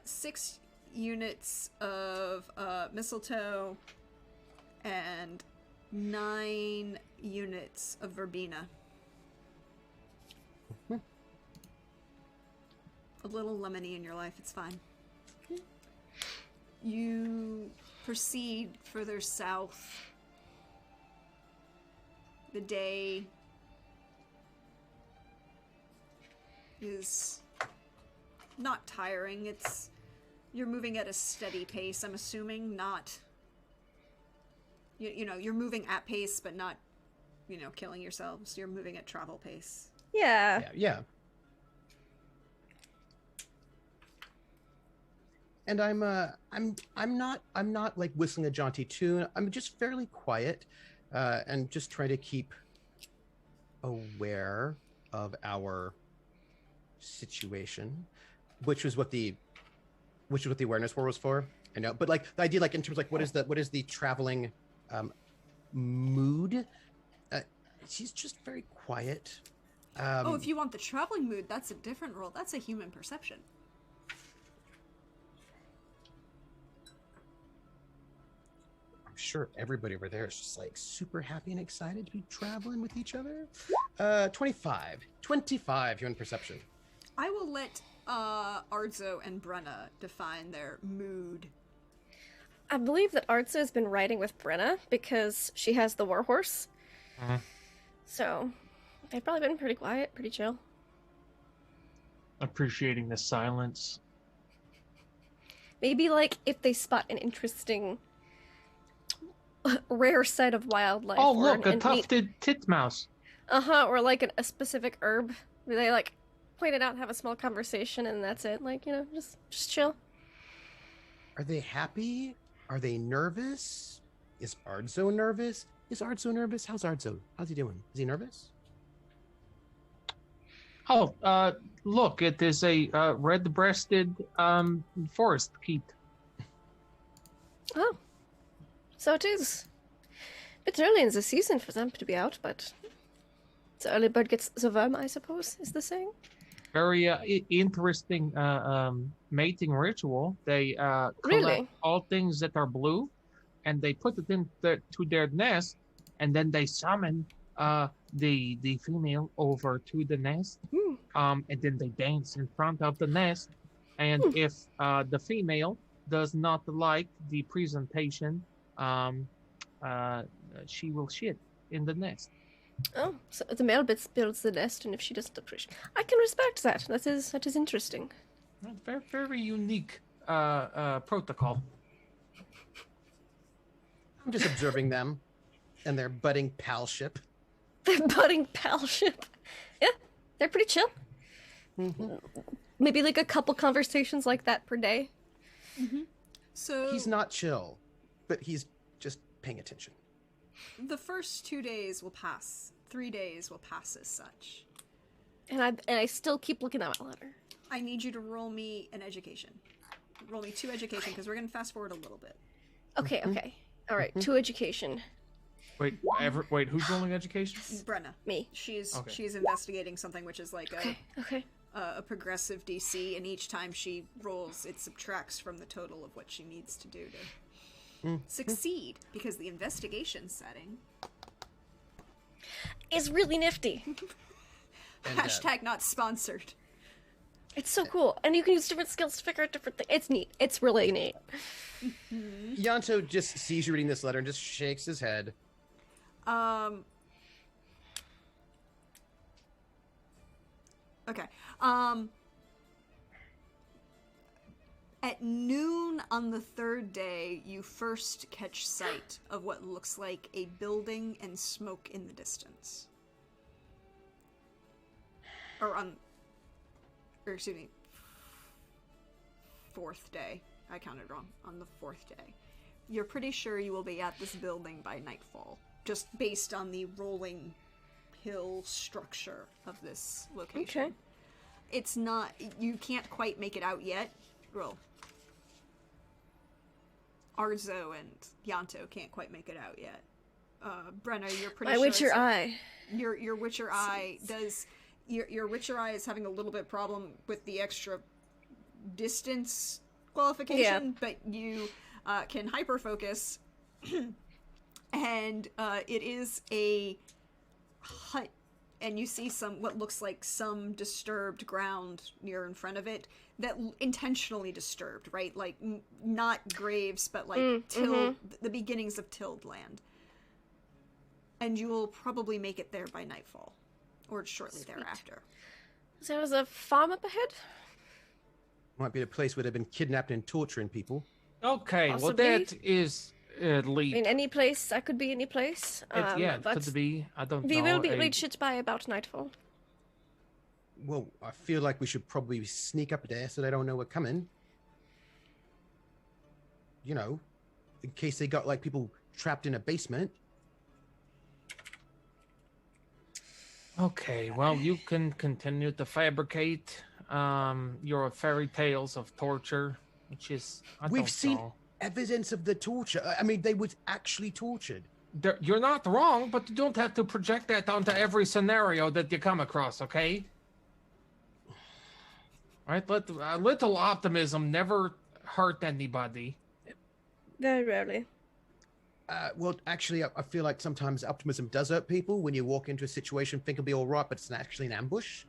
[SPEAKER 1] 6 units of mistletoe and 9 units of verbena. A little lemony in your life, it's fine. You proceed further south. The day is not tiring. You're moving at a steady pace, I'm assuming, not you know, you're moving at pace but not, killing yourselves. You're moving at travel pace.
[SPEAKER 4] Yeah.
[SPEAKER 2] Yeah. And I'm not like whistling a jaunty tune. I'm just fairly quiet, and just trying to keep aware of our situation, which is what the awareness war was for. I know, but like the idea, like in terms of like what is the traveling mood? She's just very quiet.
[SPEAKER 1] If you want the traveling mood, that's a different roll. That's a human perception.
[SPEAKER 2] I'm sure everybody over there is just like super happy and excited to be traveling with each other. 25 human perception.
[SPEAKER 1] I will let Ardzo and Brenna define their mood.
[SPEAKER 4] I believe that Artza has been riding with Brenna because she has the warhorse.
[SPEAKER 3] Mhm.
[SPEAKER 4] So, they've probably been pretty quiet, pretty chill.
[SPEAKER 3] Appreciating the silence.
[SPEAKER 4] Maybe, like, if they spot an interesting, rare sight of wildlife.
[SPEAKER 3] Oh,
[SPEAKER 4] or
[SPEAKER 3] look, a
[SPEAKER 4] neat-
[SPEAKER 3] tufted titmouse.
[SPEAKER 4] or like a specific herb. Where they, like, point it out and have a small conversation, and that's it. Like, just chill.
[SPEAKER 2] Are they happy? Are they nervous? Is Ardzo nervous? How's Ardzo? How's he doing? Is he nervous?
[SPEAKER 3] Oh, look, it is a red-breasted forest keet.
[SPEAKER 4] Oh. So it is. A bit early in the season for them to be out, but the early bird gets the worm, I suppose, is the saying.
[SPEAKER 3] Very interesting mating ritual. They collect
[SPEAKER 4] Really?
[SPEAKER 3] all things that are blue, and they put it into their nest, and then they summon the female over to the nest, and then they dance in front of the nest. And if the female does not like the presentation, she will shit in the nest.
[SPEAKER 4] Oh, so the male builds the nest, and if she doesn't appreciate, I can respect that. That is interesting.
[SPEAKER 3] Very, very unique protocol.
[SPEAKER 2] I'm just observing them and their budding palship.
[SPEAKER 4] Their budding palship. Yeah, they're pretty chill.
[SPEAKER 2] Mm-hmm.
[SPEAKER 4] Maybe like a couple conversations like that per day.
[SPEAKER 1] So
[SPEAKER 2] He's not chill, but he's just paying attention.
[SPEAKER 1] the first 2 days will pass. 3 days will pass as such.
[SPEAKER 4] And I still keep looking at my letter.
[SPEAKER 1] I need you to roll me an education. Roll me 2 education, because we're going to fast forward a little bit.
[SPEAKER 4] Okay, okay. All right, 2 education.
[SPEAKER 3] Wait, who's rolling education?
[SPEAKER 1] Brenna.
[SPEAKER 4] Me.
[SPEAKER 1] She's
[SPEAKER 3] Okay.
[SPEAKER 1] she's investigating something which is like
[SPEAKER 4] Okay.
[SPEAKER 1] a progressive DC, and each time she rolls, it subtracts from the total of what she needs to do to succeed, because the investigation setting
[SPEAKER 4] It's really nifty.
[SPEAKER 2] And,
[SPEAKER 1] hashtag not sponsored.
[SPEAKER 4] It's so cool. And you can use different skills to figure out different things. It's neat. It's really neat.
[SPEAKER 2] Yanto just sees you reading this letter and just shakes his head.
[SPEAKER 1] Okay. At noon on the 3rd day, you first catch sight of what looks like a building and smoke in the distance. Or excuse me, 4th day. I counted wrong. On the 4th day. You're pretty sure you will be at this building by nightfall, just based on the rolling hill structure of this location.
[SPEAKER 4] Okay.
[SPEAKER 1] It's not, you can't quite make it out yet. Well, Arzo and Yanto can't quite make it out yet. Brenna, you're pretty
[SPEAKER 4] My
[SPEAKER 1] sure
[SPEAKER 4] Witcher eye.
[SPEAKER 1] your Witcher eye does, your Witcher eye is having a little bit problem with the extra distance qualification, but you can hyper focus, and it is a hut, and you see what looks like some disturbed ground near in front of it, that intentionally disturbed, right? Like not graves, but like the beginnings of tilled land. And you will probably make it there by nightfall, or shortly thereafter.
[SPEAKER 4] So there's a farm up ahead?
[SPEAKER 2] Might be a place where they've been kidnapping and torturing people.
[SPEAKER 3] Okay,
[SPEAKER 4] Possibly.
[SPEAKER 3] well that is at
[SPEAKER 4] I
[SPEAKER 3] least.
[SPEAKER 4] mean, any place. That could be any place.
[SPEAKER 3] It
[SPEAKER 4] but
[SPEAKER 3] could be. I don't
[SPEAKER 4] we
[SPEAKER 3] know.
[SPEAKER 4] will reach it by about nightfall.
[SPEAKER 2] Well, I feel like we should probably sneak up there so they don't know we're coming. You know, in case they got like people trapped in a basement.
[SPEAKER 3] Okay, well, you can continue to fabricate your fairy tales of torture, which is
[SPEAKER 2] We've seen evidence of the torture. I mean, they were actually tortured.
[SPEAKER 3] You're not wrong, but you don't have to project that onto every scenario that you come across, okay? Right? Let a little optimism never hurt anybody.
[SPEAKER 4] Very rarely.
[SPEAKER 2] Well, actually, I feel like sometimes optimism does hurt people when you walk into a situation, think it'll be all right, but it's actually an ambush.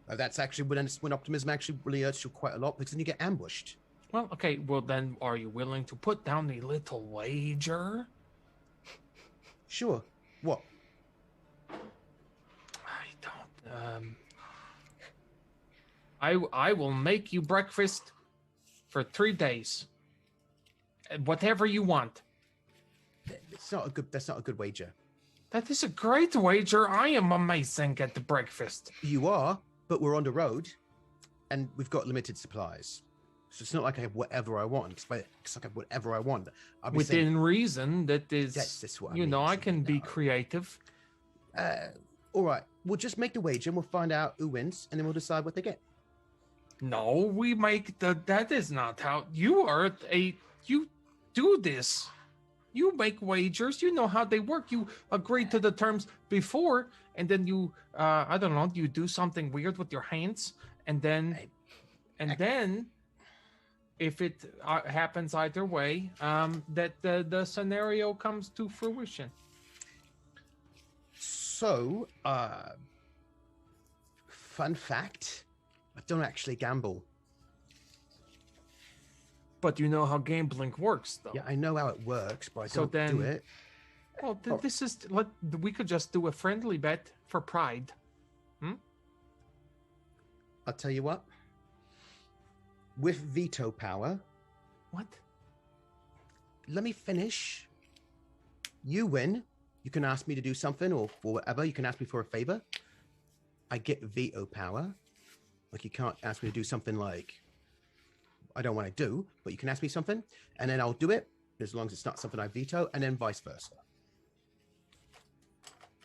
[SPEAKER 2] That's actually when optimism actually really hurts you quite a lot, because then you get ambushed.
[SPEAKER 3] Well, okay, well then, are you willing to put down a little wager?
[SPEAKER 2] Sure. What?
[SPEAKER 3] I don't, I will make you breakfast for 3 days. Whatever you want.
[SPEAKER 2] That's not a good wager.
[SPEAKER 3] That is a great wager. I am amazing at the breakfast.
[SPEAKER 2] You are, but we're on the road, and we've got limited supplies. So it's not like I have whatever I want. It's like I have whatever I want. I'll be
[SPEAKER 3] Within
[SPEAKER 2] saying,
[SPEAKER 3] reason, that is,
[SPEAKER 2] that's what I
[SPEAKER 3] you
[SPEAKER 2] mean,
[SPEAKER 3] know, I
[SPEAKER 2] so
[SPEAKER 3] can be
[SPEAKER 2] no.
[SPEAKER 3] creative.
[SPEAKER 2] All right, we'll just make the wager, and we'll find out who wins, and then we'll decide what they get.
[SPEAKER 3] No, we make that is not how you are you do this. You make wagers, you know how they work. You agree to the terms before, and then you, I don't know, you do something weird with your hands, and then, then, if it happens either way, that the scenario comes to fruition.
[SPEAKER 2] So, fun fact, I don't actually gamble.
[SPEAKER 3] But you know how gambling works, though.
[SPEAKER 2] Yeah, I know how it works, but I
[SPEAKER 3] So
[SPEAKER 2] don't
[SPEAKER 3] then-
[SPEAKER 2] do it.
[SPEAKER 3] Well, this is we could just do a friendly bet for pride.
[SPEAKER 2] I'll tell you what. With veto power,
[SPEAKER 3] What?
[SPEAKER 2] let me finish. You win. You can ask me to do something or whatever. You can ask me for a favor. I get veto power. Like, you can't ask me to do something like I don't want to do, but you can ask me something, and then I'll do it as long as it's not something I veto, and then vice versa.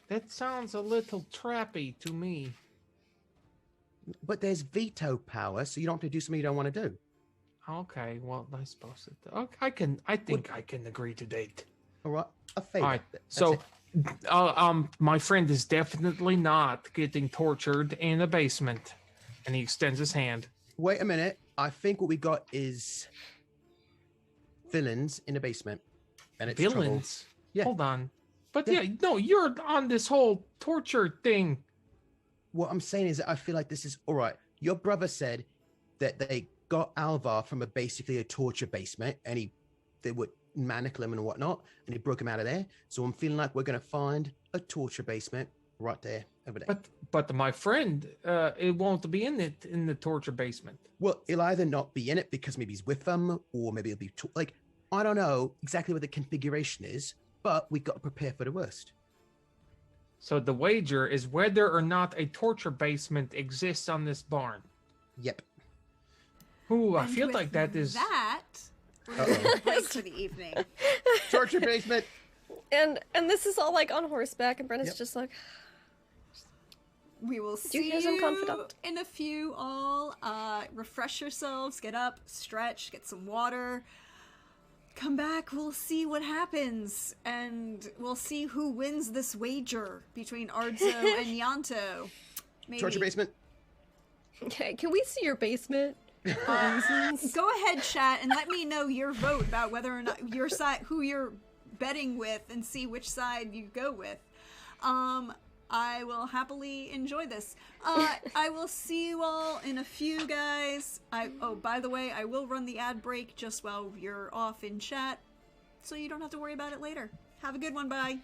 [SPEAKER 3] That sounds a little trappy to me.
[SPEAKER 2] But there's veto power, so you don't have to do something you don't want to do.
[SPEAKER 3] Okay, well, I suppose it. Okay, I think I can agree to date.
[SPEAKER 2] All right, a favor.
[SPEAKER 3] All right,
[SPEAKER 2] That's
[SPEAKER 3] so,
[SPEAKER 2] it.
[SPEAKER 3] my friend is definitely not getting tortured in the basement, and he extends his hand.
[SPEAKER 2] Wait a minute. I think what we got is villains in the basement, and it's trouble.
[SPEAKER 3] Villains?
[SPEAKER 2] Yeah.
[SPEAKER 3] Hold on. But
[SPEAKER 2] Yeah.
[SPEAKER 3] yeah, no, you're on this whole torture thing.
[SPEAKER 2] What I'm saying is that I feel like this is all right. Your brother said that they got Alvar from basically a torture basement, and they would manacle him and whatnot, and he broke him out of there. So I'm feeling like we're gonna find a torture basement right there over there.
[SPEAKER 3] But my friend, it won't be in the torture basement.
[SPEAKER 2] Well, he'll either not be in it because maybe he's with them, or maybe he'll be like, I don't know exactly what the configuration is, but we got to prepare for the worst.
[SPEAKER 3] So the wager is whether or not a torture basement exists on this barn.
[SPEAKER 2] Yep.
[SPEAKER 3] Ooh, I
[SPEAKER 1] And
[SPEAKER 3] feel
[SPEAKER 1] with
[SPEAKER 3] like that is.
[SPEAKER 1] that. We're gonna break for the evening.
[SPEAKER 2] Torture basement.
[SPEAKER 4] And this is all like on horseback, and Brenna's
[SPEAKER 2] Yep.
[SPEAKER 4] just like,
[SPEAKER 1] We will
[SPEAKER 4] you
[SPEAKER 1] see
[SPEAKER 4] hear some confidant?
[SPEAKER 1] in a few. All refresh yourselves, get up, stretch, get some water. Come back, we'll see what happens, and we'll see who wins this wager between Ardzo and Yanto. Maybe.
[SPEAKER 2] Torture basement.
[SPEAKER 4] okay, can we see your basement?
[SPEAKER 1] Go ahead, chat, and let me know your vote about whether or not your side, who you're betting with, and see which side you go with. I will happily enjoy this. I will see you all in a few, guys. Oh, by the way, I will run the ad break just while you're off in chat, so you don't have to worry about it later. Have a good one, bye.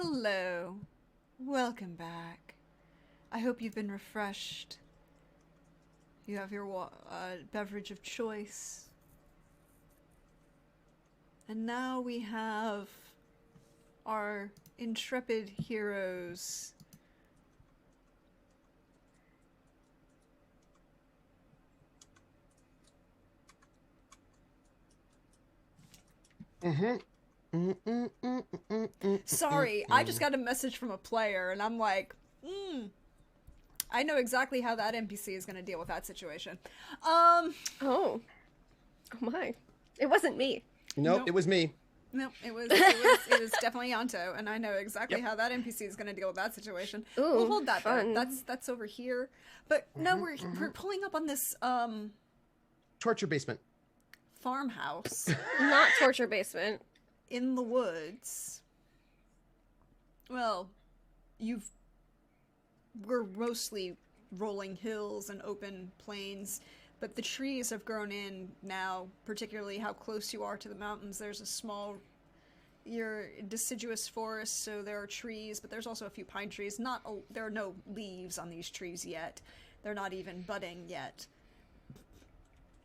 [SPEAKER 1] Hello. Welcome back. I hope you've been refreshed. You have your beverage of choice. And now we have our intrepid heroes. Sorry, I just got a message from a player, and I'm like, I know exactly how that NPC is going to deal with that situation.
[SPEAKER 4] Oh my. It wasn't me.
[SPEAKER 2] Nope, it was me.
[SPEAKER 1] No, it was definitely Yanto, and I know exactly how that NPC is going to deal with that situation.
[SPEAKER 4] Ooh,
[SPEAKER 1] we'll hold that
[SPEAKER 4] fun.
[SPEAKER 1] though. That's over here. But no, we're pulling up on this
[SPEAKER 2] Torture basement.
[SPEAKER 1] farmhouse
[SPEAKER 4] Not torture basement.
[SPEAKER 1] in the woods. Well, we're mostly rolling hills and open plains, but the trees have grown in now, particularly how close you are to the mountains. There's a small, you're deciduous forest, so there are trees, but there's also a few pine trees. There are no leaves on these trees yet. They're not even budding yet.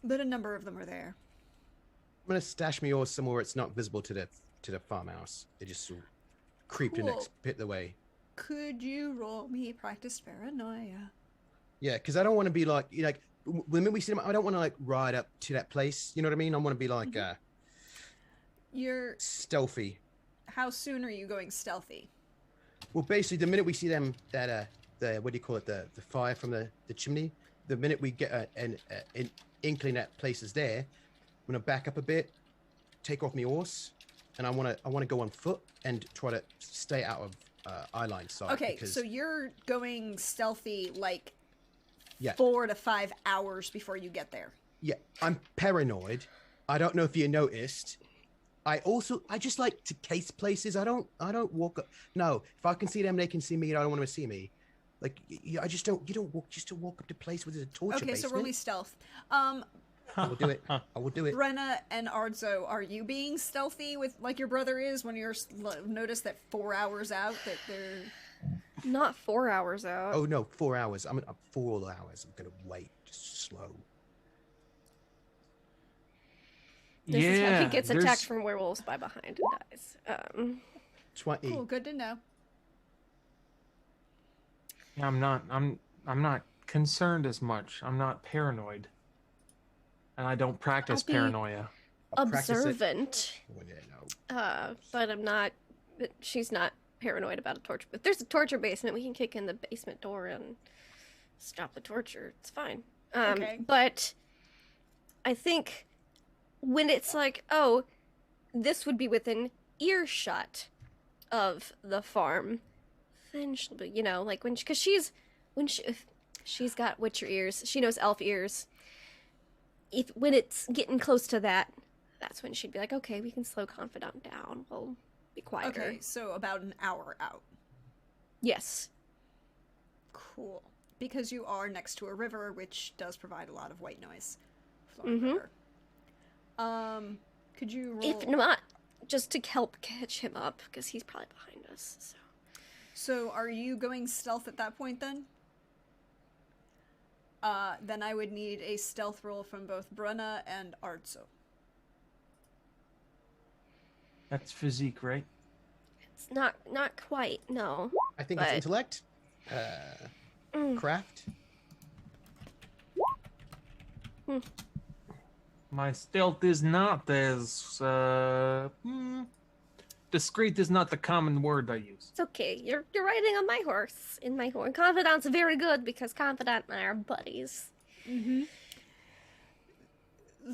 [SPEAKER 1] But a number of them are there.
[SPEAKER 2] I'm gonna stash me yours somewhere it's not visible to the farmhouse. It just sort of creeped in next bit the way.
[SPEAKER 1] Could you roll me practice paranoia?
[SPEAKER 2] Yeah, because I don't want to be like when we see them. I don't want to like ride up to that place. You know what I mean? I want to be like
[SPEAKER 1] You're
[SPEAKER 2] stealthy.
[SPEAKER 1] How soon are you going stealthy?
[SPEAKER 2] Well, basically, the minute we see them, the what do you call it? The fire from the chimney. The minute we get an inkling that place is there, I'm gonna back up a bit, take off my horse, and I wanna go on foot and try to stay out of eyeline sight.
[SPEAKER 1] Okay, so you're going stealthy like
[SPEAKER 2] Yeah.
[SPEAKER 1] 4 to 5 hours before you get there.
[SPEAKER 2] Yeah, I'm paranoid. I don't know if you noticed. I just like to case places. I don't walk up. No, if I can see them, they can see me. I don't want them to see me. Like I just don't. You don't walk just to walk up to place where there's a torture
[SPEAKER 1] Okay,
[SPEAKER 2] basement.
[SPEAKER 1] so roll me stealth.
[SPEAKER 2] I will do it. I will do it.
[SPEAKER 1] Brenna and Ardzo, are you being stealthy with like your brother is when you're notice that 4 hours out that they're
[SPEAKER 4] Not 4 hours out.
[SPEAKER 2] Oh no, 4 hours. I'm 4 hours. I'm gonna wait, just slow.
[SPEAKER 4] This is how he
[SPEAKER 3] Yeah,
[SPEAKER 4] gets
[SPEAKER 3] there's-
[SPEAKER 4] attacked from werewolves by behind and dies.
[SPEAKER 2] 20.
[SPEAKER 1] cool? Good to know.
[SPEAKER 3] Yeah, I'm not concerned as much. I'm not paranoid, and I don't practice
[SPEAKER 4] I'll be-
[SPEAKER 3] paranoia.
[SPEAKER 2] I'll practice it.
[SPEAKER 4] Observant.
[SPEAKER 2] Oh, yeah, no.
[SPEAKER 4] But I'm not. But she's not paranoid about a torture. If there's a torture basement, we can kick in the basement door and stop the torture. It's fine.
[SPEAKER 1] Okay.
[SPEAKER 4] But I think when it's like, oh, this would be within earshot of the farm, then she'll be, like because she's got witcher ears, she knows elf ears. When it's getting close to that, that's when she'd be like, okay, we can slow confidant down. We'll be quieter.
[SPEAKER 1] Okay, so about an hour out.
[SPEAKER 4] Yes.
[SPEAKER 1] Cool. Because you are next to a river, which does provide a lot of white noise. Flowing
[SPEAKER 4] Mm-hmm.
[SPEAKER 1] river. Could you roll?
[SPEAKER 4] If not, just to help catch him up, because he's probably behind us.
[SPEAKER 1] So are you going stealth at that point then? Then I would need a stealth roll from both Brenna and Ardzo.
[SPEAKER 3] That's physique, right?
[SPEAKER 4] It's not quite, no.
[SPEAKER 2] I think
[SPEAKER 4] But-
[SPEAKER 2] it's intellect, craft.
[SPEAKER 3] My stealth is not as discreet is not the common word I use.
[SPEAKER 4] It's okay. You're riding on my horse. In my horse. Confidant's very good because Confidant and I are buddies.
[SPEAKER 1] Mm-hmm.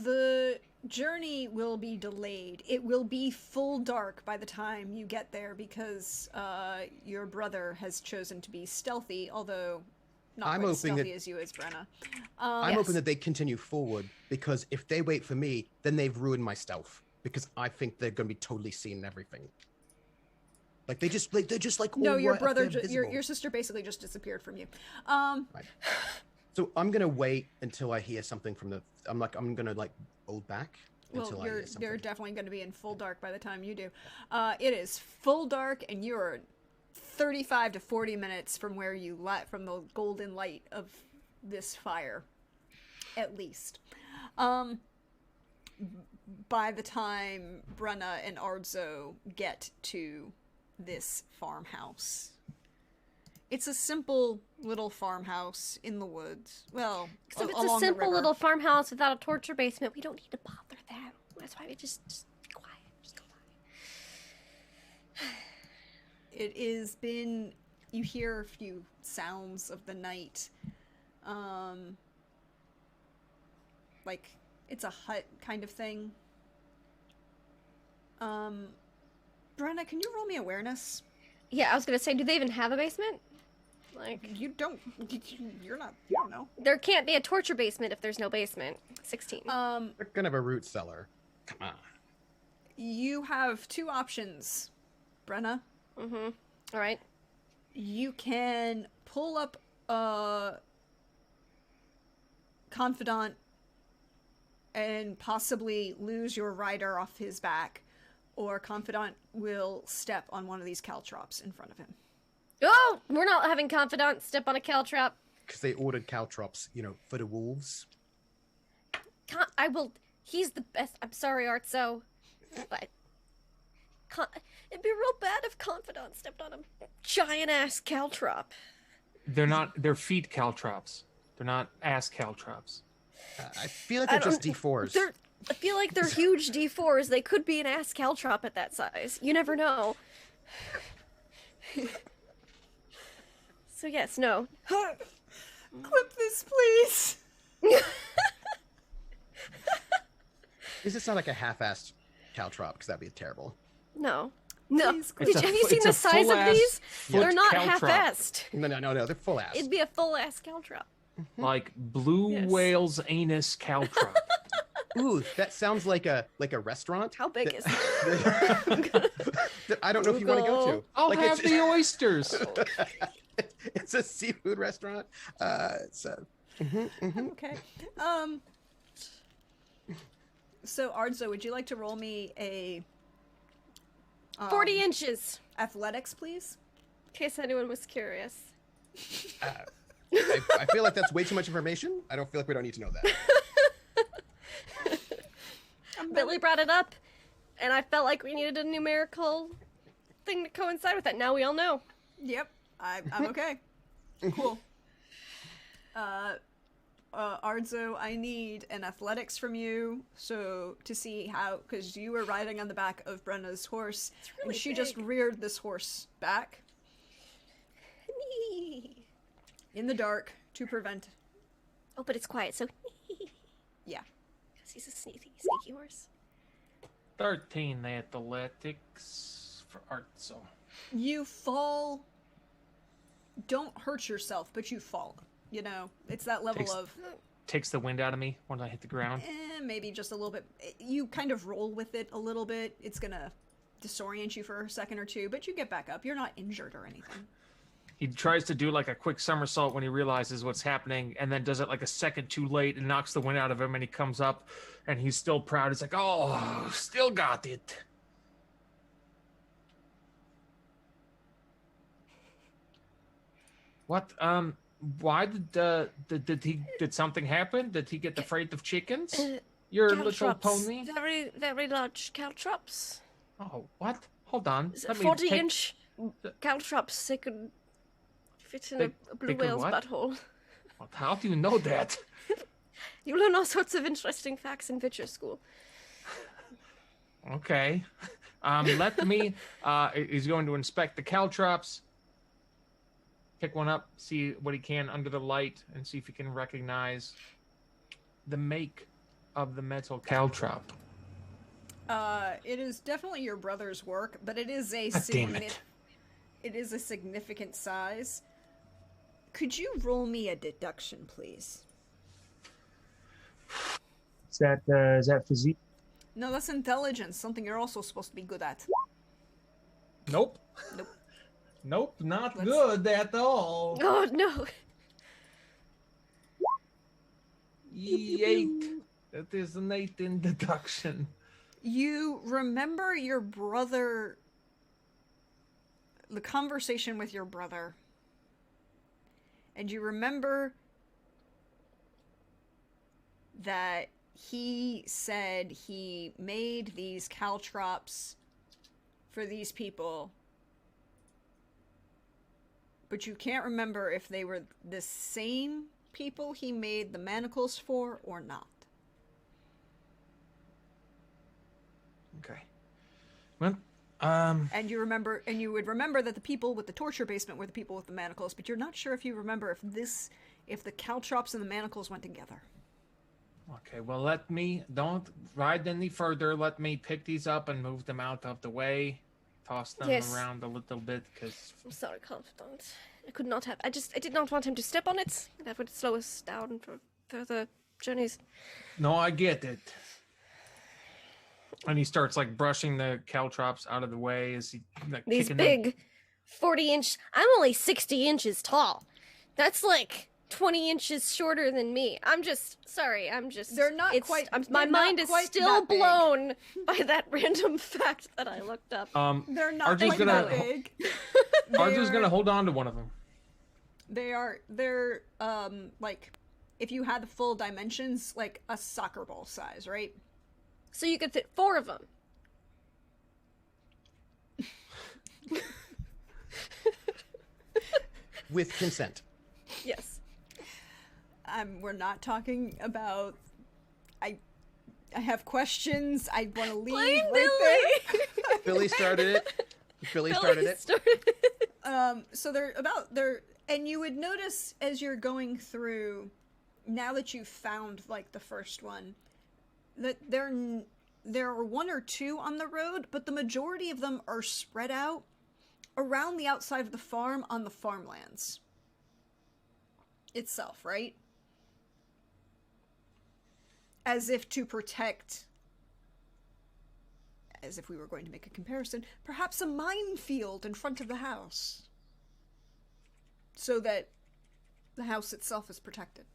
[SPEAKER 1] The journey will be delayed. It will be full dark by the time you get there because your brother has chosen to be stealthy, although not
[SPEAKER 2] I'm
[SPEAKER 1] quite
[SPEAKER 2] hoping
[SPEAKER 1] stealthy
[SPEAKER 2] that-
[SPEAKER 1] as you is, Brenna.
[SPEAKER 2] I'm
[SPEAKER 4] Yes.
[SPEAKER 2] hoping that they continue forward because if they wait for me, then they've ruined my stealth because I think they're going to be totally seeing everything. Like they're just like
[SPEAKER 1] No,
[SPEAKER 2] all
[SPEAKER 1] your
[SPEAKER 2] right up
[SPEAKER 1] brother,
[SPEAKER 2] there visible.
[SPEAKER 1] your sister basically just disappeared from you.
[SPEAKER 2] Right. So I'm gonna wait until I hear something from the. I'm gonna like hold back
[SPEAKER 1] Well,
[SPEAKER 2] until I
[SPEAKER 1] you're
[SPEAKER 2] hear something.
[SPEAKER 1] definitely going to be in full dark by the time you do. It is full dark, and you're 35 to 40 minutes from where you from the golden light of this fire, at least. By the time Brenna and Ardzo get to this farmhouse, it's a simple little farmhouse in the woods. Well,
[SPEAKER 4] So if it's
[SPEAKER 1] along
[SPEAKER 4] a
[SPEAKER 1] the
[SPEAKER 4] simple
[SPEAKER 1] river.
[SPEAKER 4] little farmhouse without a torture basement, we don't need to bother them. That's why we just be quiet. Just go by.
[SPEAKER 1] It is been. You hear a few sounds of the night. Like it's a hut kind of thing. Brenna, can you roll me awareness?
[SPEAKER 4] Yeah, I was gonna say, do they even have a basement? Like,
[SPEAKER 1] You don't. You're not. You don't know.
[SPEAKER 4] there can't be a torture basement if there's no basement. 16.
[SPEAKER 2] They're gonna have a root cellar. Come on.
[SPEAKER 1] You have two options, Brenna.
[SPEAKER 4] Mm-hmm. All right.
[SPEAKER 1] You can pull up a confidant and possibly lose your rider off his back, or confidant will step on one of these caltrops in front of him.
[SPEAKER 4] Oh, we're not having confidant step on a caltrop.
[SPEAKER 2] Because they ordered caltrops, for the wolves.
[SPEAKER 4] I will. He's the best. I'm sorry, Artso, but it'd be real bad if confidant stepped on a giant ass caltrop.
[SPEAKER 3] They're not. They're feet caltrops. They're not ass caltrops.
[SPEAKER 2] I feel like they're just D4s.
[SPEAKER 4] I feel like they're huge D4s. They could be an ass caltrop at that size. You never know. So yes, no.
[SPEAKER 1] Clip this, please.
[SPEAKER 2] This is not like a half-assed caltrop, because that'd be terrible.
[SPEAKER 4] No. No.
[SPEAKER 1] Please,
[SPEAKER 4] Did
[SPEAKER 3] It's
[SPEAKER 4] you,
[SPEAKER 3] a
[SPEAKER 4] have you
[SPEAKER 3] fu-
[SPEAKER 4] seen
[SPEAKER 3] it's
[SPEAKER 4] the
[SPEAKER 3] a
[SPEAKER 4] size of
[SPEAKER 3] full-ass
[SPEAKER 4] these?
[SPEAKER 3] foot
[SPEAKER 4] They're not
[SPEAKER 3] caltrop.
[SPEAKER 4] half-assed.
[SPEAKER 2] No, they're full-ass.
[SPEAKER 4] It'd be a full ass caltrop.
[SPEAKER 3] Like blue
[SPEAKER 4] Yes.
[SPEAKER 3] whale's anus caltrop.
[SPEAKER 2] Ooh, that sounds like a restaurant.
[SPEAKER 4] How big
[SPEAKER 2] that-
[SPEAKER 4] is that?
[SPEAKER 2] that I don't know if you want to go to.
[SPEAKER 4] Google.
[SPEAKER 3] I'll
[SPEAKER 2] Like,
[SPEAKER 3] have the oysters.
[SPEAKER 2] It's a seafood restaurant. It's a.
[SPEAKER 1] Okay. So Ardzo, would you like to roll me a
[SPEAKER 4] 40 inches.
[SPEAKER 1] athletics, please?
[SPEAKER 4] In case anyone was curious.
[SPEAKER 2] I feel like that's way too much information. I don't feel like we don't need to know that.
[SPEAKER 4] Billy brought it up, and I felt like we needed a numerical thing to coincide with that. Now we all know.
[SPEAKER 1] Yep, I'm okay. Cool. Ardzo, I need an athletics from you, so to see how, because you were riding on the back of Brenna's horse,
[SPEAKER 4] really
[SPEAKER 1] and she just
[SPEAKER 4] big.
[SPEAKER 1] reared this horse back in the dark to prevent.
[SPEAKER 4] Oh, but it's quiet, so
[SPEAKER 1] Yeah.
[SPEAKER 4] because he's a sneaky horse.
[SPEAKER 3] 13 athletics for art. So
[SPEAKER 1] You fall. Don't hurt yourself, but you fall. It's that level
[SPEAKER 3] Takes-
[SPEAKER 1] of
[SPEAKER 3] takes the wind out of me when I hit the ground.
[SPEAKER 1] maybe just a little bit. You kind of roll with it a little bit. It's gonna disorient you for a second or two, but you get back up. You're not injured or anything.
[SPEAKER 3] He tries to do like a quick somersault when he realizes what's happening, and then does it like a second too late and knocks the wind out of him. And he comes up, and he's still proud. He's like, "Oh, still got it." What? Why did something happen? Did he get afraid of chickens? Your little
[SPEAKER 4] Caltrops.
[SPEAKER 3] pony?
[SPEAKER 4] Very, very large caltrops.
[SPEAKER 3] Oh, what? Hold on. Let me
[SPEAKER 4] 40-inch caltrops. They could fit in
[SPEAKER 3] They-
[SPEAKER 4] a blue
[SPEAKER 3] they could
[SPEAKER 4] whale's
[SPEAKER 3] what?
[SPEAKER 4] butthole.
[SPEAKER 3] How do you know that?
[SPEAKER 4] You learn all sorts of interesting facts in Vitcher School.
[SPEAKER 3] Okay. Let me. He's going to inspect the caltrops. Pick one up, see what he can under the light, and see if he can recognize the make of the metal caltrop.
[SPEAKER 1] It is definitely your brother's work, but it is a
[SPEAKER 3] God damn it.
[SPEAKER 1] it is a significant size. Could you roll me a deduction, please?
[SPEAKER 3] Is that physique?
[SPEAKER 1] No, that's intelligence, something you're also supposed to be good at.
[SPEAKER 3] Nope.
[SPEAKER 1] Nope.
[SPEAKER 3] Nope, not
[SPEAKER 1] Let's-
[SPEAKER 3] good at all.
[SPEAKER 4] Oh no!
[SPEAKER 3] 8. It is an 8 in deduction.
[SPEAKER 1] You remember your brother, the conversation with your brother, and you remember that he said he made these caltrops for these people, but you can't remember if they were the same people he made the manacles for or not.
[SPEAKER 3] Okay. Well,
[SPEAKER 1] And you remember, and you would remember that the people with the torture basement were the people with the manacles, but you're not sure if you remember if the caltrops and the manacles went together.
[SPEAKER 3] Okay, well, don't ride any further. Let me pick these up and move them out of the way. Toss them
[SPEAKER 4] Yes.
[SPEAKER 3] around a little bit, because...
[SPEAKER 4] I'm sorry, Confidant. I could not have. I did not want him to step on it. That would slow us down for further journeys.
[SPEAKER 3] No, I get it. And he starts, like, brushing the caltrops out of the way as he, like,
[SPEAKER 4] These
[SPEAKER 3] kicking
[SPEAKER 4] big 40-inch. I'm only 60 inches tall. That's like 20 inches shorter than me. I'm just sorry.
[SPEAKER 1] They're not quite.
[SPEAKER 4] My
[SPEAKER 1] they're
[SPEAKER 4] mind
[SPEAKER 1] not
[SPEAKER 4] is
[SPEAKER 1] quite
[SPEAKER 4] still
[SPEAKER 1] that big.
[SPEAKER 4] blown by that random fact that I looked up.
[SPEAKER 1] They're not
[SPEAKER 3] Arju's
[SPEAKER 1] quite
[SPEAKER 3] gonna-
[SPEAKER 1] that big.
[SPEAKER 3] Arju's gonna hold on to one of them.
[SPEAKER 1] They're like, if you had the full dimensions, like a soccer ball size, right?
[SPEAKER 4] So you could fit 4 of them.
[SPEAKER 2] With consent.
[SPEAKER 4] Yes.
[SPEAKER 1] We're not talking about. I have questions. I want to leave
[SPEAKER 4] Blame
[SPEAKER 1] right
[SPEAKER 4] Billy.
[SPEAKER 2] Billy started it. Billy started it.
[SPEAKER 1] there. So and you would notice as you're going through, now that you've found like the first one, that there are 1 or 2 on the road, but the majority of them are spread out around the outside of the farm on the farmlands itself, right? As if to protect, as if we were going to make a comparison, perhaps a minefield in front of the house, so that the house itself is protected.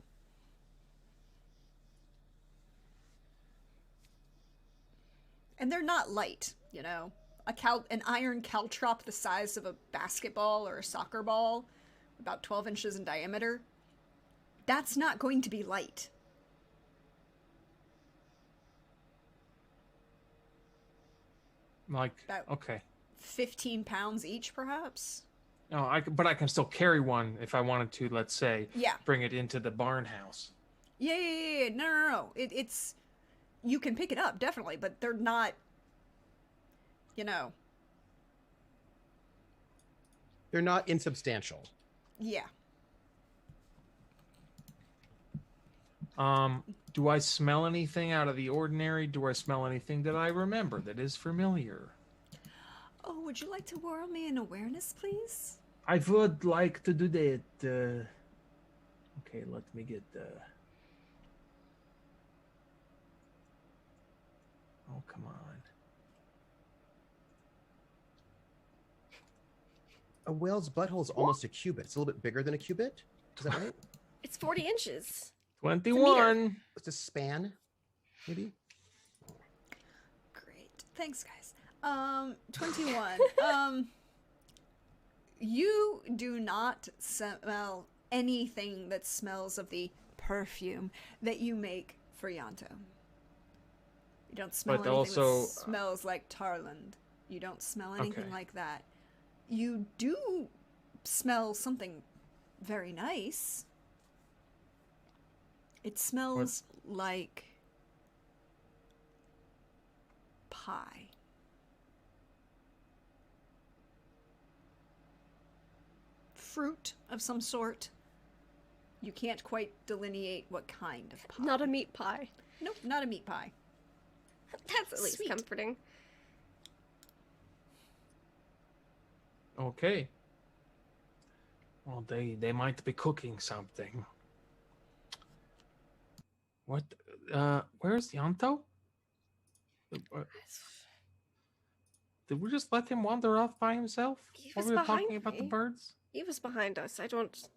[SPEAKER 1] And they're not light, you know. An iron caltrop the size of a basketball or a soccer ball, about 12 inches in diameter, that's not going to be light.
[SPEAKER 3] Like,
[SPEAKER 1] About-
[SPEAKER 3] okay.
[SPEAKER 1] 15 pounds each, perhaps?
[SPEAKER 3] No, but I can still carry one if I wanted to, let's say.
[SPEAKER 1] Yeah.
[SPEAKER 3] Bring it into the barn house.
[SPEAKER 1] Yeah. No. It's... You can pick it up, definitely, but they're not... You know.
[SPEAKER 2] They're not insubstantial.
[SPEAKER 1] Yeah.
[SPEAKER 3] Do I smell anything out of the ordinary? Do I smell anything that I remember that is familiar?
[SPEAKER 1] Oh, would you like to whirl me an awareness, please?
[SPEAKER 3] I would like to do that. Okay, let me get Oh, come on.
[SPEAKER 2] A whale's butthole is almost a cubit. It's a little bit bigger than a cubit. Is that right?
[SPEAKER 4] It's 40 inches.
[SPEAKER 3] 21.
[SPEAKER 2] It's a span, maybe?
[SPEAKER 1] Great. Thanks, guys. 21. You do not smell anything that smells of the perfume that you make for Yanto. You don't smell
[SPEAKER 3] But
[SPEAKER 1] anything
[SPEAKER 3] also-
[SPEAKER 1] that smells like Tarland. You don't smell anything
[SPEAKER 3] Okay.
[SPEAKER 1] like that. You do smell something very nice. It smells like pie. Fruit of some sort. You can't quite delineate what kind of pie.
[SPEAKER 4] Not a meat pie.
[SPEAKER 1] Nope, not a meat pie.
[SPEAKER 4] That's at least
[SPEAKER 1] Sweet.
[SPEAKER 4] comforting.
[SPEAKER 3] Okay. Well, they might be cooking something. What? Where's Yanto? Did we just let him wander off by himself?
[SPEAKER 4] He
[SPEAKER 3] While
[SPEAKER 4] was
[SPEAKER 3] we were talking
[SPEAKER 4] behind
[SPEAKER 3] about the
[SPEAKER 4] me.
[SPEAKER 3] birds?
[SPEAKER 4] He was behind us. I don't.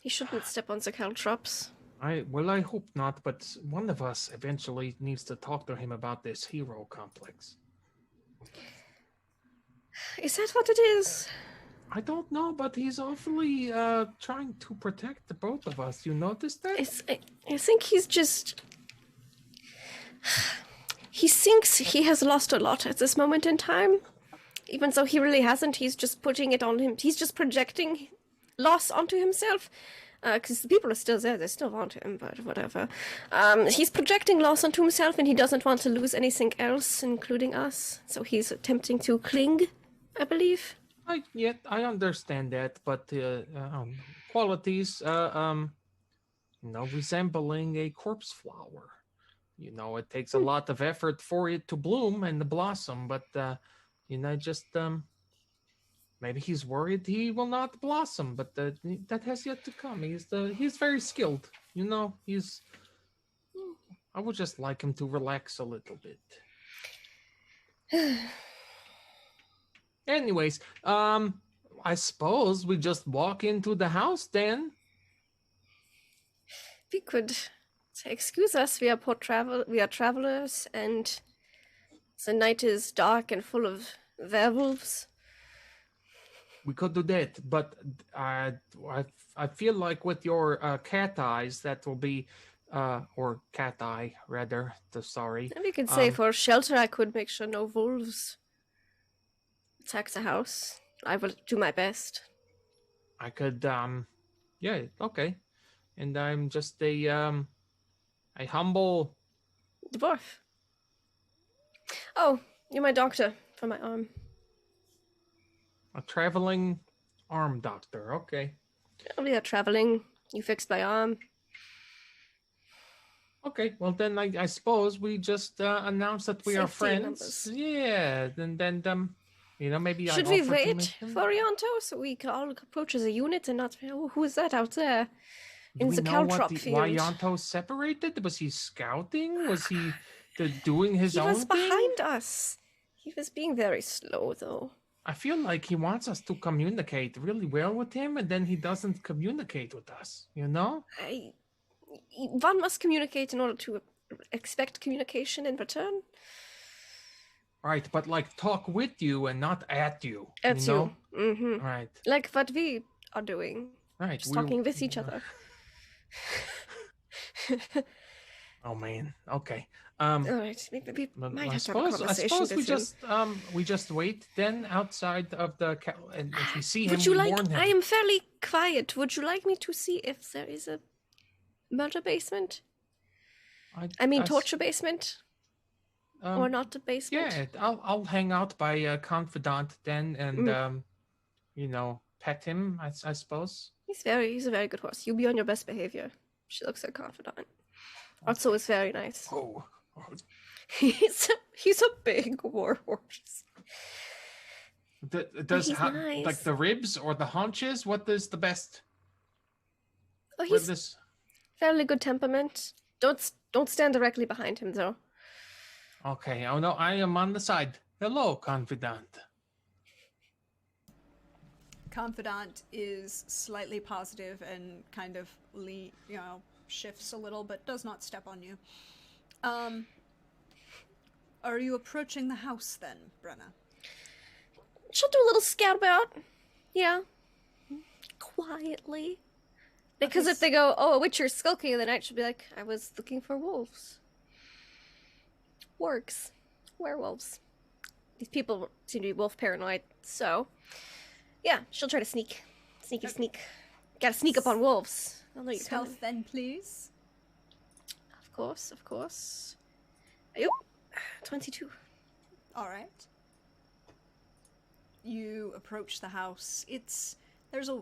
[SPEAKER 4] He shouldn't step on the caltrops.
[SPEAKER 3] I hope not, but one of us eventually needs to talk to him about this hero complex.
[SPEAKER 4] Is that what it is?
[SPEAKER 3] I don't know, but he's awfully trying to protect the both of us. You notice that?
[SPEAKER 4] I think he's just... He thinks he has lost a lot at this moment in time. Even though he really hasn't, he's just putting it on him. He's just projecting loss onto himself. Because the people are still there, they still want him, but whatever. He's projecting loss onto himself, and he doesn't want to lose anything else, including us. So he's attempting to cling, I believe.
[SPEAKER 3] I understand that, but qualities, resembling a corpse flower. It takes a lot of effort for it to bloom and to blossom, but maybe he's worried he will not blossom, but that has yet to come. He's very skilled. I would just like him to relax a little bit. Anyways, I suppose we just walk into the house then.
[SPEAKER 4] We could excuse us. We are travelers, and the night is dark and full of werewolves.
[SPEAKER 3] We could do that, but I feel like with your cat eyes, that will be, or cat eye rather. Sorry.
[SPEAKER 4] And we could say for shelter, I could make sure no wolves attack the house. I will do my best.
[SPEAKER 3] I could, yeah, okay. And I'm just a humble
[SPEAKER 4] dwarf. Oh, you're my doctor for my arm.
[SPEAKER 3] A traveling arm doctor, okay.
[SPEAKER 4] We are traveling. You fixed my arm.
[SPEAKER 3] Okay, well then I suppose we just announce that we are friends.
[SPEAKER 4] Numbers.
[SPEAKER 3] Yeah, then maybe
[SPEAKER 4] should we wait for Ianto so we can all approach as a unit and not who is that out there in the caltrop field?
[SPEAKER 3] Why Ianto separated? Was he scouting? Was he doing his own thing?
[SPEAKER 4] He was behind us. He was being very slow though.
[SPEAKER 3] I feel like he wants us to communicate really well with him, and then he doesn't communicate with us,
[SPEAKER 4] One must communicate in order to expect communication in return.
[SPEAKER 3] Right, but talk with you and not at you.
[SPEAKER 4] At you.
[SPEAKER 3] Mm-hmm. Right.
[SPEAKER 4] Like what we are doing.
[SPEAKER 3] Right.
[SPEAKER 4] Just talking with each other.
[SPEAKER 3] Oh man. Okay.
[SPEAKER 4] All right. We might have to have a conversation.
[SPEAKER 3] I suppose we just wait then outside of the and if we see him, we warn him.
[SPEAKER 4] I am fairly quiet. Would you like me to see if there is a murder basement? Torture basement? Or not a basement?
[SPEAKER 3] Yeah, I'll hang out by a confidant then and pet him, I suppose.
[SPEAKER 4] He's a very good horse. You'll be on your best behavior. She looks like confidant. Also is very nice.
[SPEAKER 3] Oh.
[SPEAKER 4] He's a big war horse.
[SPEAKER 3] Does
[SPEAKER 4] nice.
[SPEAKER 3] Like the ribs or the haunches? What is the best?
[SPEAKER 4] Oh, he's fairly good temperament. Don't stand directly behind him though.
[SPEAKER 3] Okay. Oh no, I am on the side. Hello, confidant.
[SPEAKER 1] Confidant is slightly positive and kind of shifts a little, but does not step on you. Are you approaching the house then, Brenna?
[SPEAKER 4] She'll do a little scout about. Yeah. Quietly. Because if they go, oh, a witcher skulking in the night, she'll be like, I was looking for wolves. Wargs. Werewolves. These people seem to be wolf paranoid, so... Yeah, she'll try to sneak. Sneak. Gotta sneak up on wolves. I'll know you're coming.
[SPEAKER 1] Stealth then, please.
[SPEAKER 4] Of course. Ayop. 22.
[SPEAKER 1] All right. You approach the house. There's a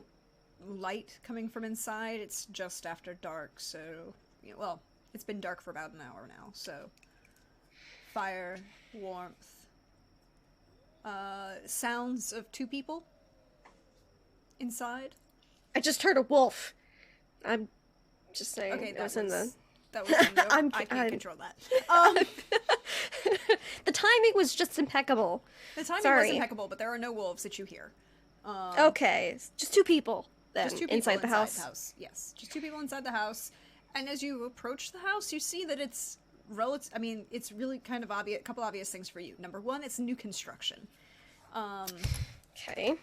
[SPEAKER 1] light coming from inside. It's just after dark, so it's been dark for about an hour now. So fire, warmth, sounds of two people inside.
[SPEAKER 4] I just heard a wolf. I'm just saying.
[SPEAKER 1] Okay,
[SPEAKER 4] that was in the.
[SPEAKER 1] I can't control that.
[SPEAKER 4] The timing was just impeccable.
[SPEAKER 1] The timing was impeccable, but there are no wolves that you hear.
[SPEAKER 4] Okay, just two people. then
[SPEAKER 1] Just two people
[SPEAKER 4] inside the house.
[SPEAKER 1] Yes, just two people inside the house. And as you approach the house, you see that it's I mean, it's really kind of obvious. A couple obvious things for you. Number one, it's new construction.
[SPEAKER 4] Okay.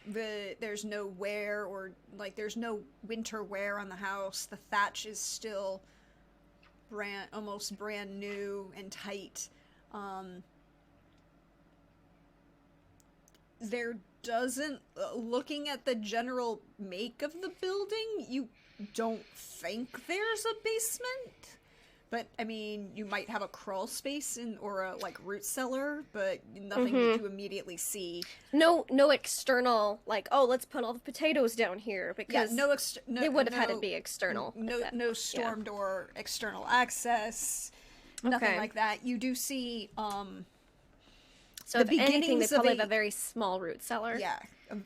[SPEAKER 1] There's no wear or like there's no winter wear on the house. The thatch is still almost brand new and tight. There doesn't, looking at the general make of the building, you don't think there's a basement. But I mean, you might have a crawl space or a like root cellar, but nothing that you immediately see.
[SPEAKER 4] No external like, oh, let's put all the potatoes down here because they would have had to be external.
[SPEAKER 1] No storm door external access. Nothing like that. You do see
[SPEAKER 4] so if anything, they probably have a very small root cellar.
[SPEAKER 1] Yeah.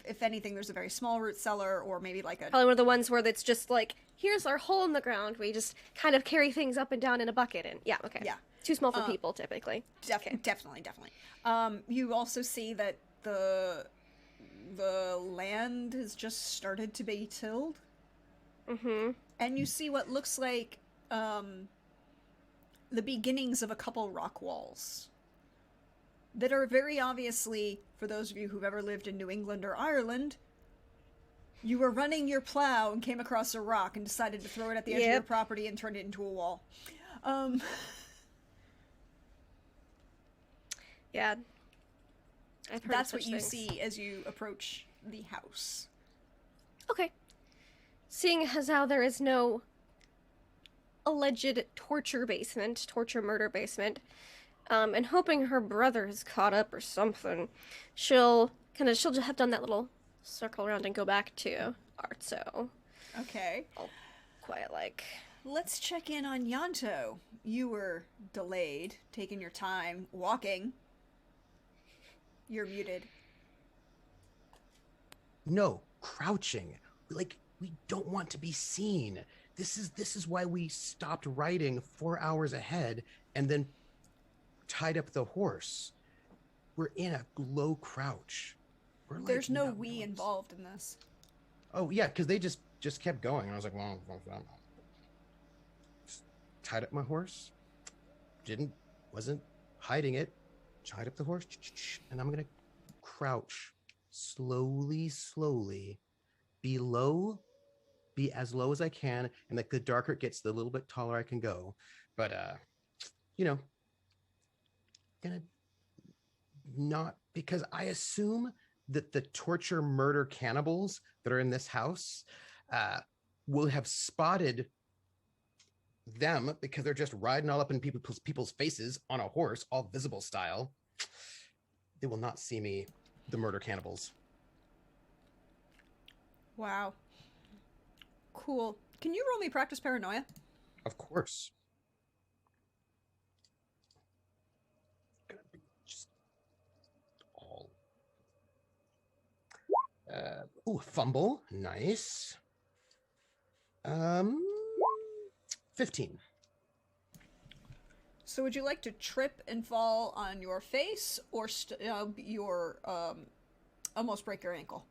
[SPEAKER 1] If anything, there's a very small root cellar, or maybe like
[SPEAKER 4] probably one of the ones where it's just like, here's our hole in the ground. We just kind of carry things up and down in a bucket. And yeah, okay.
[SPEAKER 1] Yeah.
[SPEAKER 4] Too small for people, typically.
[SPEAKER 1] Definitely. You also see that the land has just started to be tilled. Mm-hmm. And you see what looks like the beginnings of a couple rock walls that are very obviously, for those of you who've ever lived in New England or Ireland, you were running your plow and came across a rock and decided to throw it at the edge of your property and turn it into a wall.
[SPEAKER 4] Yeah. I've heard
[SPEAKER 1] That's
[SPEAKER 4] of
[SPEAKER 1] what you
[SPEAKER 4] things.
[SPEAKER 1] see as you approach the house.
[SPEAKER 4] Okay. Seeing as how there is no alleged torture murder basement, and hoping her brother is caught up or something, she'll just have done that little circle around and go back to Artso.
[SPEAKER 1] Okay.
[SPEAKER 4] All quiet like.
[SPEAKER 1] Let's check in on Yanto. You were delayed, taking your time, walking. You're muted.
[SPEAKER 2] No, crouching. Like, we don't want to be seen. This is why we stopped riding 4 hours ahead and then tied up the horse. We're in a low crouch.
[SPEAKER 1] There's no we involved in this.
[SPEAKER 2] Oh yeah, because they just kept going. I was like, well, just tied up my horse. Wasn't hiding it. Tied up the horse, and I'm gonna crouch slowly, be as low as I can, and like the darker it gets, the little bit taller I can go. But gonna not, because I assume that the torture, murder, cannibals that are in this house will have spotted them because they're just riding all up in people's faces on a horse, all visible style. They will not see me, the murder cannibals.
[SPEAKER 1] Wow. Cool. Can you roll me practice paranoia?
[SPEAKER 2] Of course. Gonna be just all. Fumble. Nice. 15.
[SPEAKER 1] So would you like to trip and fall on your face, or almost break your ankle?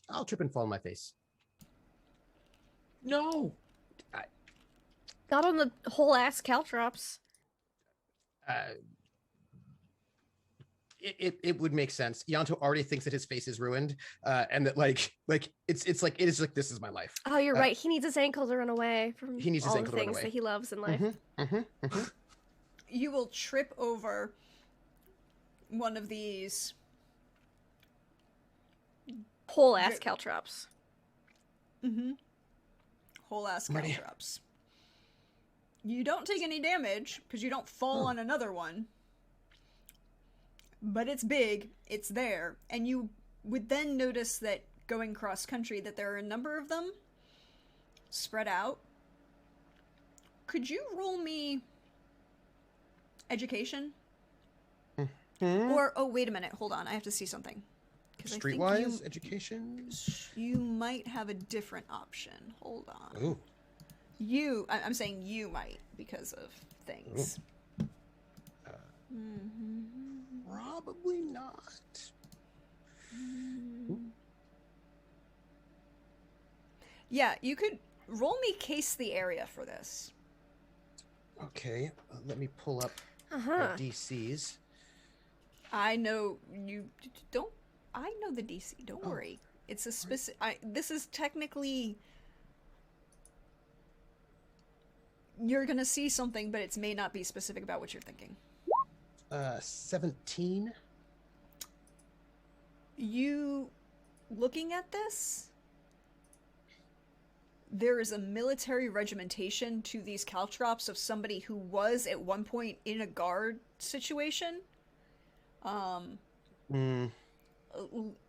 [SPEAKER 2] I'll trip and fall on my face.
[SPEAKER 3] No.
[SPEAKER 4] Not on the whole ass caltrops.
[SPEAKER 2] It would make sense. Yanto already thinks that his face is ruined, and that like it's like this is my life.
[SPEAKER 4] Oh, you're right. He needs his ankle to run away from
[SPEAKER 2] he needs his
[SPEAKER 4] all
[SPEAKER 2] ankle
[SPEAKER 4] the
[SPEAKER 2] to run
[SPEAKER 4] things
[SPEAKER 2] away.
[SPEAKER 4] that he loves in life.
[SPEAKER 1] You will trip over one of these
[SPEAKER 4] Whole ass caltrops.
[SPEAKER 1] whole ass caltrops. You don't take any damage because you don't fall on another one. But it's big, it's there, and you would then notice that going cross country that there are a number of them spread out. Could you roll me education? Or, oh, wait a minute, hold on, I have to see something.
[SPEAKER 2] Streetwise education?
[SPEAKER 1] You might have a different option. Hold on.
[SPEAKER 2] Ooh.
[SPEAKER 1] I'm saying you might, because of things.
[SPEAKER 2] Probably not.
[SPEAKER 1] Yeah, you could roll me case the area for this.
[SPEAKER 2] Okay, let me pull up my
[SPEAKER 4] Uh-huh.
[SPEAKER 2] DCs.
[SPEAKER 1] I know you don't. I know the DC. Don't
[SPEAKER 2] Oh.
[SPEAKER 1] worry. It's a specific. This is technically. You're gonna see something, but it may not be specific about what you're thinking.
[SPEAKER 2] 17.
[SPEAKER 1] You looking at this? There is a military regimentation to these caltrops of somebody who was at one point in a guard situation.
[SPEAKER 2] Mm,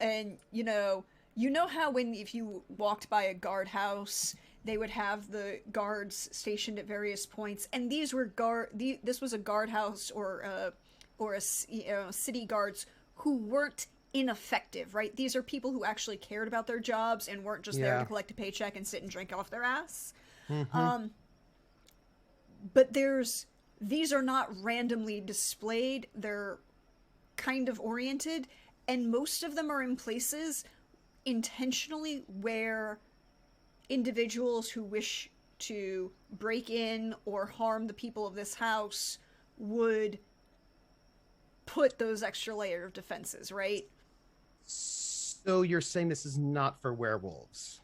[SPEAKER 1] And you know how when if you walked by a guardhouse, they would have the guards stationed at various points, and these were this was a guardhouse or a city guards who weren't ineffective, right? These are people who actually cared about their jobs and weren't just there
[SPEAKER 2] Yeah.
[SPEAKER 1] to collect a paycheck and sit and drink off their ass.
[SPEAKER 2] mhm.
[SPEAKER 1] But these are not randomly displayed. They're kind of oriented, and most of them are in places intentionally where individuals who wish to break in or harm the people of this house would put those extra layer of defenses, right?
[SPEAKER 2] So you're saying this is not for werewolves?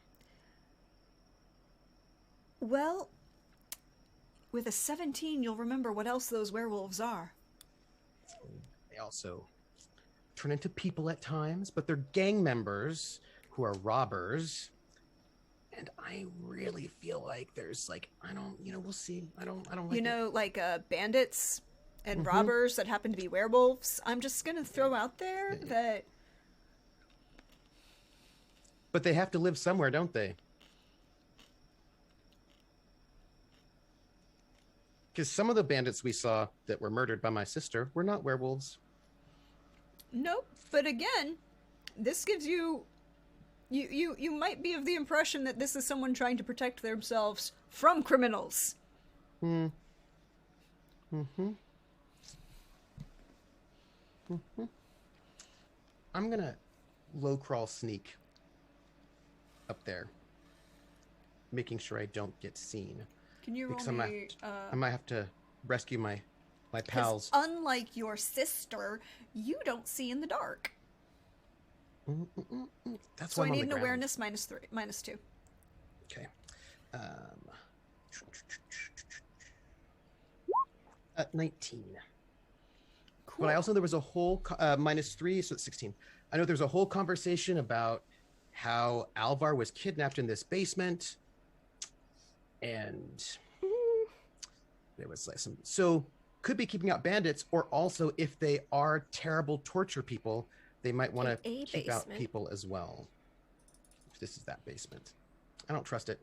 [SPEAKER 1] Well, with a 17, you'll remember what else those werewolves are.
[SPEAKER 2] They also turn into people at times, but they're gang members who are robbers. And I really feel like there's like, I don't, we'll see. I don't like it.
[SPEAKER 1] Like bandits and
[SPEAKER 2] Mhm.
[SPEAKER 1] robbers that happen to be werewolves. I'm just gonna throw out there
[SPEAKER 2] Yeah.
[SPEAKER 1] that
[SPEAKER 2] But they have to live somewhere, don't they? Because some of the bandits we saw that were murdered by my sister were not werewolves.
[SPEAKER 1] nope. But again, this gives you might be of the impression that this is someone trying to protect themselves from criminals.
[SPEAKER 2] Hmm. Mm-hmm. Mm-hmm. I'm gonna low crawl sneak up there, making sure I don't get seen.
[SPEAKER 1] Can you roll
[SPEAKER 2] Because
[SPEAKER 1] me?
[SPEAKER 2] I might have to rescue my
[SPEAKER 1] 'Cause
[SPEAKER 2] pals.
[SPEAKER 1] unlike your sister, you don't see in the dark.
[SPEAKER 2] That's
[SPEAKER 1] So
[SPEAKER 2] why
[SPEAKER 1] I
[SPEAKER 2] I'm on
[SPEAKER 1] need
[SPEAKER 2] the
[SPEAKER 1] an
[SPEAKER 2] ground.
[SPEAKER 1] awareness -2.
[SPEAKER 2] Okay. 19.
[SPEAKER 1] Cool.
[SPEAKER 2] But I also know there was a whole -3, so it's 16. I know there's a whole conversation about how Alvar was kidnapped in this basement, and there was like some. So could be keeping out bandits, or also if they are terrible torture people, they might want
[SPEAKER 4] In
[SPEAKER 2] to
[SPEAKER 4] a
[SPEAKER 2] keep out
[SPEAKER 4] basement.
[SPEAKER 2] people as well. If this is that basement, I don't trust it.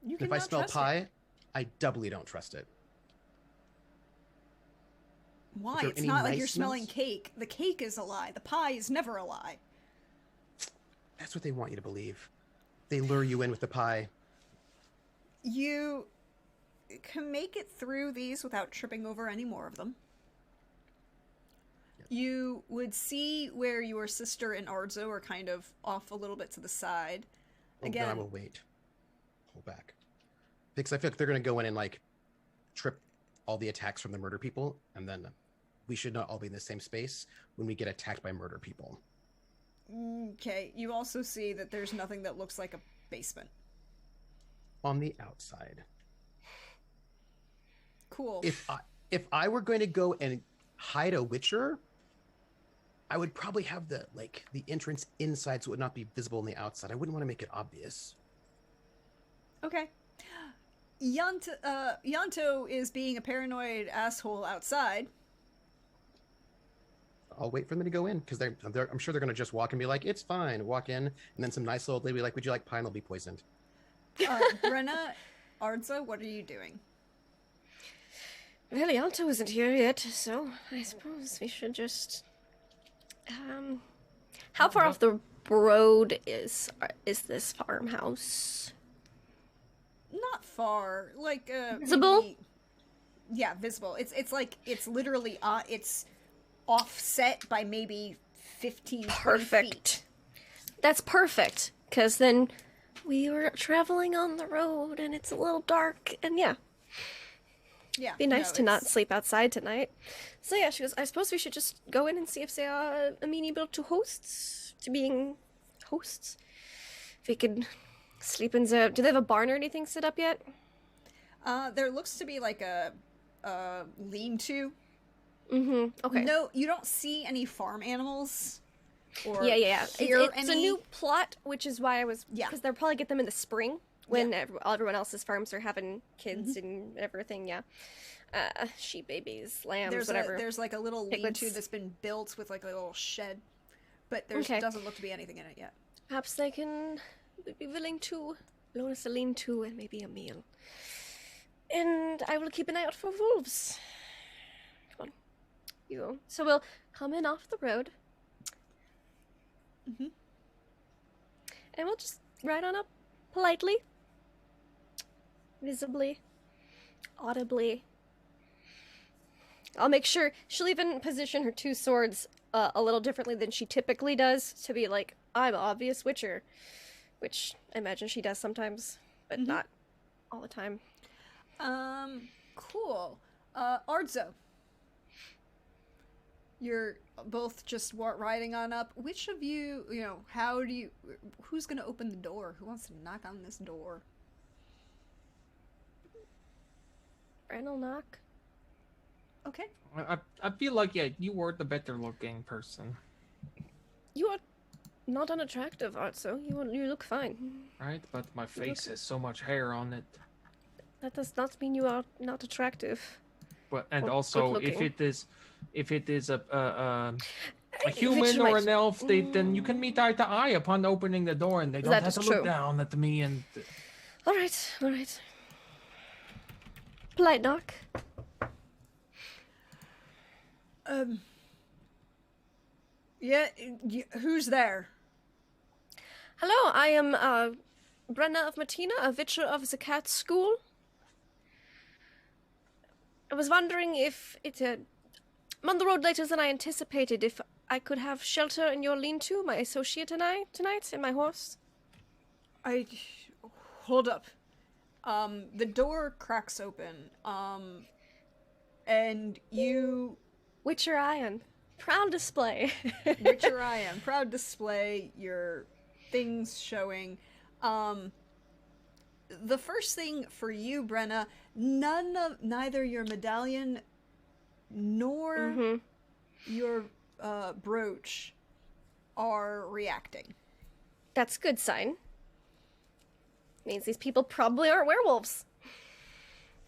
[SPEAKER 1] You
[SPEAKER 2] If I
[SPEAKER 1] cannot
[SPEAKER 2] smell
[SPEAKER 1] trust it.
[SPEAKER 2] pie, I doubly don't trust it.
[SPEAKER 1] Why?
[SPEAKER 2] there
[SPEAKER 1] It's
[SPEAKER 2] any
[SPEAKER 1] not like
[SPEAKER 2] nice
[SPEAKER 1] you're smelling
[SPEAKER 2] smells?
[SPEAKER 1] cake. The cake is a lie. The pie is never a lie.
[SPEAKER 2] That's what they want you to believe. They lure you in with the pie.
[SPEAKER 1] You can make it through these without tripping over any more of them.
[SPEAKER 2] Yep.
[SPEAKER 1] You would see where your sister and Arzo are kind of off a little bit to the side.
[SPEAKER 2] Oh, then I
[SPEAKER 1] Again,
[SPEAKER 2] will wait. Hold back. Because I feel like they're going to go in and like trip all the attacks from the murder people, and then we should not all be in the same space when we get attacked by murder people.
[SPEAKER 1] okay, you also see that there's nothing that looks like a basement.
[SPEAKER 2] On the outside.
[SPEAKER 1] Cool.
[SPEAKER 2] If I were going to go and hide a Witcher, I would probably have the entrance inside so it would not be visible on the outside. I wouldn't want to make it obvious.
[SPEAKER 1] Okay. Yanto is being a paranoid asshole outside.
[SPEAKER 2] I'll wait for them to go in because I'm sure they're going to just walk and be like, "It's fine." Walk in, and then some nice old lady will be like, "Would you like pie?" And they'll be poisoned.
[SPEAKER 1] Brenna, Arzo, what are you doing?
[SPEAKER 4] Well, Yanto isn't here yet, so I suppose we should just. How far off the road is this farmhouse?
[SPEAKER 1] Not far, like
[SPEAKER 4] Visible?
[SPEAKER 1] maybe- yeah, visible. It's literally it's offset by maybe 15 20 feet.
[SPEAKER 4] Perfect. That's perfect, because then we were traveling on the road and it's a little dark and yeah.
[SPEAKER 1] Yeah.
[SPEAKER 4] Be nice
[SPEAKER 1] no,
[SPEAKER 4] to not
[SPEAKER 1] it's-
[SPEAKER 4] sleep outside tonight. So yeah, she goes, I suppose we should just go in and see if they are amenable to being hosts. If we could sleep in the... Do they have a barn or anything set up yet?
[SPEAKER 1] There looks to be like a lean-to.
[SPEAKER 4] Mm-hmm. Okay.
[SPEAKER 1] No, you don't see any farm animals. Or
[SPEAKER 4] Yeah.
[SPEAKER 1] hear
[SPEAKER 4] It's a
[SPEAKER 1] any.
[SPEAKER 4] new plot, which is why I was...
[SPEAKER 1] Yeah.
[SPEAKER 4] Because they'll probably get them in the spring when everyone else's farms are having kids
[SPEAKER 1] Mm-hmm.
[SPEAKER 4] and everything, yeah. Sheep babies, lambs,
[SPEAKER 1] There's
[SPEAKER 4] whatever.
[SPEAKER 1] there's like a little
[SPEAKER 4] Piglets.
[SPEAKER 1] lean-to that's been built with like a little shed, but there
[SPEAKER 4] Okay.
[SPEAKER 1] doesn't look to be anything in it yet.
[SPEAKER 4] Perhaps they can be willing to loan us a lean-to and maybe a meal. And I will keep an eye out for wolves. Come on. You go. So we'll come in off the road.
[SPEAKER 1] Mhm.
[SPEAKER 4] And we'll just ride on up politely. Visibly. Audibly. I'll make sure she'll even position her two swords a little differently than she typically does to be like, I'm obvious witcher. Which I imagine she does sometimes, but not all the time.
[SPEAKER 1] Cool. Ardzo. You're both just riding on up. Which of you, who's gonna open the door? Who wants to knock on this door?
[SPEAKER 4] Bran will knock.
[SPEAKER 1] Okay.
[SPEAKER 3] I feel like, yeah, you were the better looking person,
[SPEAKER 4] You are not unattractive, Artso. You look fine.
[SPEAKER 3] right? But my face has so much hair on it.
[SPEAKER 4] That does not mean you are not attractive.
[SPEAKER 3] But and
[SPEAKER 4] Or
[SPEAKER 3] also,
[SPEAKER 4] good-looking.
[SPEAKER 3] if it is a
[SPEAKER 4] Which
[SPEAKER 3] human or
[SPEAKER 4] might-
[SPEAKER 3] an elf, then you can meet eye to eye upon opening the door, and they don't
[SPEAKER 4] That
[SPEAKER 3] have
[SPEAKER 4] is
[SPEAKER 3] to look
[SPEAKER 4] true.
[SPEAKER 3] down at me. And
[SPEAKER 4] All right. Polite knock.
[SPEAKER 1] Yeah, who's there?
[SPEAKER 4] Hello, I am Brenna of Martina, a Witcher of the Cat School. I was wondering if I'm on the road later than I anticipated. If I could have shelter in your lean-to, my associate and I tonight, and my horse.
[SPEAKER 1] Hold up. The door cracks open. And you,
[SPEAKER 4] Witcher Iron, proud display.
[SPEAKER 1] Witcher I am, proud display your things showing. The first thing for you, Brenna, neither your medallion nor your brooch are reacting.
[SPEAKER 4] That's a good sign. Means these people probably aren't werewolves.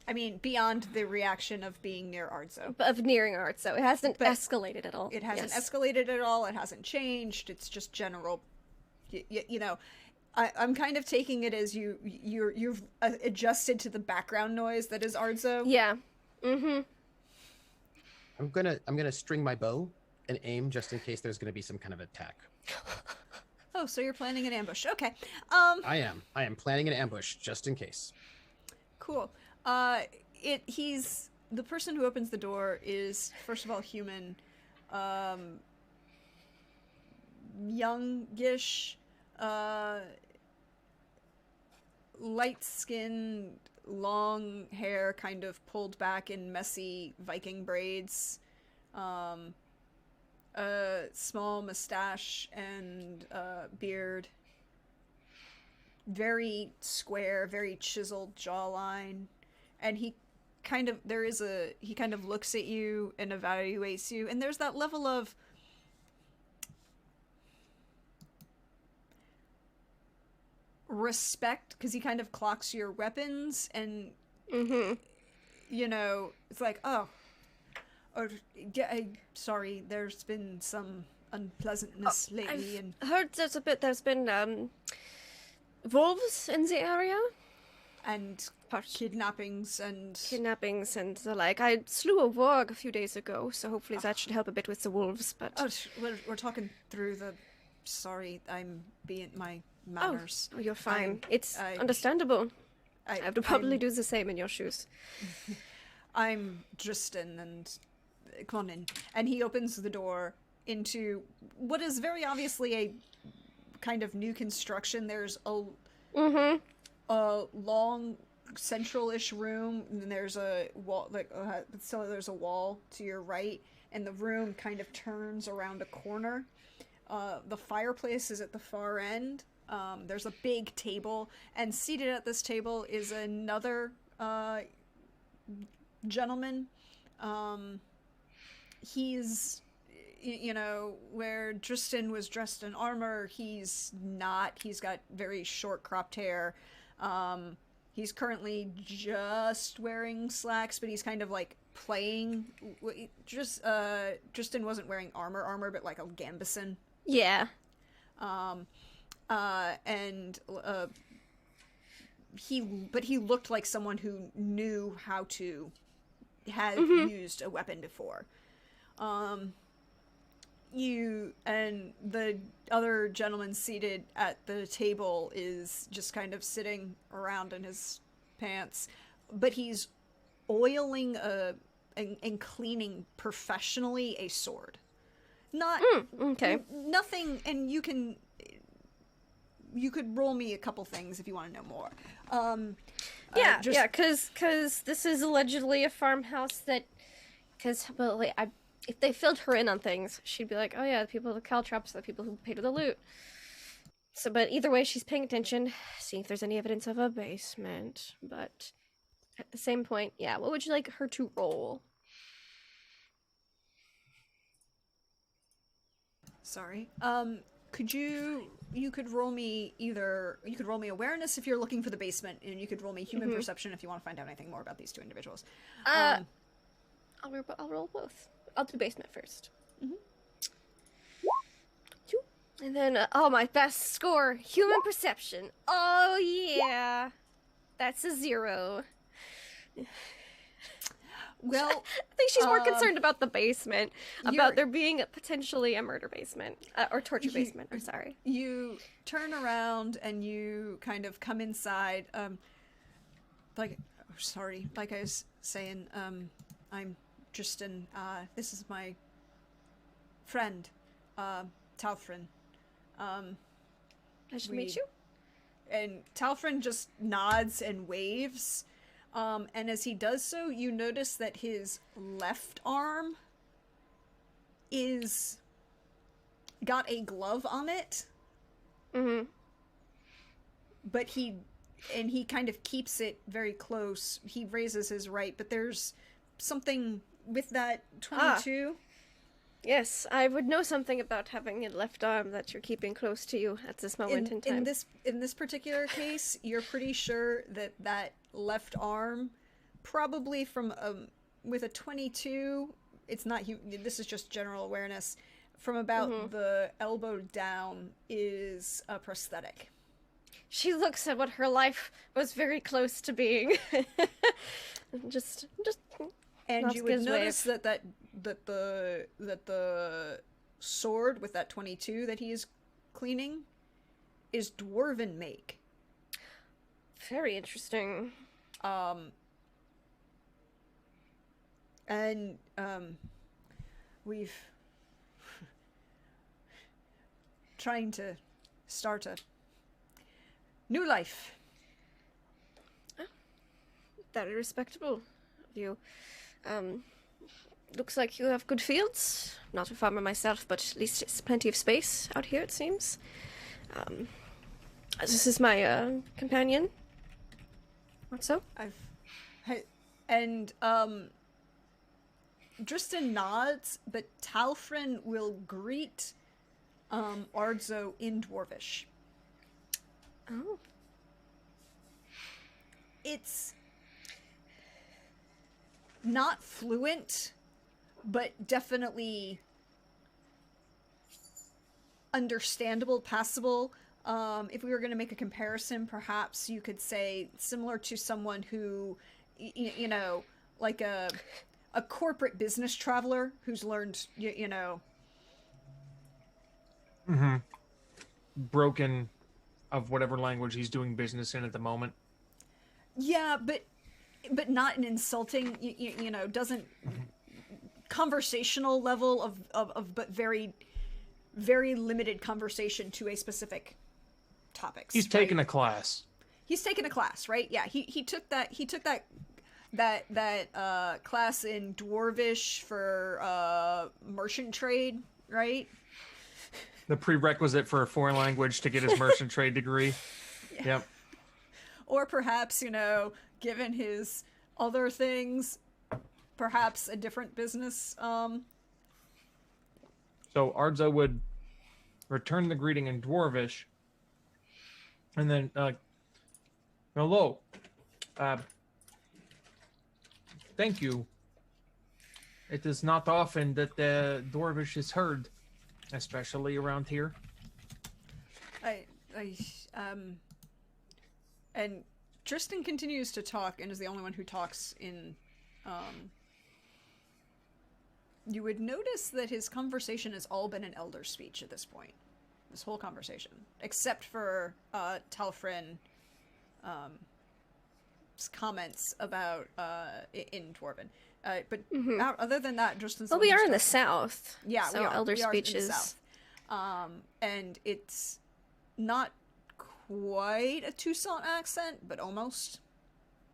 [SPEAKER 1] I mean, beyond the reaction of being near Ardzo.
[SPEAKER 4] Of nearing art, so it hasn't
[SPEAKER 1] But
[SPEAKER 4] escalated at all.
[SPEAKER 1] It hasn't
[SPEAKER 4] Yes.
[SPEAKER 1] escalated at all. It hasn't changed. It's just general. I'm kind of taking it as you've adjusted to the background noise that is Ardzo.
[SPEAKER 4] Yeah. Mm-hmm.
[SPEAKER 2] I'm gonna string my bow and aim just in case there's gonna be some kind of attack.
[SPEAKER 1] Oh, so you're planning an ambush. Okay.
[SPEAKER 2] I am planning an ambush just in case.
[SPEAKER 1] Cool. He's the person who opens the door is first of all human, youngish, light-skinned, long hair, kind of pulled back in messy Viking braids, a small mustache and beard. Very square, very chiseled jawline, and he kind of looks at you and evaluates you, and there's that level of respect because he kind of clocks your weapons, and it's like, sorry, there's been some unpleasantness lately, and
[SPEAKER 4] I've heard there's been wolves in the area.
[SPEAKER 1] and kidnappings and
[SPEAKER 4] Kidnappings and the like. I slew a warg a few days ago, so hopefully that should help a bit with the wolves, but...
[SPEAKER 1] we're talking through the. Sorry, I'm being my manners.
[SPEAKER 4] Oh, you're fine.
[SPEAKER 1] I'm-
[SPEAKER 4] It's
[SPEAKER 1] I-
[SPEAKER 4] understandable. I have to probably
[SPEAKER 1] I'm-
[SPEAKER 4] do the same in your shoes.
[SPEAKER 1] I'm Tristan, and come on in. And he opens the door into what is very obviously a kind of new construction. There's
[SPEAKER 4] Mm-hmm.
[SPEAKER 1] A long central-ish room, and then there's a wall, so there's a wall to your right, and the room kind of turns around a corner. The fireplace is at the far end. There's a big table, and seated at this table is another gentleman. He's, where Tristan was dressed in armor, he's not. He's got very short cropped hair. He's currently just wearing slacks, but he's kind of like playing. Tristan wasn't wearing armor, but like a gambeson.
[SPEAKER 4] Yeah.
[SPEAKER 1] He looked like someone who knew how to have used a weapon before. You and the other gentleman seated at the table is just kind of sitting around in his pants, but he's oiling and cleaning professionally a sword. Not
[SPEAKER 4] okay.
[SPEAKER 1] Nothing, and you could roll me a couple things if you want to know more.
[SPEAKER 4] Because this is allegedly a farmhouse that, if they filled her in on things, she'd be like, oh yeah, the people of the caltrops are the people who paid her the loot. So, but either way, she's paying attention, seeing if there's any evidence of a basement. But at the same point, yeah, what would you like her to roll?
[SPEAKER 1] Sorry. You could roll me awareness if you're looking for the basement, and you could roll me human perception if you want to find out anything more about these two individuals.
[SPEAKER 4] I'll roll both. I'll do basement first. And then, my best score, human perception. Oh yeah, that's a 0.
[SPEAKER 1] Well,
[SPEAKER 4] I think she's more concerned about the basement, about there being potentially a murder basement, or torture basement, I'm sorry.
[SPEAKER 1] You turn around and you kind of come inside, like I was saying, I'm Tristan, this is my friend, Talfrin.
[SPEAKER 4] Nice to meet you.
[SPEAKER 1] And Talfrin just nods and waves. And as he does so, you notice that his left arm is got a glove on it. But he kind of keeps it very close. He raises his right, but there's something with that 22.
[SPEAKER 4] Yes, I would know something about having a left arm that you're keeping close to you at this moment in time.
[SPEAKER 1] In this particular case, you're pretty sure that left arm, probably from with a 22, it's not. This is just general awareness. From about the elbow down is a prosthetic.
[SPEAKER 4] She looks at what her life was very close to being. just.
[SPEAKER 1] And you would notice that the sword with that 22 that he is cleaning is dwarven make.
[SPEAKER 4] Very interesting.
[SPEAKER 1] We've trying to start a new life.
[SPEAKER 4] Very respectable of you. Looks like you have good fields. Not a farmer myself, but at least it's plenty of space out here, it seems. This is my companion. What so?
[SPEAKER 1] Tristan nods, but Talfrin will greet Ardzo in Dwarvish.
[SPEAKER 4] Oh.
[SPEAKER 1] It's not fluent, but definitely understandable, passable. If we were going to make a comparison, perhaps you could say similar to someone who, like a corporate business traveler who's learned,
[SPEAKER 3] broken of whatever language he's doing business in at the moment.
[SPEAKER 1] Yeah, but not an insulting, doesn't conversational level of but very, very limited conversation to a specific topics.
[SPEAKER 3] He's taking a class.
[SPEAKER 1] He's taken a class, right? Yeah, he took that class in Dwarvish for merchant trade, right?
[SPEAKER 3] The prerequisite for a foreign language to get his merchant trade degree.
[SPEAKER 1] Yeah.
[SPEAKER 3] Yep.
[SPEAKER 1] Or perhaps, given his other things, perhaps a different business.
[SPEAKER 3] So Ardza would return the greeting in Dwarvish, and then, hello. Thank you. It is not often that Dwarvish is heard, especially around here.
[SPEAKER 1] And Tristan continues to talk and is the only one who talks in, you would notice that his conversation has all been an elder speech at this point. This whole conversation. Except for, Talfrin, comments about, in Dwarven. But other than that, Tristan's...
[SPEAKER 4] Well, we are in the south.
[SPEAKER 1] Yeah,
[SPEAKER 4] so
[SPEAKER 1] we are.
[SPEAKER 4] elder
[SPEAKER 1] we are in the
[SPEAKER 4] speeches.
[SPEAKER 1] south. And it's not quite a Toussaint accent, but almost.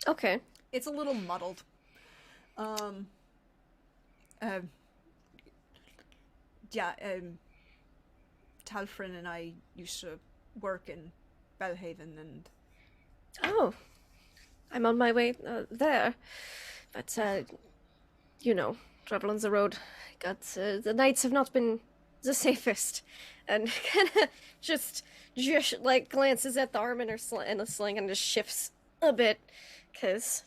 [SPEAKER 4] Okay.
[SPEAKER 1] It's a little muddled. Talfrin and I used to work in Belhaven, and
[SPEAKER 4] Oh, I'm on my way there. But, travel on the road. The nights have not been the safest. And kind of just glances at the arm in a sling and just shifts a bit. Because,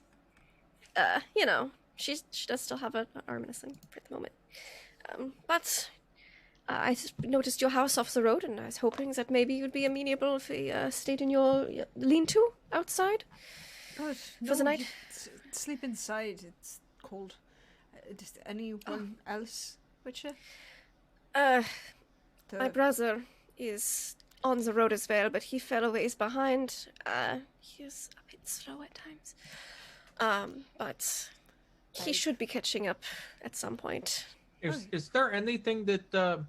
[SPEAKER 4] she does still have an arm in a sling for the moment. But I noticed your house off the road, and I was hoping that maybe you'd be amenable if we stayed in your lean-to outside
[SPEAKER 1] for
[SPEAKER 4] the night.
[SPEAKER 1] Sleep inside. It's cold. Does anyone else with you?
[SPEAKER 4] My brother is on the road as well, but he fell a ways behind. He is a bit slow at times. But he should be catching up at some point.
[SPEAKER 3] Is there anything that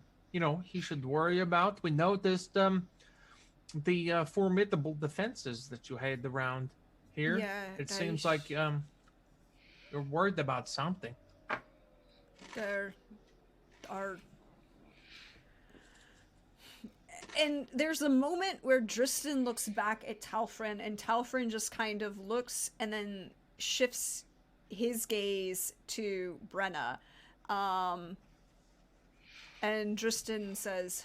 [SPEAKER 3] he should worry about? We noticed the formidable defenses that you had around here.
[SPEAKER 1] Yeah,
[SPEAKER 3] it seems like you're worried about something.
[SPEAKER 1] There are... And there's a moment where Dristan looks back at Talfrin, and Talfrin just kind of looks and then shifts his gaze to Brenna. And Dristan says,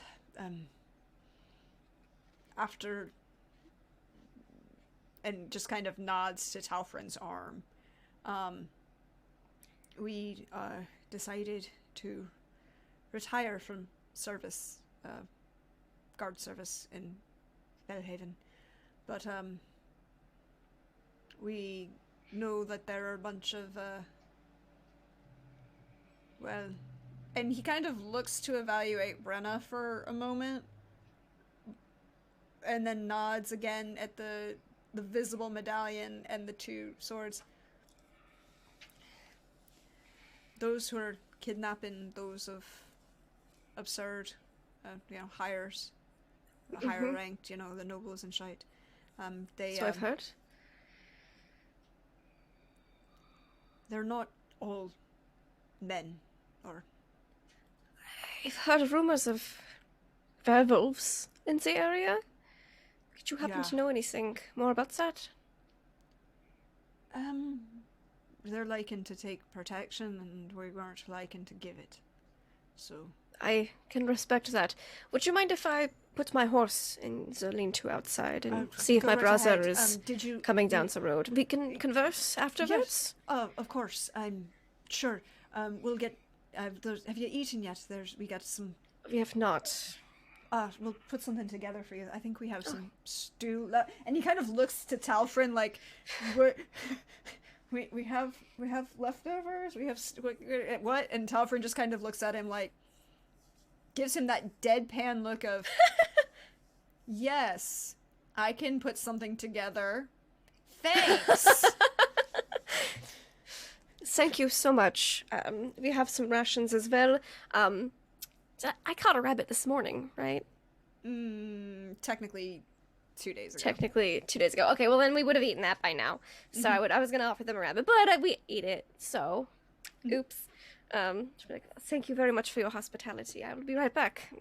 [SPEAKER 1] after... And just kind of nods to Talfrin's arm. We decided to retire from service, guard service in Belhaven. But, we know that there are a bunch of, and he kind of looks to evaluate Brenna for a moment, and then nods again at the visible medallion and the two swords. Those who are kidnapping those of absurd, hires, higher ranked, the nobles and shite.
[SPEAKER 4] So I've heard.
[SPEAKER 1] They're not all men, or...
[SPEAKER 4] I've heard rumors of werewolves in the area. Could you happen to know anything more about that?
[SPEAKER 1] They're liking to take protection, and we weren't liking to give it. So...
[SPEAKER 4] I can respect that. Would you mind if I put my horse in the lean-to outside and see if my brother is coming down the road? We can converse afterwards?
[SPEAKER 1] Yes. Of course. I'm sure. We'll get... have you eaten yet? We got some...
[SPEAKER 4] We have not.
[SPEAKER 1] We'll put something together for you. I think we have some stew. And he kind of looks to Talfrin like, we have leftovers. We have what? And Talfrin just kind of looks at him like, gives him that deadpan look of, yes, I can put something together. Thanks.
[SPEAKER 4] Thank you so much. We have some rations as well. I caught a rabbit this morning, right?
[SPEAKER 1] Technically, 2 days ago.
[SPEAKER 4] Technically 2 days ago. Okay, well then we would have eaten that by now. So I was gonna offer them a rabbit, but we ate it. So, oops. She'll be like, thank you very much for your hospitality. I will be right back.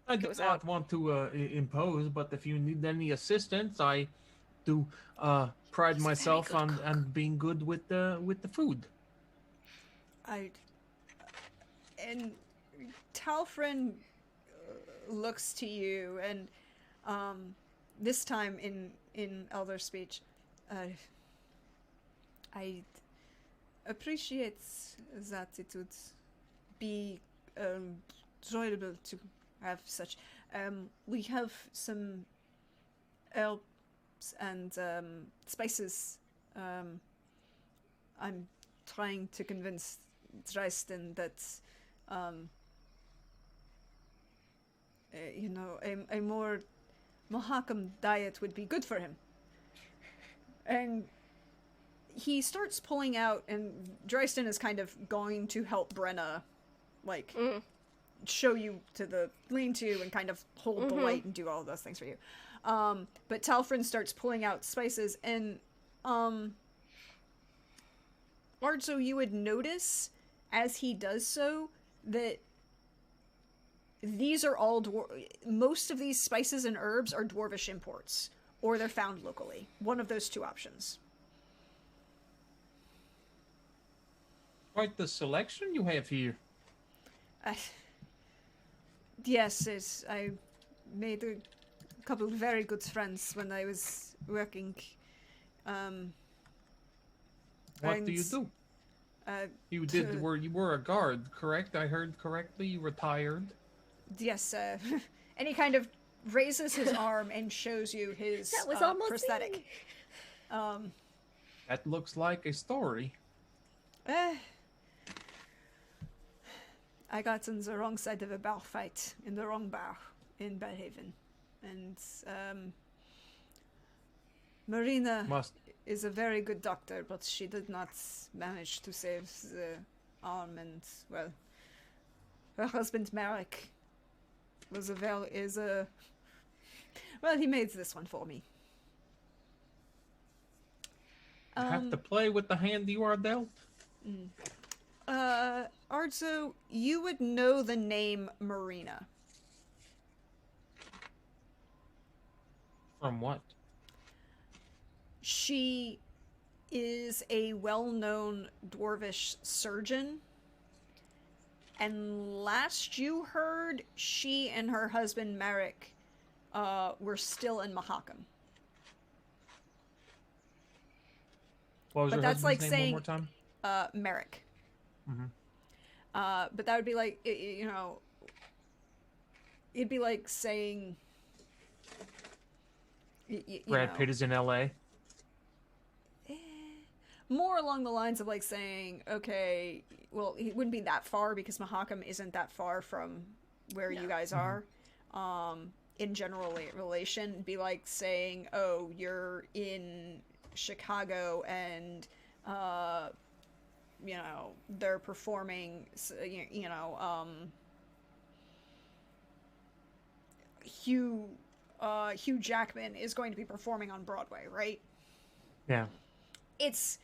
[SPEAKER 3] I do
[SPEAKER 4] Goes
[SPEAKER 3] not
[SPEAKER 4] out.
[SPEAKER 3] want to impose, but if you need any assistance, I do pride
[SPEAKER 4] He's a very
[SPEAKER 3] myself
[SPEAKER 4] good
[SPEAKER 3] on
[SPEAKER 4] cook.
[SPEAKER 3] being good with the food.
[SPEAKER 1] And Talfrin looks to you, and this time in Elder speech, I appreciate that it would be enjoyable to have such. We have some herbs and spices. I'm trying to convince Dresden that a more Mohakam diet would be good for him. And he starts pulling out, and Dresden is kind of going to help Brenna, like, show you to the lean-to and kind of hold the light and do all of those things for you. But Talfrin starts pulling out spices, and Arzo, you would notice as he does so that these are all most of these spices and herbs are dwarvish imports, or they're found locally. One of those two options.
[SPEAKER 3] Quite the selection you have here.
[SPEAKER 1] Yes, I made a couple of very good friends when I was working.
[SPEAKER 3] What do you do? You were a guard, correct? I heard correctly. You retired.
[SPEAKER 1] Yes, and he kind of raises his arm and shows you his
[SPEAKER 4] That was almost
[SPEAKER 1] prosthetic.
[SPEAKER 4] me.
[SPEAKER 3] That looks like a story.
[SPEAKER 1] I got on the wrong side of a bar fight in the wrong bar in Belhaven, and Marina is a very good doctor, but she did not manage to save the arm, and well, her husband Merrick well, he made this one for me.
[SPEAKER 3] You have to play with the hand you are dealt.
[SPEAKER 1] Arzo, you would know the name Marina.
[SPEAKER 3] From what?
[SPEAKER 1] She is a well-known dwarvish surgeon. And last you heard, she and her husband Merrick were still in Mahakam.
[SPEAKER 3] What was
[SPEAKER 1] But
[SPEAKER 3] her
[SPEAKER 1] that's
[SPEAKER 3] husband's
[SPEAKER 1] like
[SPEAKER 3] name
[SPEAKER 1] saying
[SPEAKER 3] one more time?
[SPEAKER 1] Merrick.
[SPEAKER 3] Mm-hmm.
[SPEAKER 1] But that would be like, you know, it'd be like saying,
[SPEAKER 3] Brad Pitt is in L.A.
[SPEAKER 1] More along the lines of like saying, okay, well, it wouldn't be that far because Mahakam isn't that far from where you guys are. In general relation, it'd be like saying, oh, you're in Chicago and, you know, they're performing, Hugh Jackman is going to be performing on Broadway, right?
[SPEAKER 3] Yeah.
[SPEAKER 1] It's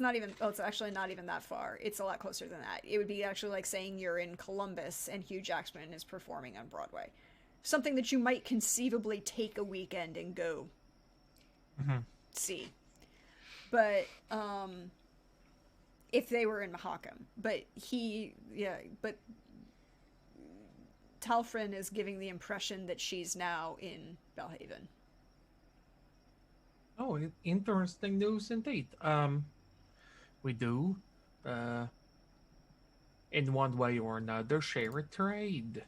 [SPEAKER 1] not even, it's actually not even that far. It's a lot closer than that. It would be actually like saying you're in Columbus and Hugh Jackman is performing on Broadway. Something that you might conceivably take a weekend and go see. But, if they were in Mahakam. But Talfrin is giving the impression that she's now in Belhaven.
[SPEAKER 3] Oh, interesting news indeed. We do, in one way or another, share a trade.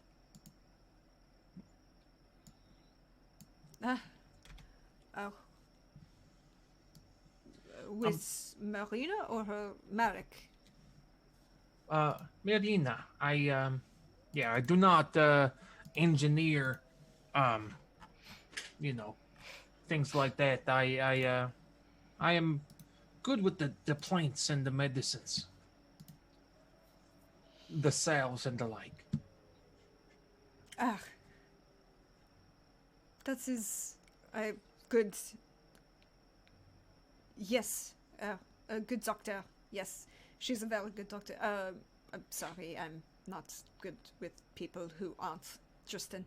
[SPEAKER 1] Oh. With Marina or her Marek?
[SPEAKER 3] Marina, I do not engineer, things like that. I am good with the plants and the medicines, the cells and the like.
[SPEAKER 1] Ah. That is I good. Yes, a good doctor. Yes, she's a very good doctor. I'm sorry, I'm not good with people who aren't. Justin.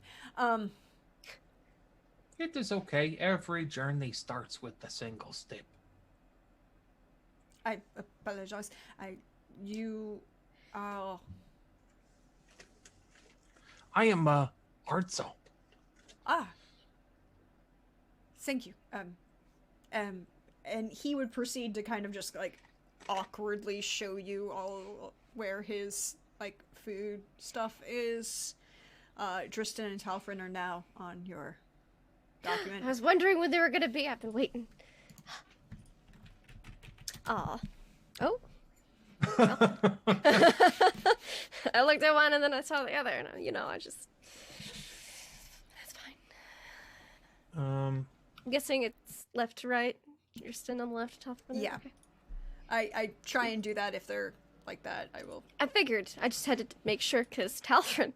[SPEAKER 3] It is okay. Every journey starts with a single step.
[SPEAKER 1] I apologize. You are.
[SPEAKER 3] I am Arzo.
[SPEAKER 1] Ah. Thank you. And he would proceed to kind of just like awkwardly show you all where his like food stuff is. Tristan and Talfrin are now on your document.
[SPEAKER 4] I was wondering when they were gonna be. I've been waiting. Aw. Oh. Well. I looked at one and then I saw the other, and I just. That's fine. I'm guessing it's left to right. You're still on the left, top.
[SPEAKER 1] Yeah.
[SPEAKER 4] Okay.
[SPEAKER 1] I try and do that if they're like that. I will.
[SPEAKER 4] I figured. I just had to make sure because Talfrin.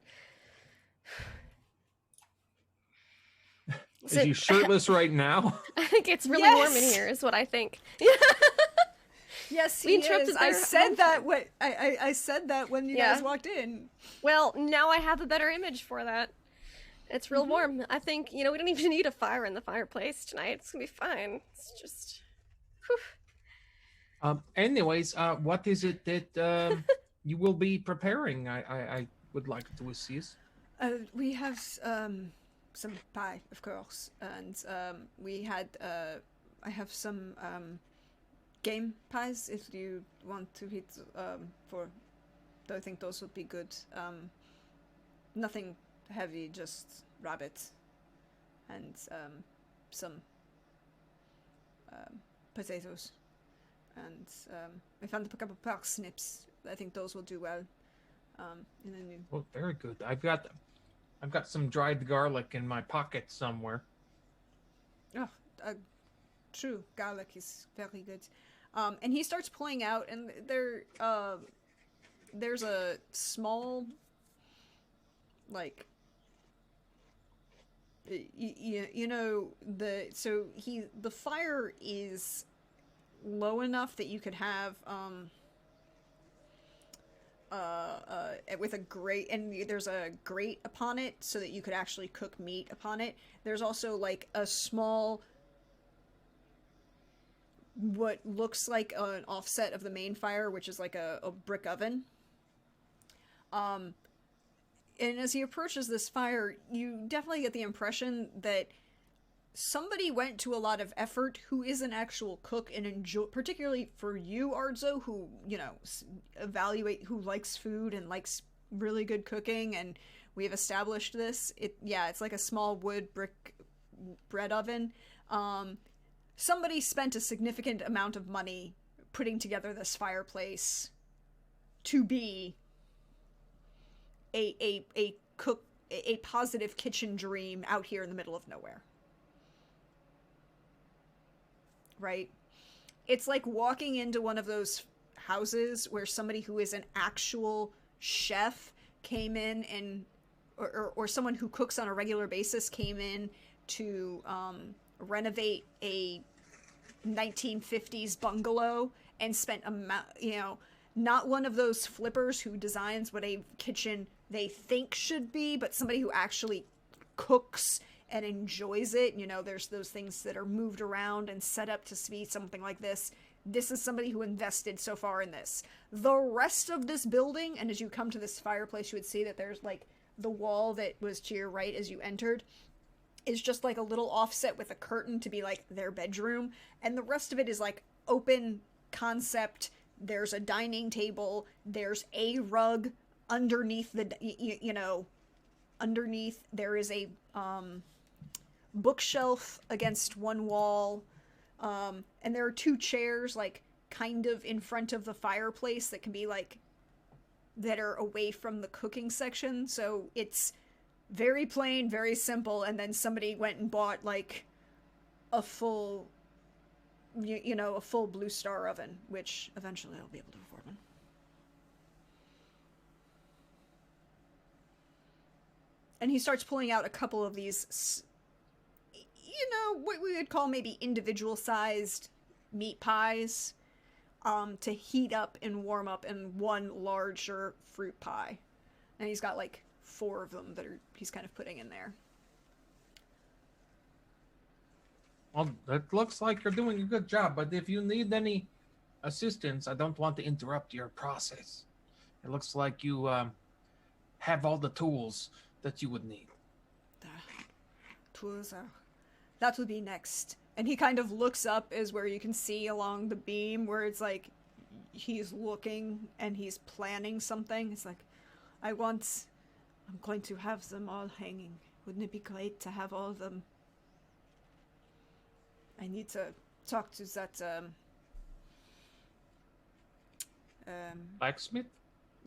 [SPEAKER 3] Is he shirtless right now?
[SPEAKER 4] I think it's really
[SPEAKER 1] Yes!
[SPEAKER 4] warm in here, is what I think.
[SPEAKER 1] Yes,
[SPEAKER 4] We
[SPEAKER 1] he
[SPEAKER 4] interrupted
[SPEAKER 1] is. I
[SPEAKER 4] their
[SPEAKER 1] said that when I said that when you
[SPEAKER 4] Yeah.
[SPEAKER 1] guys walked in.
[SPEAKER 4] Well, now I have a better image for that. It's real warm. I think, we don't even need a fire in the fireplace tonight. It's gonna be fine. It's just... Whew.
[SPEAKER 3] Anyways, what is it that you will be preparing? I would like to assist.
[SPEAKER 1] We have some pie, of course, and we had I have some game pies if you want to eat for. I think those would be good. Nothing heavy, just rabbit and some potatoes. And I found a couple of parsnips. I think those will do well. In the new.
[SPEAKER 3] Well, very good. I've got some dried garlic in my pocket somewhere.
[SPEAKER 1] Oh, true. Garlic is very good. And he starts pulling out, and there's a small, like, the fire is low enough that you could have with a grate, and there's a grate upon it so that you could actually cook meat upon it. There's also like a small, what looks like an offset of the main fire, which is like a brick oven. And as he approaches this fire, you definitely get the impression that somebody went to a lot of effort who is an actual cook and enjoy, particularly for you, Arzo, who, evaluate, who likes food and likes really good cooking, and we've established this. It's like a small wood brick bread oven. Somebody spent a significant amount of money putting together this fireplace to be a positive kitchen dream out here in the middle of nowhere. Right? It's like walking into one of those houses where somebody who is an actual chef came in and or someone who cooks on a regular basis came in to renovate a 1950s bungalow and spent not one of those flippers who designs what a kitchen they think should be, but somebody who actually cooks and enjoys it. There's those things that are moved around and set up to be something like this. This is somebody who invested so far in this. The rest of this building, and as you come to this fireplace, you would see that there's like the wall that was to your right as you entered is just like a little offset with a curtain to be like their bedroom. And the rest of it is like open concept. There's a dining table. There's a rug underneath underneath there is a bookshelf against one wall, and there are two chairs like kind of in front of the fireplace that can be like that are away from the cooking section. So it's very plain, very simple, and then somebody went and bought like a full a full Blue Star oven, which eventually I'll be able to afford one. And he starts pulling out a couple of these, you know, what we would call maybe individual-sized meat pies, to heat up and warm up in one larger fruit pie. And he's got like 4 of them that he's kind of putting in there.
[SPEAKER 3] Well, it looks like you're doing a good job, but if you need any assistance, I don't want to interrupt your process. It looks like you have all the tools that you would need.
[SPEAKER 1] The tools are... That would be next. And he kind of looks up as where you can see along the beam where it's like he's looking and he's planning something. It's like, I'm going to have them all hanging. Wouldn't it be great to have all of them? I need to talk to that,
[SPEAKER 3] Blacksmith?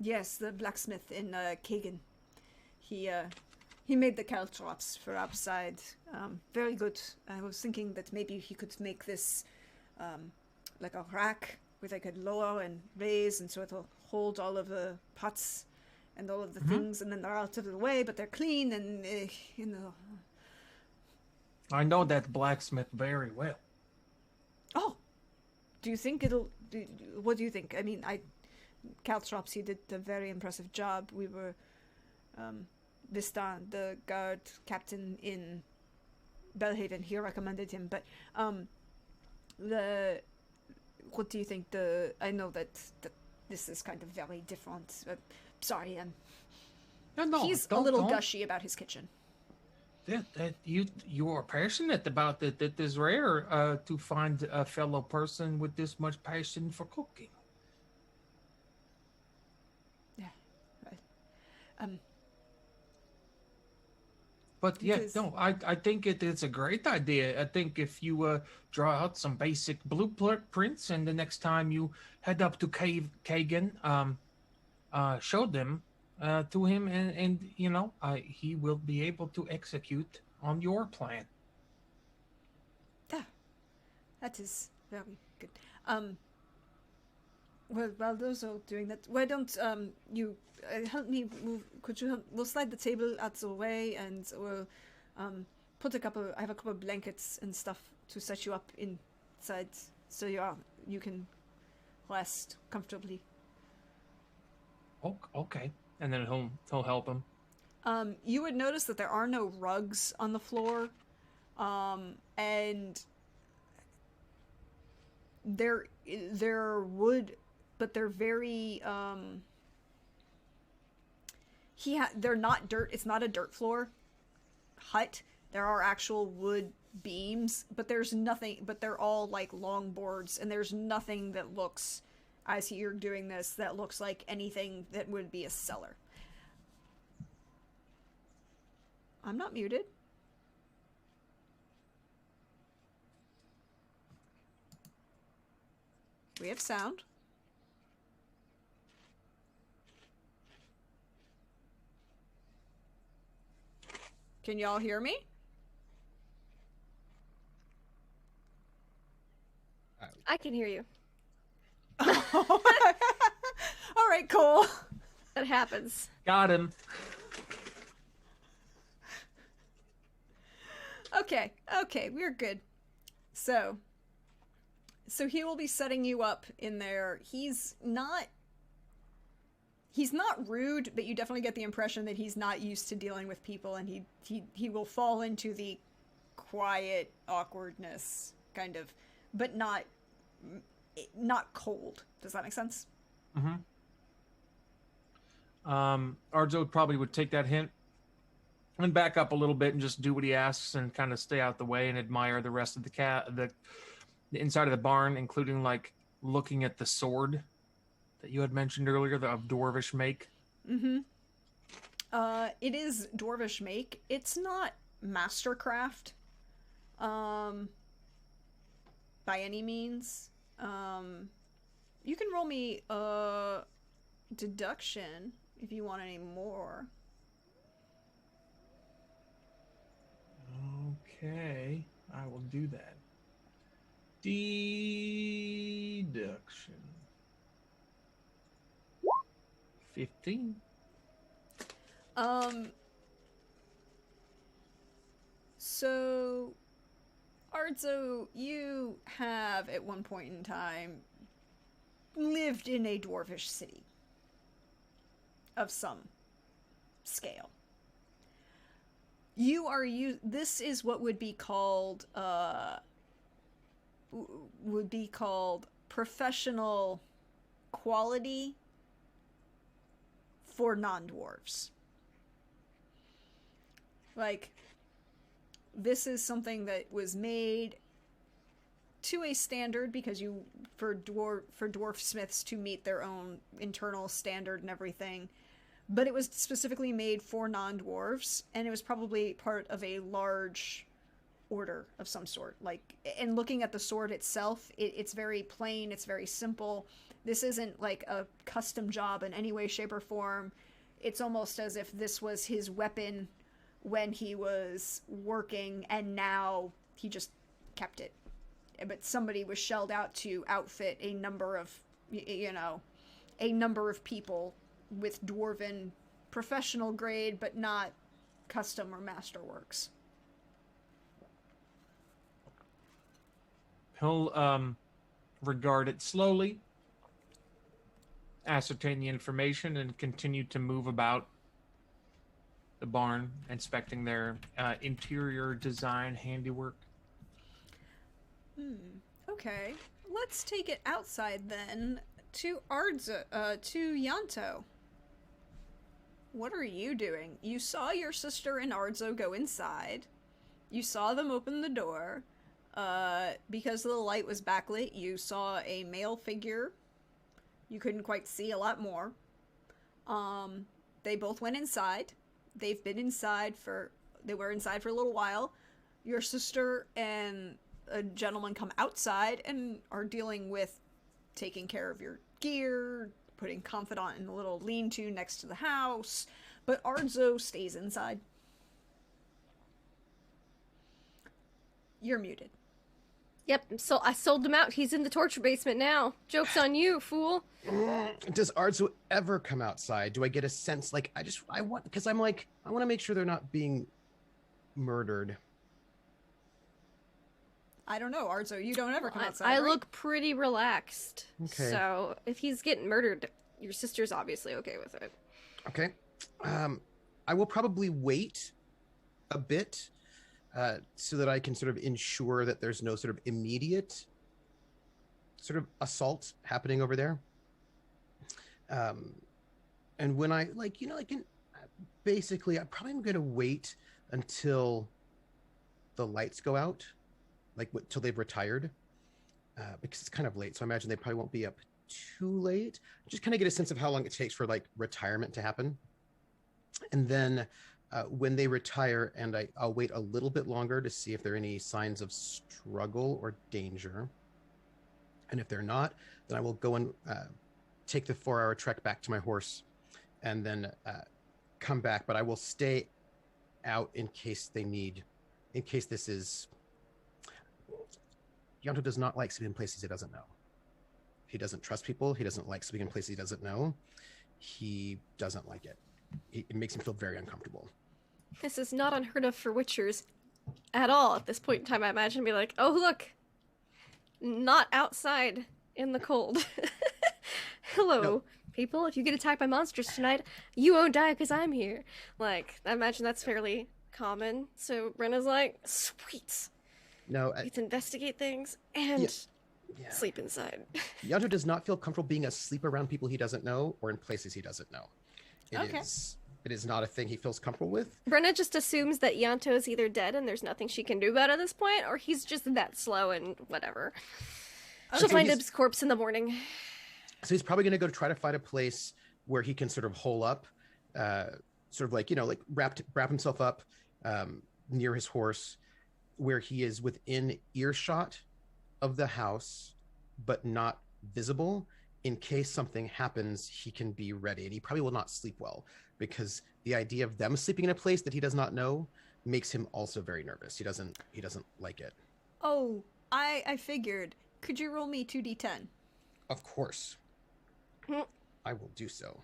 [SPEAKER 1] yes, the blacksmith in, Kagen. He made the caltrops for outside. Very good. I was thinking that maybe he could make this, like a rack where they could lower and raise, and so it'll hold all of the pots and all of the things, and then they're out of the way, but they're clean, and, you know.
[SPEAKER 3] I know that blacksmith very well.
[SPEAKER 1] Oh, do you think what do you think? I mean, caltrops, he did a very impressive job. We were, Vistan, the guard captain in Belhaven, he recommended him, but what do you think? I know that this is kind of very different. Sorry, he's a little gushy about his kitchen.
[SPEAKER 3] That you are passionate about it. It is rare to find a fellow person with this much passion for cooking.
[SPEAKER 1] Yeah, right.
[SPEAKER 3] But yeah, no, I think it is a great idea. I think if you draw out some basic blueprints, and the next time you head up to Kagen, show them to him, and you know, he will be able to execute on your plan.
[SPEAKER 1] Yeah, that is very good. Well, while those are doing that, why don't you help me move? Could you help? We'll slide the table out the way, and we'll put I have a couple of blankets and stuff to set you up inside, so you can rest comfortably.
[SPEAKER 3] Okay. And then he'll help him.
[SPEAKER 1] You would notice that there are no rugs on the floor, and there would, but they're very they're not dirt. It's not a dirt floor hut. There are actual wood beams, but there's nothing. But they're all like long boards, and there's nothing that looks, as you're doing this, that looks like anything that would be a cellar. I'm not muted. We have sound. Can y'all hear me?
[SPEAKER 4] I can hear you.
[SPEAKER 1] All right, cool.
[SPEAKER 4] That happens.
[SPEAKER 3] Got him.
[SPEAKER 1] Okay, we're good. So he will be setting you up in there. He's not rude, but you definitely get the impression that he's not used to dealing with people, and he will fall into the quiet awkwardness kind of, but not cold. Does that make sense?
[SPEAKER 3] Mm-hmm. Arjo probably would take that hint and back up a little bit and just do what he asks and kind of stay out the way and admire the rest of the inside of the barn, including like looking at the sword that you had mentioned earlier, of dwarvish make.
[SPEAKER 1] Mm-hmm. It is dwarvish make. It's not mastercraft, by any means. You can roll me deduction if you want any more.
[SPEAKER 3] Okay, I will do that. Deduction. 15.
[SPEAKER 1] So Arzo, you have at one point in time lived in a dwarvish city of some scale. This is what would be called professional quality for non-dwarves. Like, this is something that was made to a standard because for dwarf smiths to meet their own internal standard and everything, but it was specifically made for non-dwarves, and it was probably part of a large order of some sort. Like, and looking at the sword itself, it's very plain, it's very simple. This isn't like a custom job in any way, shape, or form. It's almost as if this was his weapon when he was working, and now he just kept it. But somebody was shelled out to outfit a number of people with dwarven professional grade, but not custom or masterworks.
[SPEAKER 3] He'll regard it slowly, ascertain the information, and continue to move about the barn, inspecting their interior design handiwork.
[SPEAKER 1] Okay. Let's take it outside then to Yanto. What are you doing? You saw your sister and Arzo go inside. You saw them open the door. Because the light was backlit, you saw a male figure. You couldn't quite see a lot more. They both went inside. They were inside for a little while. Your sister and a gentleman come outside and are dealing with taking care of your gear, putting confidant in the little lean-to next to the house, but Arzo stays inside. You're muted.
[SPEAKER 4] Yep, so I sold him out. He's in the torture basement now. Joke's on you, fool.
[SPEAKER 2] Does Arzo ever come outside? Do I get a sense, like, I want to make sure they're not being murdered.
[SPEAKER 1] I don't know, Arzo, you don't ever come outside,
[SPEAKER 4] I
[SPEAKER 1] right?
[SPEAKER 4] look pretty relaxed.
[SPEAKER 2] Okay.
[SPEAKER 4] So if he's getting murdered, your sister's obviously okay with it.
[SPEAKER 2] Okay. I will probably wait a bit so that I can sort of ensure that there's no sort of immediate sort of assault happening over there. And when I basically, I probably am going to wait until the lights go out, till they've retired, because it's kind of late. So I imagine they probably won't be up too late. Just kind of get a sense of how long it takes for retirement to happen. And then when they retire, and I'll wait a little bit longer to see if there are any signs of struggle or danger. And if they're not, then I will go and take the 4-hour trek back to my horse and then come back. But I will stay out in case this is... Yanto does not like sleeping in places he doesn't know. He doesn't trust people. He doesn't like sleeping in places he doesn't know. He doesn't like it. It makes him feel very uncomfortable.
[SPEAKER 4] This is not unheard of for witchers at all at this point in time. I imagine be like, oh, look, not outside in the cold. Hello,
[SPEAKER 2] No.
[SPEAKER 4] people. If you get attacked by monsters tonight, you won't die because I'm here. I imagine that's fairly common. So Brenna's like, sweet.
[SPEAKER 2] No,
[SPEAKER 4] You can investigate things and sleep inside.
[SPEAKER 2] Yanto does not feel comfortable being asleep around people he doesn't know or in places he doesn't know.
[SPEAKER 1] Okay.
[SPEAKER 2] It is not a thing he feels comfortable with.
[SPEAKER 4] Brenna just assumes that Yanto is either dead and there's nothing she can do about it at this point, or he's just that slow and whatever. She'll find his corpse in the morning.
[SPEAKER 2] So he's probably going to go try to find a place where he can sort of hole up, wrap himself up near his horse, where he is within earshot of the house, but not visible. In case something happens, he can be ready. And he probably will not sleep well, because the idea of them sleeping in a place that he does not know makes him also very nervous. He doesn't like it.
[SPEAKER 1] Oh, I figured. Could you roll me 2d10?
[SPEAKER 2] Of course. I will do so.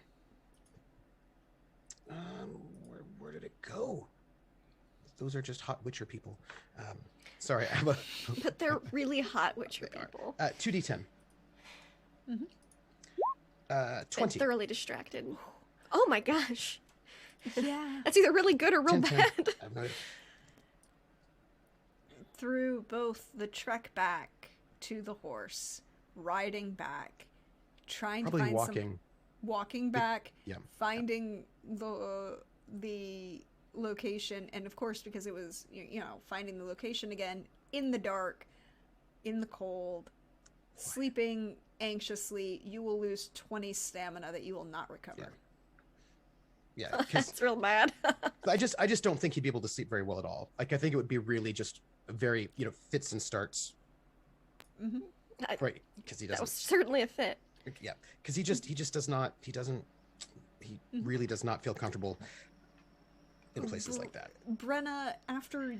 [SPEAKER 2] Where did it go? Those are just hot Witcher people. Sorry, I have a
[SPEAKER 4] But they're really hot Witcher
[SPEAKER 2] They are.
[SPEAKER 4] people.
[SPEAKER 2] 2d10.
[SPEAKER 1] Mhm.
[SPEAKER 2] 20.
[SPEAKER 4] I'm thoroughly distracted. Oh my gosh.
[SPEAKER 1] Yeah.
[SPEAKER 4] That's either really good or real
[SPEAKER 2] 10.
[SPEAKER 4] bad.
[SPEAKER 2] I have no idea.
[SPEAKER 1] Through both the trek back to the horse, riding back, trying
[SPEAKER 2] Probably
[SPEAKER 1] to find
[SPEAKER 2] walking.
[SPEAKER 1] walking back,
[SPEAKER 2] Yeah.
[SPEAKER 1] finding the location, and of course because it was finding the location again in the dark, in the cold, sleeping anxiously, you will lose 20 stamina that you will not recover.
[SPEAKER 2] Yeah, because
[SPEAKER 4] That's real bad.
[SPEAKER 2] I just don't think he'd be able to sleep very well at all. Like I think it would be really just a very
[SPEAKER 1] Mm-hmm.
[SPEAKER 2] fits and starts. Right, because he
[SPEAKER 4] That was
[SPEAKER 2] doesn't.
[SPEAKER 4] certainly a fit.
[SPEAKER 2] Yeah, because he just does not. He doesn't. He really does not feel comfortable in places like that.
[SPEAKER 1] Brenna, after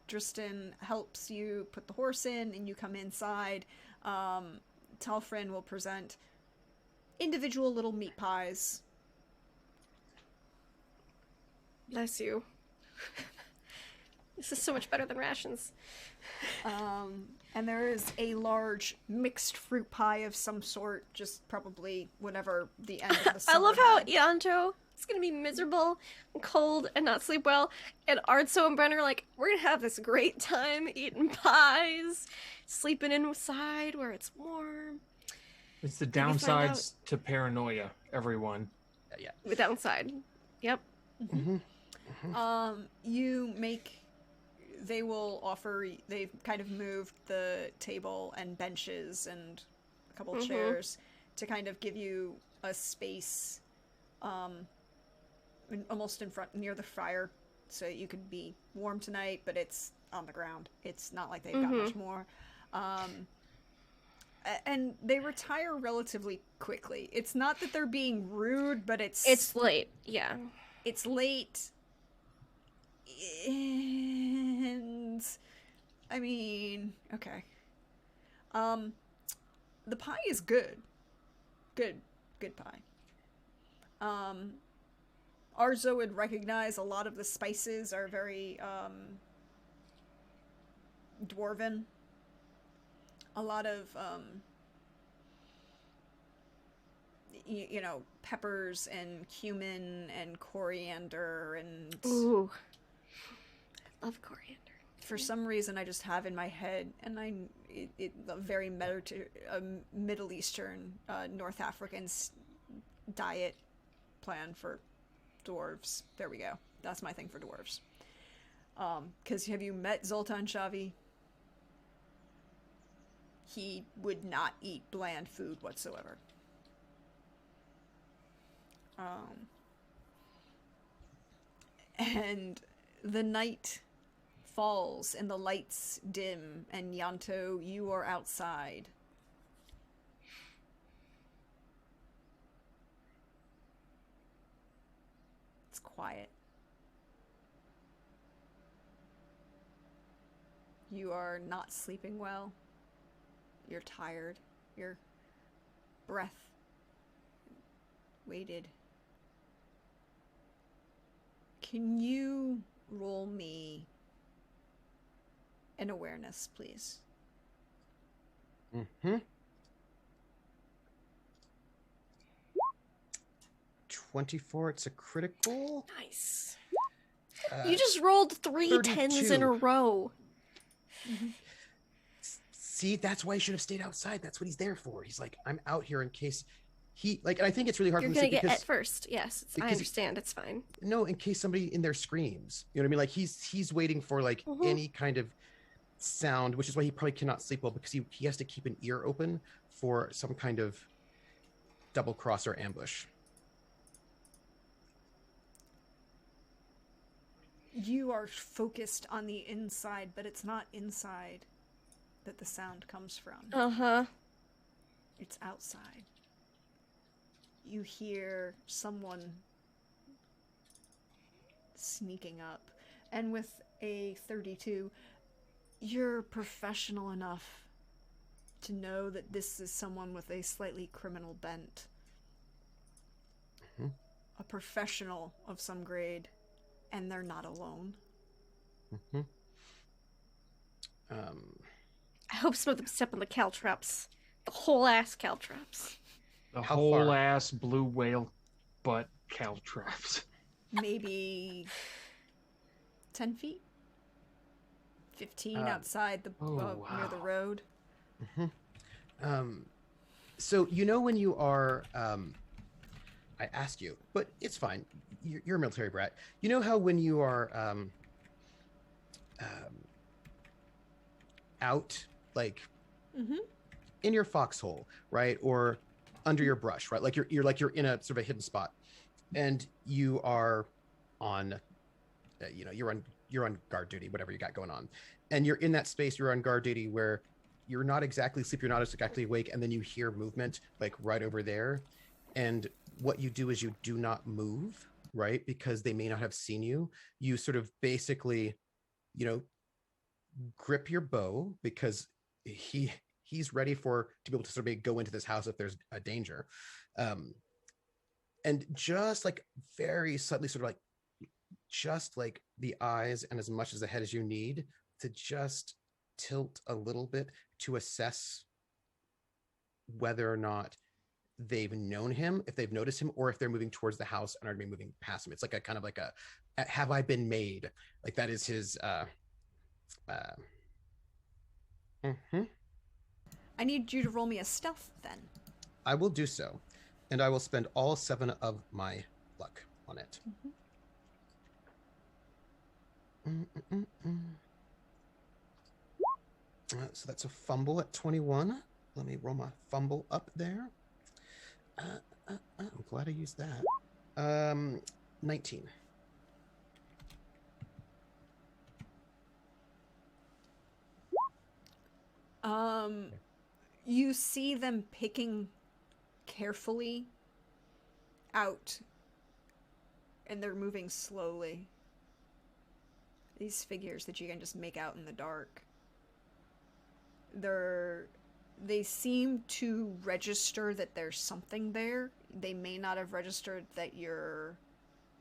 [SPEAKER 1] Tristan helps you put the horse in and you come inside, Talfrin will present individual little meat pies.
[SPEAKER 4] Bless you. This is so much better than rations.
[SPEAKER 1] And there is a large mixed fruit pie of some sort, just probably whatever the end of the
[SPEAKER 4] I
[SPEAKER 1] summer
[SPEAKER 4] love how
[SPEAKER 1] had.
[SPEAKER 4] Ianto is gonna be miserable and cold and not sleep well, and Artso and Brenner are like, we're gonna have this great time eating pies, sleeping inside where it's warm.
[SPEAKER 3] It's the
[SPEAKER 4] we find
[SPEAKER 3] downsides to paranoia, everyone.
[SPEAKER 2] Yeah.
[SPEAKER 4] The downside. Yep.
[SPEAKER 1] They will offer, they've kind of moved the table and benches and a couple chairs to kind of give you a space almost in front, near the fire, so you could be warm tonight, but it's on the ground. It's not like they've got much more. And they retire relatively quickly. It's not that they're being rude, but
[SPEAKER 4] It's late. Yeah.
[SPEAKER 1] it's late. And I mean, okay. The pie is good. Good pie. Arzo would recognize a lot of the spices are very dwarven. A lot of peppers and cumin and coriander and
[SPEAKER 4] Ooh. I love coriander.
[SPEAKER 1] for some reason I just have in my head, and a very Middle Eastern, North African diet plan for dwarves. There we go. That's my thing for dwarves. Because have you met Zoltan Shavi? He would not eat bland food whatsoever. And the night falls and the lights dim, and Yanto, you are outside. It's quiet. You are not sleeping well. You're tired. Your breath weighted. Can you roll me an awareness, please?
[SPEAKER 2] 24. It's a critical.
[SPEAKER 4] Nice. You just rolled 3 10s in a
[SPEAKER 2] 32.
[SPEAKER 4] row.
[SPEAKER 2] See, that's why he should have stayed outside. That's what he's there for. He's like, I'm out here in case he and I think it's really hard
[SPEAKER 4] You're
[SPEAKER 2] for him
[SPEAKER 4] gonna
[SPEAKER 2] to
[SPEAKER 4] get
[SPEAKER 2] because
[SPEAKER 4] at first. Yes, I
[SPEAKER 2] because-
[SPEAKER 4] understand. It's fine.
[SPEAKER 2] no, in case somebody in there screams. You know what I mean? Like he's waiting for like any kind of sound, which is why he probably cannot sleep well, because he has to keep an ear open for some kind of double cross or ambush.
[SPEAKER 1] You are focused on the inside, but it's not inside that the sound comes from.
[SPEAKER 4] Uh-huh.
[SPEAKER 1] It's outside. You hear someone sneaking up, and with a 32, you're professional enough to know that this is someone with a slightly criminal bent. A professional of some grade, and they're not alone.
[SPEAKER 4] I hope some of them step on the caltrops. The whole ass caltrops.
[SPEAKER 3] The
[SPEAKER 2] How
[SPEAKER 3] whole
[SPEAKER 2] far?
[SPEAKER 3] ass blue whale butt caltrops.
[SPEAKER 1] Maybe 10 feet? 15 outside the near the
[SPEAKER 3] wow.
[SPEAKER 1] road.
[SPEAKER 2] So you know when you are, I asked you, but it's fine. You're a military brat. You know how when you are out, like in your foxhole, right, or under your brush, right? Like you're in a sort of a hidden spot, and you are on, you're on guard duty, whatever you got going on, and you're in that space. You're on guard duty where you're not exactly asleep, you're not exactly awake, and then you hear movement like right over there, and what you do is you do not move, right? Because they may not have seen you. You sort of basically, grip your bow because he's ready to be able to sort of go into this house if there's a danger. And just like very subtly, sort of like just like the eyes and as much as the head as you need to just tilt a little bit to assess whether or not they've known him, if they've noticed him, or if they're moving towards the house and are going to be moving past him. It's like a kind of like a have I been made? Like that is his
[SPEAKER 1] I need you to roll me a stealth then.
[SPEAKER 2] I will do so, and I will spend all 7 of my luck on it. So that's a fumble at 21. Let me roll my fumble up there. I'm glad I used that. 19.
[SPEAKER 1] You see them picking carefully out, and they're moving slowly. These figures that you can just make out in the dark. They seem to register that there's something there. They may not have registered that you're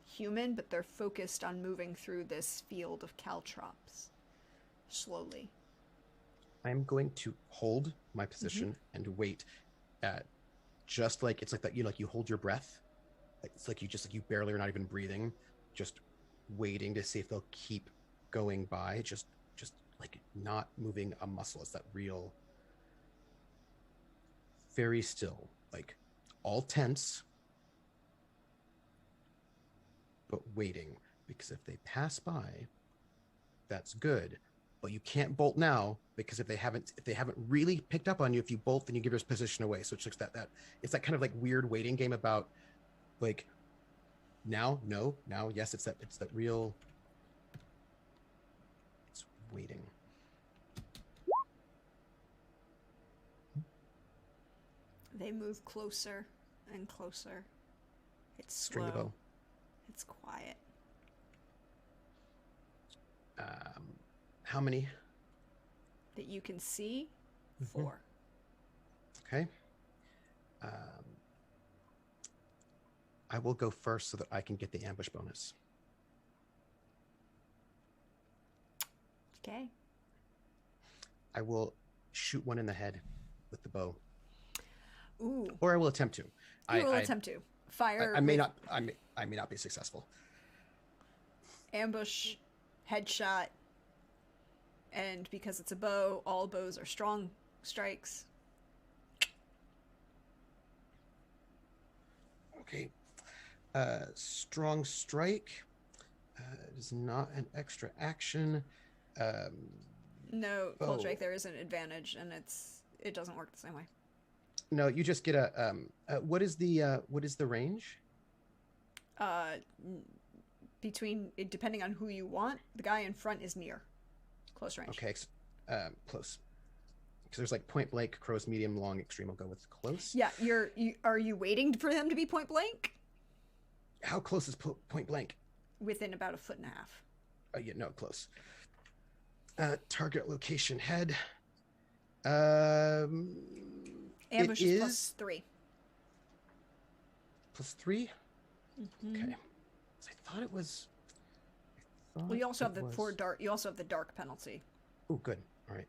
[SPEAKER 1] human, but they're focused on moving through this field of caltrops slowly.
[SPEAKER 2] I'm going to hold my position and wait at just like it's like that, like you hold your breath. It's like you barely are not even breathing, just waiting to see if they'll keep going by, just like not moving a muscle. It's that real, very still, like all tense, but waiting, because if they pass by, that's good. But you can't bolt now because if they haven't really picked up on you, if you bolt, then you give your position away. So it's just that it's that kind of like weird waiting game about like now, no, now, yes, it's that real, it's waiting.
[SPEAKER 1] They move closer and closer. It's slow.
[SPEAKER 2] String the bow.
[SPEAKER 1] It's quiet.
[SPEAKER 2] How many?
[SPEAKER 1] That you can see? 4.
[SPEAKER 2] Okay. I will go first so that I can get the ambush bonus.
[SPEAKER 1] Okay.
[SPEAKER 2] I will shoot one in the head with the bow.
[SPEAKER 1] Ooh.
[SPEAKER 2] Or I will attempt to.
[SPEAKER 1] You will attempt to. Fire.
[SPEAKER 2] I may not be successful.
[SPEAKER 1] Ambush, headshot, and because it's a bow, all bows are strong strikes.
[SPEAKER 2] Okay. Strong strike. It is not an extra action.
[SPEAKER 1] No, cold strike. There is an advantage, and it doesn't work the same way.
[SPEAKER 2] No, you just get a. What is the range?
[SPEAKER 1] Depending on who you want, the guy in front is near, close range.
[SPEAKER 2] Okay, close. Because there's like point blank, close, medium, long, extreme. I'll go with close.
[SPEAKER 1] Yeah, are you waiting for them to be point blank?
[SPEAKER 2] How close is point blank?
[SPEAKER 1] Within about 1.5 feet.
[SPEAKER 2] Yeah, no, close. Target location head.
[SPEAKER 1] Ambush is +3.
[SPEAKER 2] +3? Okay. I thought it was.
[SPEAKER 1] Well, you also have the dark. You also have the dark penalty.
[SPEAKER 2] Oh, good. All right.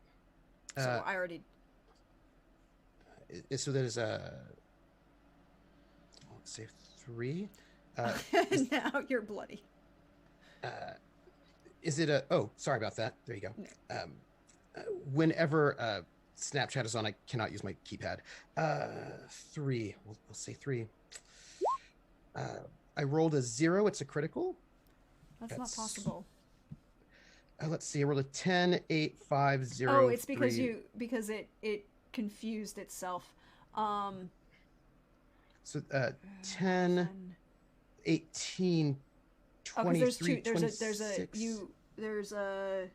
[SPEAKER 1] So I already.
[SPEAKER 2] So there's let's say 3.
[SPEAKER 1] Now you're bloody.
[SPEAKER 2] Is it a? Oh, sorry about that. There you go. Whenever Snapchat is on, I cannot use my keypad. 3. We'll say 3. I rolled a 0. It's a critical.
[SPEAKER 1] That's not possible.
[SPEAKER 2] Let's see. I rolled a 10, 8, 5, 0.
[SPEAKER 1] Oh, it's because
[SPEAKER 2] 3.
[SPEAKER 1] because it confused itself.
[SPEAKER 2] So 10, 18, 23,
[SPEAKER 1] there's a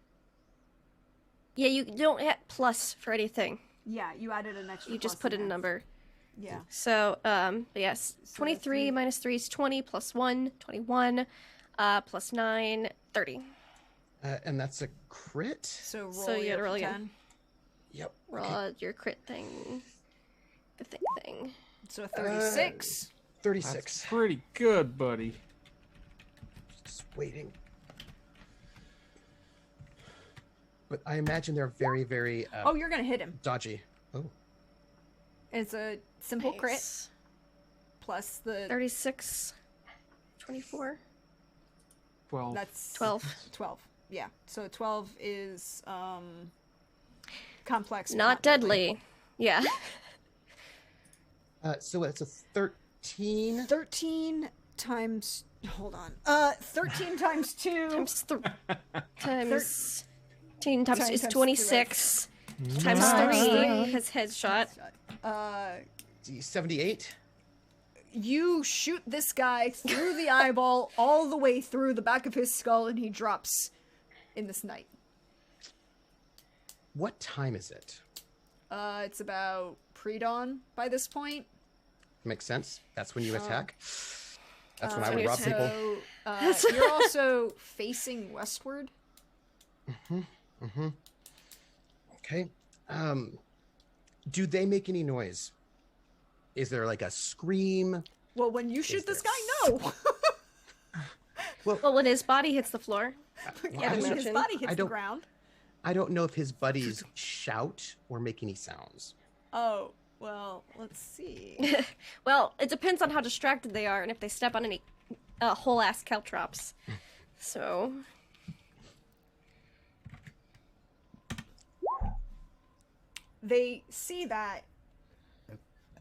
[SPEAKER 4] Yeah, you don't hit plus for anything.
[SPEAKER 1] yeah, you added an extra.
[SPEAKER 4] You just
[SPEAKER 1] plus
[SPEAKER 4] put in a
[SPEAKER 1] there.
[SPEAKER 4] number.
[SPEAKER 1] Yeah.
[SPEAKER 4] So, yes,
[SPEAKER 1] So
[SPEAKER 4] 23 minus 3 is 20, plus 1, 21, plus 9, 30.
[SPEAKER 2] And that's a crit.
[SPEAKER 1] So roll.
[SPEAKER 4] So you gotta roll again.
[SPEAKER 1] 10.
[SPEAKER 2] Yep.
[SPEAKER 4] Roll your crit thing. The thing.
[SPEAKER 1] So 36.
[SPEAKER 2] 36.
[SPEAKER 3] That's pretty good, buddy.
[SPEAKER 2] Just waiting. But I imagine they're very, very
[SPEAKER 1] Oh, you're gonna hit him.
[SPEAKER 2] dodgy. Oh.
[SPEAKER 1] It's a simple crit
[SPEAKER 4] Nice.
[SPEAKER 1] plus the
[SPEAKER 4] 36, 24,
[SPEAKER 3] 12.
[SPEAKER 1] that's
[SPEAKER 4] 12.
[SPEAKER 1] 12. Yeah. So 12 is complex. but
[SPEAKER 4] Not deadly. Yeah.
[SPEAKER 2] So it's a 13.
[SPEAKER 1] 13 times. Hold on. 13 times 2.
[SPEAKER 4] times 13 times is
[SPEAKER 1] times
[SPEAKER 4] 26. Times
[SPEAKER 1] Nice.
[SPEAKER 4] 3 his headshot.
[SPEAKER 2] 78.
[SPEAKER 1] You shoot this guy through the eyeball all the way through the back of his skull, and he drops in this night.
[SPEAKER 2] What time is it?
[SPEAKER 1] It's about pre-dawn by this point.
[SPEAKER 2] Makes sense. That's when you attack. That's when I
[SPEAKER 4] when
[SPEAKER 2] would
[SPEAKER 4] you
[SPEAKER 2] rob
[SPEAKER 4] attack.
[SPEAKER 2] people.
[SPEAKER 1] So, you're also facing westward.
[SPEAKER 2] Okay. Do they make any noise? Is there like a scream?
[SPEAKER 1] Well, when you shoot this guy, no.
[SPEAKER 4] Well, when his body hits the floor.
[SPEAKER 2] Well,
[SPEAKER 4] Yeah,
[SPEAKER 2] I
[SPEAKER 4] the
[SPEAKER 2] don't-
[SPEAKER 1] His
[SPEAKER 4] motion.
[SPEAKER 1] body
[SPEAKER 2] I
[SPEAKER 1] hits the
[SPEAKER 2] don't-
[SPEAKER 1] ground.
[SPEAKER 2] I don't know if his buddies shout or make any sounds.
[SPEAKER 1] Oh, well, let's see.
[SPEAKER 4] Well, it depends on how distracted they are and if they step on any whole ass caltrops. So,
[SPEAKER 1] They see that,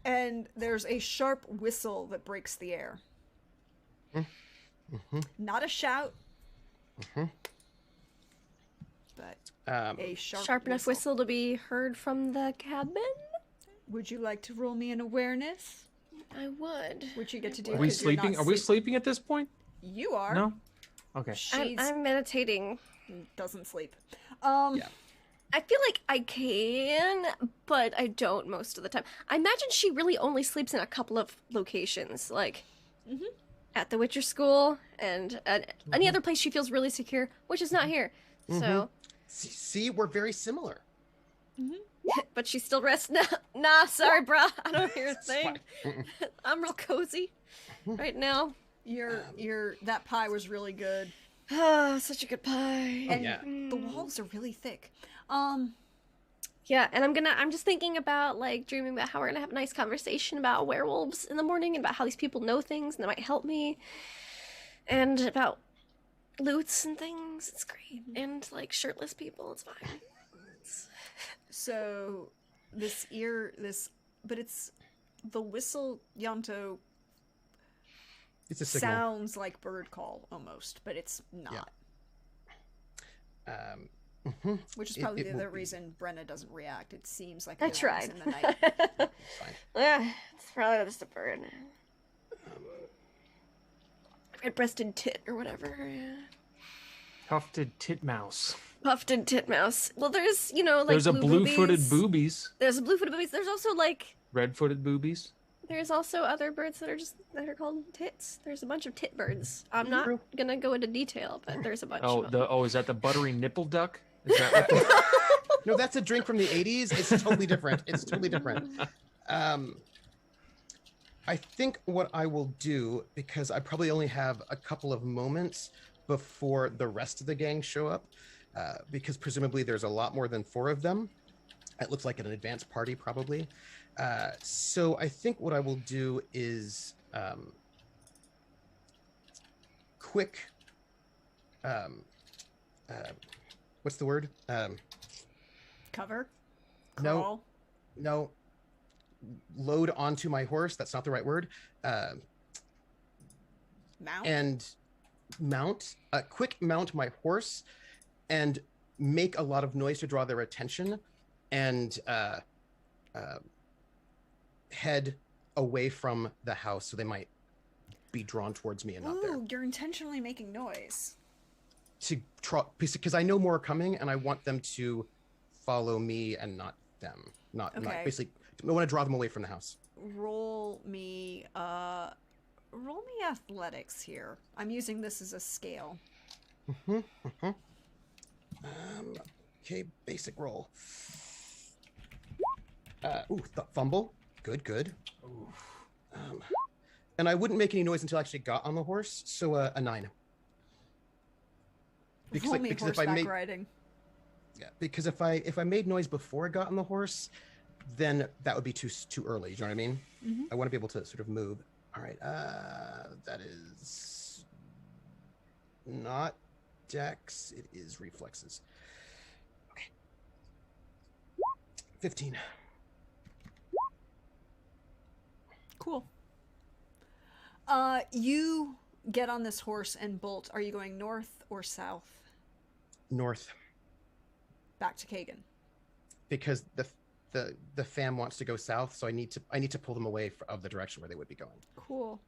[SPEAKER 1] and there's a sharp whistle that breaks the air. Not a shout, but a
[SPEAKER 4] sharp enough whistle to be heard from the cabin?
[SPEAKER 1] Would you like to roll me an awareness?
[SPEAKER 4] I would.
[SPEAKER 1] Which you get to do.
[SPEAKER 3] Are we
[SPEAKER 1] 'cause you're not
[SPEAKER 3] sleeping? Are we
[SPEAKER 1] sleep-
[SPEAKER 3] sleeping at this point?
[SPEAKER 1] You are.
[SPEAKER 3] No. Okay.
[SPEAKER 1] She's
[SPEAKER 4] I'm meditating.
[SPEAKER 1] doesn't sleep.
[SPEAKER 2] Yeah.
[SPEAKER 4] I feel like I can, but I don't most of the time. I imagine she really only sleeps in a couple of locations, like at the Witcher School and at any other place she feels really secure, which is not here. So,
[SPEAKER 2] See, we're very similar.
[SPEAKER 4] but she still rests. Nah, sorry, brah. I don't hear a
[SPEAKER 2] It's
[SPEAKER 4] thing.
[SPEAKER 2] fine.
[SPEAKER 4] I'm real cozy right now.
[SPEAKER 1] your that pie was really good.
[SPEAKER 4] Oh, such a good pie.
[SPEAKER 1] And
[SPEAKER 2] yeah.
[SPEAKER 1] the walls are really thick.
[SPEAKER 4] Yeah, and I'm just thinking about, like, dreaming about how we're gonna have a nice conversation about werewolves in the morning and about how these people know things and that might help me. And about loots and things. It's great. And, like, shirtless people, it's fine.
[SPEAKER 1] So but it's the whistle, Yanto,
[SPEAKER 2] It's a signal.
[SPEAKER 1] sounds like bird call almost, but it's not. Which is
[SPEAKER 2] It-
[SPEAKER 1] probably
[SPEAKER 2] it
[SPEAKER 1] the
[SPEAKER 2] will
[SPEAKER 1] other
[SPEAKER 2] be.
[SPEAKER 1] reason Brenna doesn't react. It seems like
[SPEAKER 4] I
[SPEAKER 1] it
[SPEAKER 4] tried.
[SPEAKER 1] in the night.
[SPEAKER 2] Fine.
[SPEAKER 4] Yeah, it's probably just a bird. Red-breasted tit or whatever. Yeah.
[SPEAKER 3] Tufted titmouse.
[SPEAKER 4] Puffed titmouse. Well, there's, like,
[SPEAKER 3] There's a blue-footed
[SPEAKER 4] boobies.
[SPEAKER 3] boobies.
[SPEAKER 4] There's a blue-footed boobies. There's also, like,
[SPEAKER 3] Red-footed boobies.
[SPEAKER 4] there's also other birds that are called tits. There's a bunch of tit birds. I'm not
[SPEAKER 2] True.
[SPEAKER 4] gonna go into detail, but there's a bunch
[SPEAKER 3] Oh,
[SPEAKER 4] of them.
[SPEAKER 3] is that the buttery nipple duck? Is that what
[SPEAKER 2] No, that's a drink from the 80s. It's totally different. It's totally different. I think what I will do, because I probably only have a couple of moments before the rest of the gang show up, because presumably there's a lot more than 4 of them. It looks like an advanced party, probably. So I think what I will do is quick. What's the word?
[SPEAKER 1] Cover?
[SPEAKER 2] No.
[SPEAKER 1] Crawl?
[SPEAKER 2] No. Load onto my horse. That's not the right word.
[SPEAKER 1] Mount?
[SPEAKER 2] And quick mount my horse and make a lot of noise to draw their attention and head away from the house so they might be drawn towards me and not there.
[SPEAKER 1] Ooh, you're intentionally making noise.
[SPEAKER 2] Because I know more are coming and I want them to follow me and not them. Not basically, I want to draw them away from the house.
[SPEAKER 1] Roll me athletics here. I'm using this as a scale.
[SPEAKER 2] Okay, basic roll. Fumble. Good. And I wouldn't make any noise until I actually got on the horse, so a 9.
[SPEAKER 1] Roll me horseback riding.
[SPEAKER 2] Yeah, because if I made noise before I got on the horse, then that would be too early. Do you know what I mean?
[SPEAKER 1] Mm-hmm.
[SPEAKER 2] I want to be able to sort of move. All right, that is not dex. It is reflexes. Okay, 15.
[SPEAKER 1] Cool. You get on this horse and bolt. Are you going north or south?
[SPEAKER 2] North.
[SPEAKER 1] Back to Kagen.
[SPEAKER 2] Because the fam wants to go south, so I need to pull them away of the direction where they would be going.
[SPEAKER 1] Cool.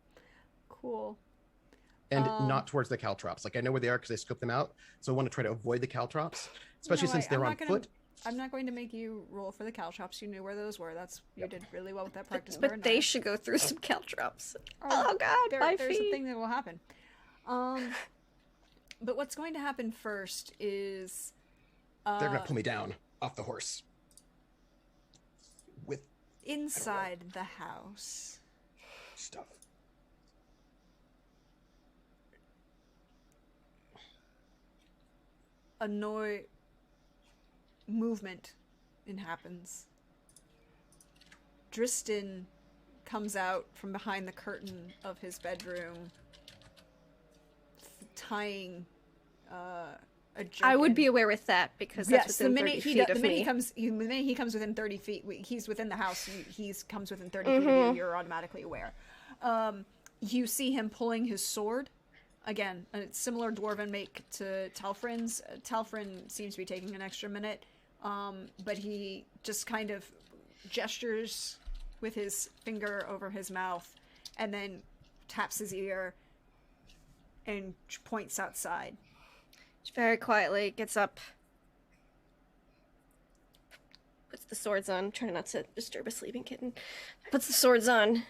[SPEAKER 2] And not towards the caltrops. Like I know where they are because I scoped them out, so I want to try to avoid the caltrops, especially since they're on foot.
[SPEAKER 1] I'm not going to make you roll for the caltrops. You knew where those were. You did really well with that practice.
[SPEAKER 4] But they should go through some caltrops. Oh God, my feet.
[SPEAKER 1] There's a thing that will happen. But what's going to happen first is
[SPEAKER 2] they're going to pull me down off the horse. With
[SPEAKER 1] inside the house
[SPEAKER 2] stuff.
[SPEAKER 1] Movement happens. Dristan comes out from behind the curtain of his bedroom, tying a jerkin.
[SPEAKER 4] I would be aware with that because that's within 30 feet of me.
[SPEAKER 1] The minute he comes within 30 feet, he's within the house. He comes within 30 feet of you. You're automatically aware. You see him pulling his sword. Again, a similar dwarven make to Talfrin's. Talfrin seems to be taking an extra minute, but he just kind of gestures with his finger over his mouth and then taps his ear and points outside.
[SPEAKER 4] Very quietly gets up, puts the swords on, trying not to disturb a sleeping kitten, puts the swords on.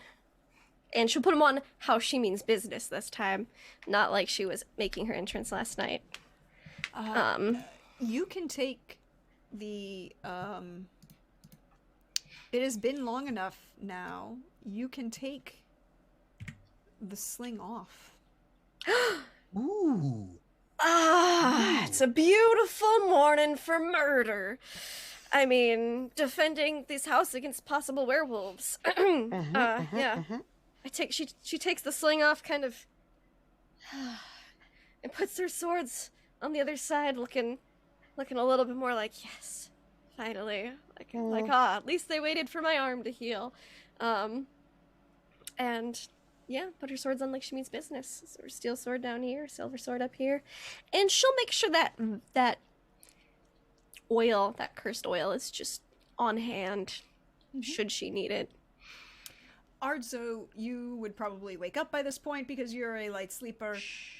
[SPEAKER 4] And she'll put them on how she means business this time, not like she was making her entrance last night.
[SPEAKER 1] You can take the, it has been long enough now, you can take the sling off.
[SPEAKER 2] Ooh.
[SPEAKER 4] It's a beautiful morning for murder. I mean, defending this house against possible werewolves. Yeah. She takes the sling off, kind of, and puts her swords on the other side, looking a little bit more like, yes, finally, at least they waited for my arm to heal, and yeah, put her swords on like she means business. So her steel sword down here, silver sword up here, and she'll make sure that oil, that cursed oil, is just on hand, should she need it.
[SPEAKER 1] Ardzo, you would probably wake up by this point because you're a light sleeper,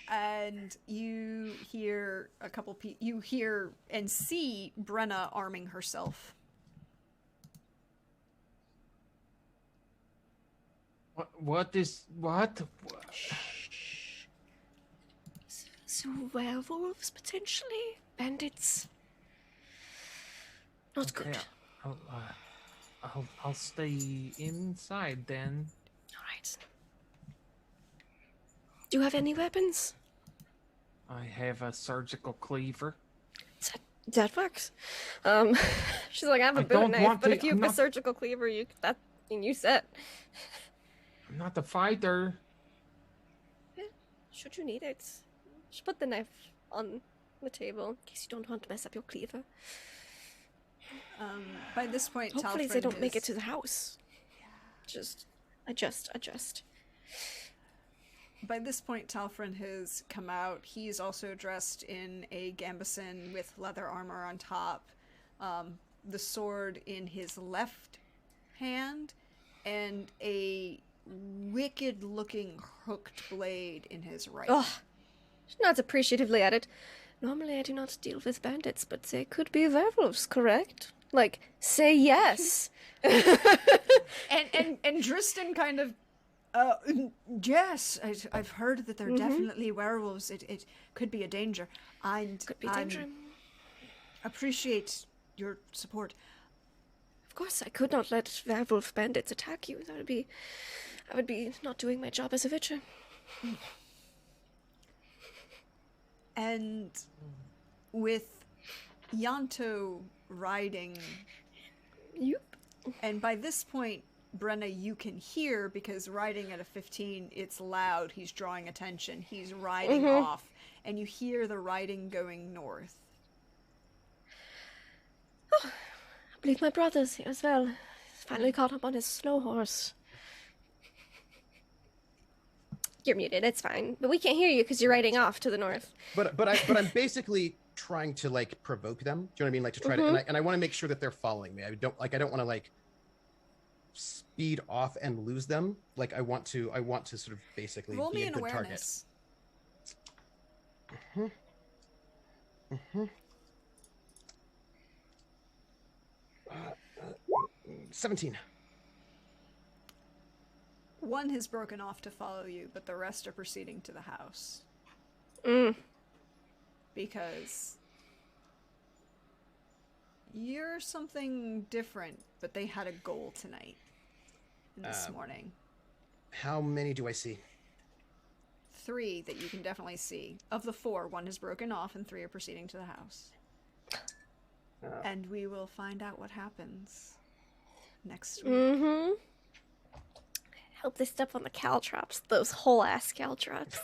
[SPEAKER 1] and you hear you hear and see Brenna arming herself.
[SPEAKER 3] What?
[SPEAKER 4] So werewolves, potentially? Bandits? Not good.
[SPEAKER 3] I'll stay inside then.
[SPEAKER 4] Alright. Do you have any weapons?
[SPEAKER 3] I have a surgical cleaver.
[SPEAKER 4] It's That works. She's like, I have a
[SPEAKER 3] I
[SPEAKER 4] bowie
[SPEAKER 3] don't
[SPEAKER 4] knife,
[SPEAKER 3] want
[SPEAKER 4] but
[SPEAKER 3] to-
[SPEAKER 4] if you
[SPEAKER 3] I'm
[SPEAKER 4] have a
[SPEAKER 3] not-
[SPEAKER 4] surgical cleaver, you set.
[SPEAKER 3] I'm not the fighter.
[SPEAKER 4] Should you need it, just put the knife on the table in case you don't want to mess up your cleaver.
[SPEAKER 1] By this point,
[SPEAKER 4] Hopefully
[SPEAKER 1] Talfrin
[SPEAKER 4] they don't make it
[SPEAKER 1] is-
[SPEAKER 4] to the house. Just adjust.
[SPEAKER 1] By this point, Talfrin has come out. He's also dressed in a gambeson with leather armor on top, the sword in his left hand, and a wicked-looking hooked blade in his right.
[SPEAKER 4] Oh, she nods appreciatively at it. Normally I do not deal with bandits, but they could be werewolves, correct? Like, say yes.
[SPEAKER 1] And Dristan kind of, yes, I've heard that they're definitely werewolves. It could be a danger.
[SPEAKER 4] Could be danger.
[SPEAKER 1] Appreciate your support.
[SPEAKER 4] Of course, I could not let werewolf bandits attack you. I would be not doing my job as a witcher.
[SPEAKER 1] And with Yanto riding,
[SPEAKER 4] Yep.
[SPEAKER 1] and by this point, Brenna, you can hear, because riding at a 15, it's loud. He's drawing attention. He's riding off, and you hear the riding going north.
[SPEAKER 4] I believe my brother's here as well. He's finally caught up on his slow horse. You're muted, it's fine. But we can't hear you because you're riding off to the north.
[SPEAKER 2] But I'm basically trying to like provoke them. Do you know what I mean? Like to try to, and I want to make sure that they're following me. I don't want to like speed off and lose them. Like I want to sort of basically
[SPEAKER 1] Roll
[SPEAKER 2] be
[SPEAKER 1] me
[SPEAKER 2] a
[SPEAKER 1] an
[SPEAKER 2] good
[SPEAKER 1] awareness.
[SPEAKER 2] target. 17.
[SPEAKER 1] One has broken off to follow you, but the rest are proceeding to the house. Because you're something different, but they had a goal tonight. This morning.
[SPEAKER 2] How many do I see?
[SPEAKER 1] 3 that you can definitely see. Of the 4, 1 has broken off and 3 are proceeding to the house. And we will find out what happens next week.
[SPEAKER 4] Hope they step on the caltrops. Those whole ass caltrops.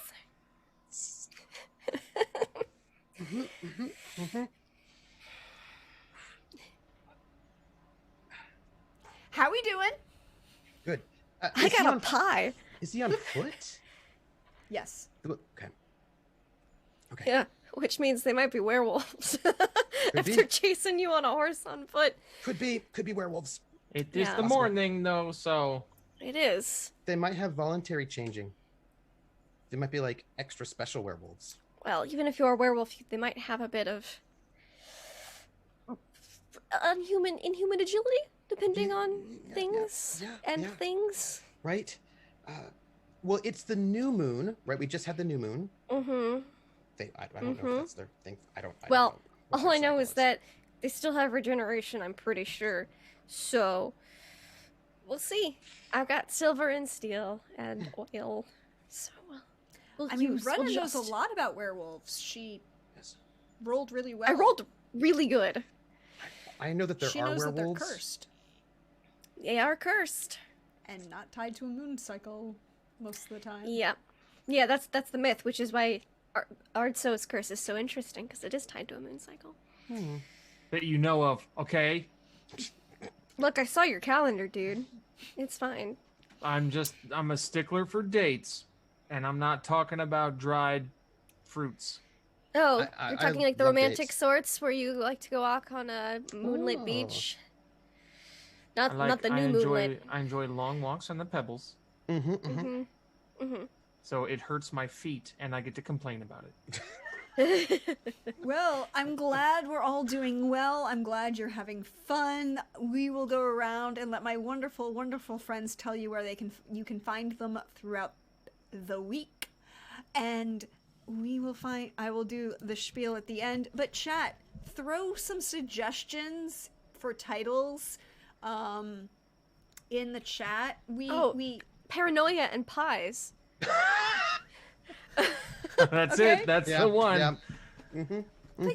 [SPEAKER 1] How we doing?
[SPEAKER 2] Good.
[SPEAKER 4] I
[SPEAKER 2] Is he
[SPEAKER 4] got a
[SPEAKER 2] on-
[SPEAKER 4] pie.
[SPEAKER 2] Is he on foot?
[SPEAKER 1] Yes.
[SPEAKER 2] Okay. Okay.
[SPEAKER 4] Yeah, which means they might be werewolves. If
[SPEAKER 2] be.
[SPEAKER 4] they're chasing you on a horse on foot.
[SPEAKER 2] Could be werewolves.
[SPEAKER 3] It is
[SPEAKER 4] Yeah.
[SPEAKER 3] the morning though, so
[SPEAKER 4] It is.
[SPEAKER 2] They might have voluntary changing. They might be like extra special werewolves.
[SPEAKER 4] Well, even if you're a werewolf, they might have a bit of inhuman agility, depending on things and
[SPEAKER 2] yeah.
[SPEAKER 4] things.
[SPEAKER 2] Right? Well, it's the new moon, right? We just had the new moon.
[SPEAKER 4] Mm-hmm.
[SPEAKER 2] I don't know if that's their thing. I don't
[SPEAKER 4] Well,
[SPEAKER 2] know what
[SPEAKER 4] all
[SPEAKER 2] their
[SPEAKER 4] I know
[SPEAKER 2] cycle
[SPEAKER 4] is that they still have regeneration, I'm pretty sure. So, we'll see. I've got silver and steel and oil. So, we'll
[SPEAKER 1] I mean,
[SPEAKER 4] use.
[SPEAKER 1] Brenna
[SPEAKER 4] we'll
[SPEAKER 1] knows a
[SPEAKER 4] just-
[SPEAKER 1] lot about werewolves. She
[SPEAKER 2] Yes.
[SPEAKER 1] rolled really well.
[SPEAKER 4] I rolled really good.
[SPEAKER 2] I know that there
[SPEAKER 1] She
[SPEAKER 2] are
[SPEAKER 1] knows that they're
[SPEAKER 2] werewolves.
[SPEAKER 1] cursed
[SPEAKER 4] They are cursed.
[SPEAKER 1] and not tied to a moon cycle most of the time.
[SPEAKER 4] Yeah. Yeah, that's the myth, which is why Ardso's curse is so interesting, because it is tied to a moon cycle.
[SPEAKER 3] that you know of, okay?
[SPEAKER 4] Look, I saw your calendar, dude. It's fine.
[SPEAKER 3] I'm a stickler for dates, and I'm not talking about dried fruits.
[SPEAKER 4] Oh,
[SPEAKER 2] I
[SPEAKER 4] you're talking like the
[SPEAKER 2] love
[SPEAKER 4] romantic
[SPEAKER 2] dates.
[SPEAKER 4] sorts where you like to go walk on a moonlit
[SPEAKER 2] Oh.
[SPEAKER 4] beach?
[SPEAKER 3] I
[SPEAKER 4] Not the new moonlit.
[SPEAKER 3] I enjoy long walks on the pebbles,
[SPEAKER 2] Mm-hmm, mm-hmm.
[SPEAKER 4] Mm-hmm.
[SPEAKER 3] so it hurts my feet, and I get to complain about it.
[SPEAKER 1] Well, I'm glad we're all doing well. I'm glad you're having fun. We will go around and let my wonderful, wonderful friends tell you where you can find them throughout the week. And I will do the spiel at the end. But chat, throw some suggestions for titles in the chat. We
[SPEAKER 4] Paranoia and pies.
[SPEAKER 3] That's
[SPEAKER 1] Okay.
[SPEAKER 3] it. That's
[SPEAKER 2] Yeah,
[SPEAKER 3] the one.
[SPEAKER 2] yeah. Mm-hmm.
[SPEAKER 1] But,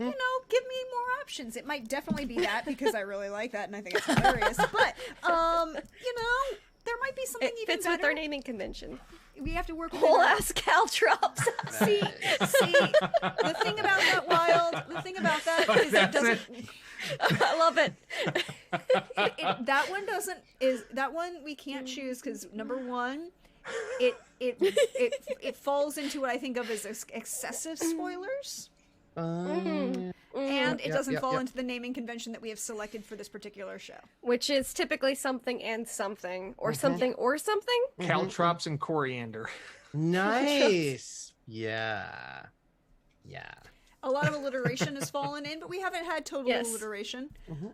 [SPEAKER 1] give me more options. It might definitely be that because I really like that and I think it's hilarious. But you know, there might be something
[SPEAKER 4] It
[SPEAKER 1] even
[SPEAKER 4] fits
[SPEAKER 1] better.
[SPEAKER 4] with our naming convention.
[SPEAKER 1] We have to work with
[SPEAKER 4] Whole ass caltrops.
[SPEAKER 1] See, the thing about that, Wild, the thing about that is it
[SPEAKER 3] That's
[SPEAKER 1] doesn't.
[SPEAKER 4] I love it.
[SPEAKER 1] That one doesn't. Is that one we can't choose because number one, it falls into what I think of as excessive spoilers. And it doesn't fall into the naming convention that we have selected for this particular show.
[SPEAKER 4] Which is typically something and something, or something or something.
[SPEAKER 3] Caltrops and coriander.
[SPEAKER 2] Nice. Yeah.
[SPEAKER 1] A lot of alliteration has fallen in, but we haven't had total alliteration.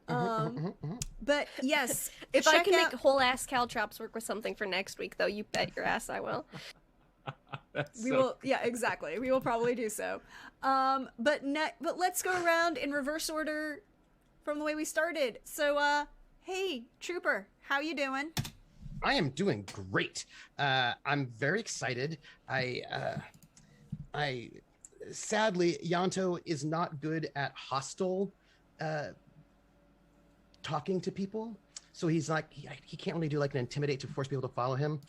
[SPEAKER 1] But yes,
[SPEAKER 4] If I can
[SPEAKER 1] out...
[SPEAKER 4] make whole ass caltrops work with something for next week, though, you bet your ass I will.
[SPEAKER 1] We will, yeah, exactly. We will probably do so. But let's go around in reverse order from the way we started. So, hey, Trooper, how you doing?
[SPEAKER 2] I am doing great. I'm very excited. I sadly, Yanto is not good at hostile talking to people. So he's like, he can't really do like an intimidate to force people to follow him.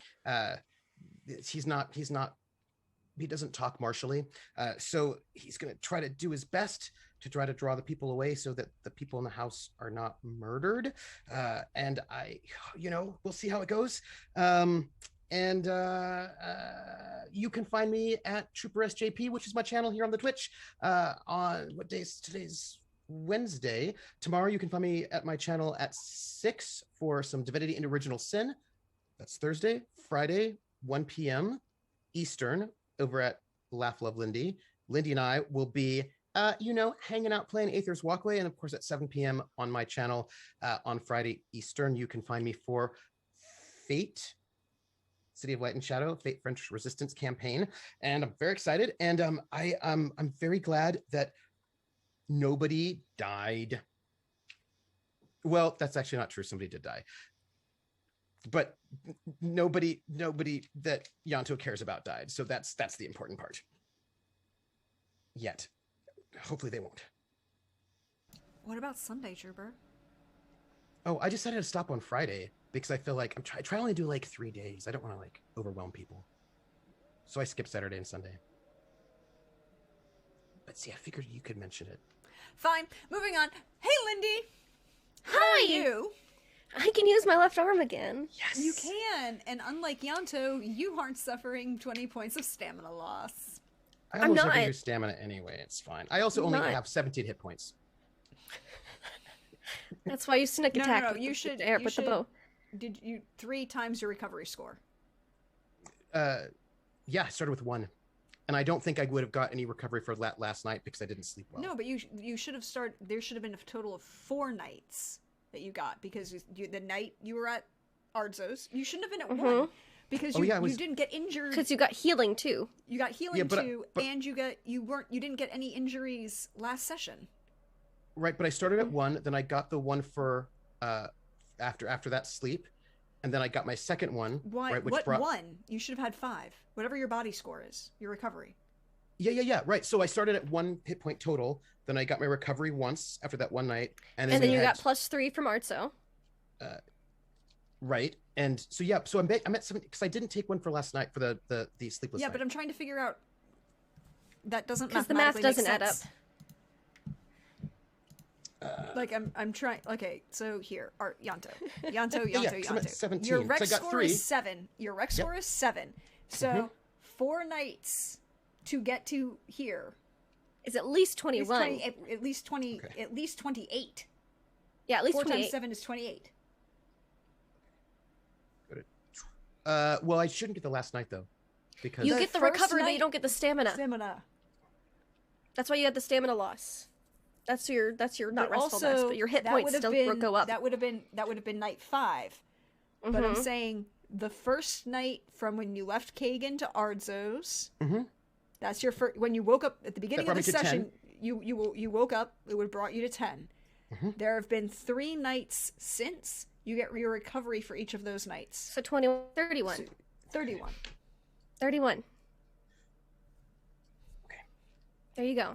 [SPEAKER 2] He doesn't talk martially. So he's going to try to do his best to try to draw the people away so that the people in the house are not murdered. And we'll see how it goes. You can find me at Trooper SJP, which is my channel here on the Twitch. On what days? Today's Wednesday. Tomorrow you can find me at my channel at 6 for some Divinity into Original Sin. That's Thursday. Friday, 1 p.m. Eastern, over at Laugh Love Lindy. Lindy and I will be, hanging out playing Aether's Walkway, and of course at 7 p.m. on my channel on Friday Eastern. You can find me for Fate, City of Light and Shadow, Fate French Resistance campaign, and I'm very excited. And I'm very glad that nobody died. Well, that's actually not true. Somebody did die. But nobody that Yanto cares about died. So that's the important part. Yet. Hopefully they won't.
[SPEAKER 1] What about Sunday, Trooper?
[SPEAKER 2] Oh, I decided to stop on Friday because I feel like I try only do like 3 days. I don't want to like overwhelm people. So I skipped Saturday and Sunday. But see, I figured you could mention it.
[SPEAKER 1] Fine. Moving on. Hey, Lindy. How
[SPEAKER 4] Hi.
[SPEAKER 1] are you?
[SPEAKER 4] I can use my left arm again.
[SPEAKER 2] Yes.
[SPEAKER 1] You can. And unlike Yanto, you aren't suffering 20 points of stamina loss.
[SPEAKER 2] I
[SPEAKER 4] I'm
[SPEAKER 2] almost never
[SPEAKER 4] not.
[SPEAKER 2] use stamina anyway. It's fine. I also only
[SPEAKER 4] not.
[SPEAKER 2] have 17 hit points.
[SPEAKER 4] That's why you sneak attack.
[SPEAKER 1] No.
[SPEAKER 4] With
[SPEAKER 1] You
[SPEAKER 4] the,
[SPEAKER 1] should.
[SPEAKER 4] with the bow.
[SPEAKER 1] Did you 3 times your recovery score?
[SPEAKER 2] Yeah, I started with 1. And I don't think I would have got any recovery for that last night because I didn't sleep well.
[SPEAKER 1] No, but you should have started. There should have been a total of 4 nights that you got because the night you were at Ardzos, you shouldn't have been at 1 because you didn't get injured.
[SPEAKER 4] Because you got healing too.
[SPEAKER 1] You got healing
[SPEAKER 2] but
[SPEAKER 1] too, and you didn't get any injuries last session.
[SPEAKER 2] Right, but I started at 1, then I got the one for after that sleep, and then I got my second one.
[SPEAKER 1] Why?
[SPEAKER 2] Right,
[SPEAKER 1] What 1? You should have had 5. Whatever your body score is, your recovery.
[SPEAKER 2] Yeah. Right. So I started at 1 hit point total. Then I got my recovery once after that one night,
[SPEAKER 4] And then you got +3 from Artso.
[SPEAKER 2] Right. And so so I'm at 7 because I didn't take one for last night for the sleepless.
[SPEAKER 1] Yeah,
[SPEAKER 2] night.
[SPEAKER 1] but I'm trying to figure out. That doesn't
[SPEAKER 4] Because the math
[SPEAKER 1] mathematically
[SPEAKER 4] doesn't
[SPEAKER 1] make
[SPEAKER 4] add up.
[SPEAKER 1] sense. Like I'm trying. Okay, so here, Yanto.
[SPEAKER 2] 'cause I'm at 17.
[SPEAKER 1] Your rec
[SPEAKER 2] So I got
[SPEAKER 1] score
[SPEAKER 2] 3.
[SPEAKER 1] is 7. Your rec score is 7. So 4 nights to get to here.
[SPEAKER 4] Is at least
[SPEAKER 1] Is
[SPEAKER 4] 21.
[SPEAKER 1] at least 20.
[SPEAKER 2] Okay.
[SPEAKER 1] At least 28.
[SPEAKER 4] Yeah, at least
[SPEAKER 1] 4
[SPEAKER 4] 28.
[SPEAKER 1] times 7 is 28.
[SPEAKER 2] Well, I shouldn't get the last night though, because
[SPEAKER 4] You
[SPEAKER 1] The
[SPEAKER 4] get the
[SPEAKER 1] first
[SPEAKER 4] recovery, but
[SPEAKER 1] night-
[SPEAKER 4] you don't get the stamina.
[SPEAKER 1] Stamina.
[SPEAKER 4] That's why you had the stamina loss. That's your not
[SPEAKER 1] But
[SPEAKER 4] restfulness,
[SPEAKER 1] also,
[SPEAKER 4] but your hit
[SPEAKER 1] that
[SPEAKER 4] points
[SPEAKER 1] would have
[SPEAKER 4] still
[SPEAKER 1] been,
[SPEAKER 4] go up.
[SPEAKER 1] That would have been night 5. But I'm saying the first night from when you left Kagen to Ardzos. That's your first. When you woke up at the beginning of the
[SPEAKER 2] brought me to
[SPEAKER 1] session, you woke up. It would have brought you to 10. There have been 3 nights since. You get your recovery for each of those nights.
[SPEAKER 4] So 21, 31.
[SPEAKER 1] 31.
[SPEAKER 4] 31.
[SPEAKER 2] Okay.
[SPEAKER 4] There you go.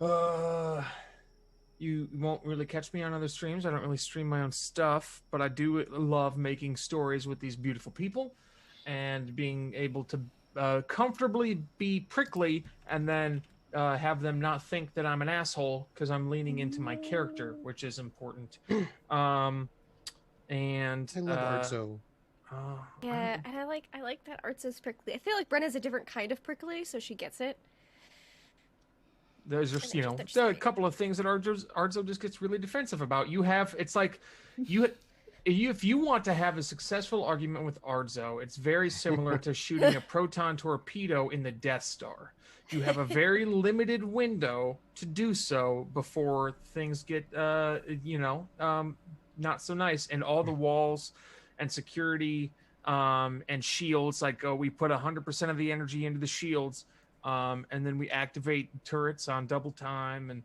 [SPEAKER 3] You won't really catch me on other streams. I don't really stream my own stuff, but I do love making stories with these beautiful people and being able to comfortably be prickly and then have them not think that I'm an asshole because I'm leaning into my character, which is important. And
[SPEAKER 2] I love Artzo.
[SPEAKER 4] Yeah, and I like that Artzo's prickly. I feel like Brenna's a different kind of prickly, so she gets it.
[SPEAKER 3] There's just, you know, there are a couple of things that Artzo just gets really defensive about. It's like, if you want to have a successful argument with Artzo, it's very similar to shooting a proton torpedo in the Death Star. You have a very limited window to do so before things get, not so nice. And all the walls and security and shields, like we put 100% of the energy into the shields. And then we activate turrets on double time and,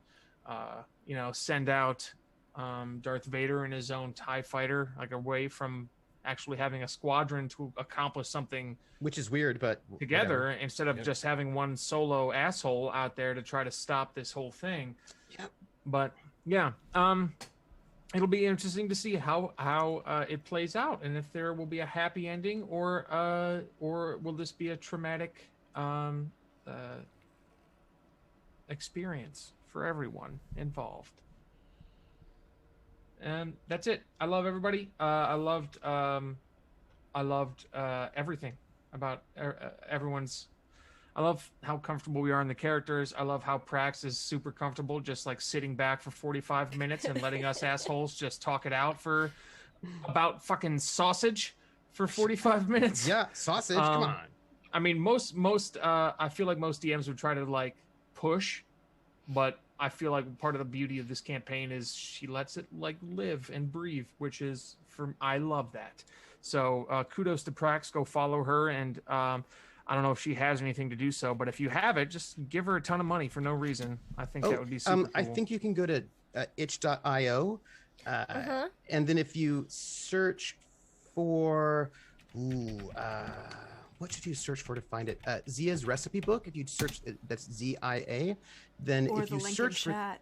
[SPEAKER 3] send out Darth Vader and his own TIE fighter, like away from actually having a squadron to accomplish something.
[SPEAKER 2] Which is weird, but
[SPEAKER 3] together,
[SPEAKER 2] whatever.
[SPEAKER 3] Instead of just having one solo asshole out there to try to stop this whole thing.
[SPEAKER 2] Yep.
[SPEAKER 3] But yeah, it'll be interesting to see how it plays out, and if there will be a happy ending or will this be a traumatic experience for everyone involved. And that's it. I love everybody. I loved everything about everyone's. I love how comfortable we are in the characters. I love how Prax is super comfortable, just like sitting back for 45 minutes and letting us assholes just talk it out for about fucking sausage for 45 minutes.
[SPEAKER 2] Yeah, sausage. Come on.
[SPEAKER 3] I mean, most I feel like most DMs would try to like push, but I feel like part of the beauty of this campaign is she lets it like live and breathe, which is I love that. So kudos to Prax. Go follow her, and I don't know if she has anything to do so, but if you have it, just give her a ton of money for no reason. I think that would be super cool.
[SPEAKER 2] I think you can go to itch.io, and then if you search for what should you search for to find it? Zia's recipe book. If you search, that's ZIA. Then
[SPEAKER 1] Or
[SPEAKER 2] if
[SPEAKER 1] the
[SPEAKER 2] you
[SPEAKER 1] link
[SPEAKER 2] search
[SPEAKER 1] in
[SPEAKER 2] for,
[SPEAKER 1] chat.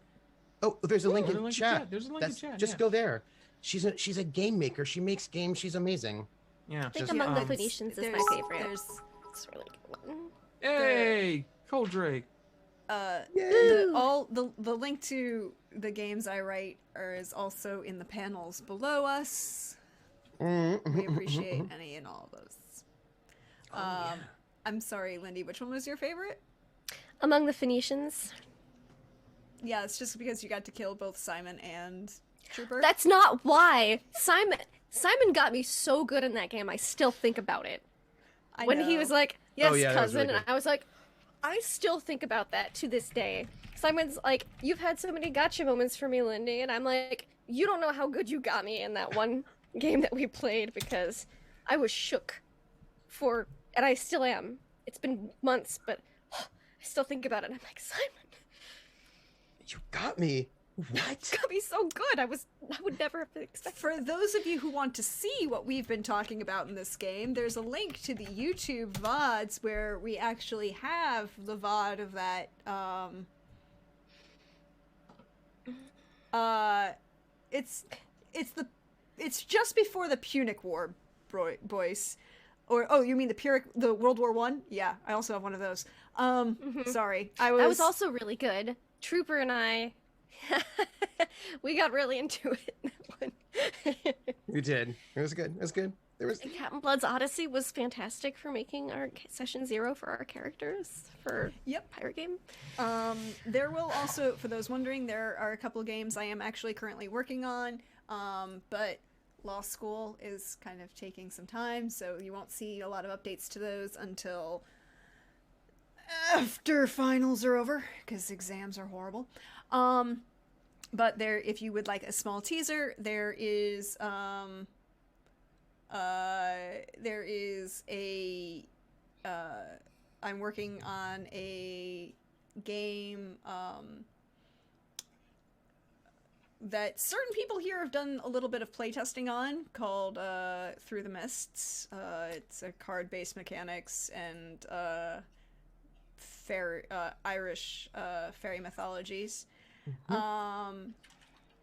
[SPEAKER 2] there's a link
[SPEAKER 3] there's
[SPEAKER 2] in
[SPEAKER 3] a link in
[SPEAKER 2] chat.
[SPEAKER 3] chat. There's a link in chat,
[SPEAKER 2] Just
[SPEAKER 3] yeah.
[SPEAKER 2] go there. She's a game maker. She makes games. She's amazing.
[SPEAKER 3] Yeah.
[SPEAKER 4] I think
[SPEAKER 2] Just,
[SPEAKER 4] Among the
[SPEAKER 2] um,
[SPEAKER 4] Phoenicians is my favorite. It's a really good one.
[SPEAKER 3] Hey, Coldrake.
[SPEAKER 1] The link to the games I write is also in the panels below us. We appreciate any and all of those. I'm sorry, Lindy, which one was your favorite?
[SPEAKER 4] Among the Phoenicians.
[SPEAKER 1] Yeah, it's just because you got to kill both Simon and Trooper.
[SPEAKER 4] That's not why. Simon got me so good in that game, I still think about it. When he was like, yes,
[SPEAKER 2] that was
[SPEAKER 4] cousin,
[SPEAKER 2] really
[SPEAKER 4] and
[SPEAKER 2] good.
[SPEAKER 4] I was like, I still think about that to this day. Simon's like, you've had so many gotcha moments for me, Lindy, and I'm like, you don't know how good you got me in that one game that we played, because I was shook and I still am. It's been months, but I still think about it, and I'm like, Simon.
[SPEAKER 2] You got me. What?
[SPEAKER 4] Got me so good. I would never have expected.
[SPEAKER 1] For those of you who want to see what we've been talking about in this game, there's a link to the YouTube VODs where we actually have the VOD of that. It's just before the Punic War, boys. Or you mean the World War I? Yeah, I also have one of those. Sorry,
[SPEAKER 4] That was also really good. Trooper and I, we got really into it in that one.
[SPEAKER 2] You did. It was good. It was good. There was.
[SPEAKER 4] Captain Blood's Odyssey was fantastic for making our session 0 for our characters for Pirate Game.
[SPEAKER 1] There will also, for those wondering, there are a couple of games I am actually currently working on, but law school is kind of taking some time, so you won't see a lot of updates to those until after finals are over, because exams are horrible. But there, if you would like a small teaser, there is a I'm working on a game that certain people here have done a little bit of playtesting on, called Through the Mists. It's a card-based mechanics and Irish fairy mythologies.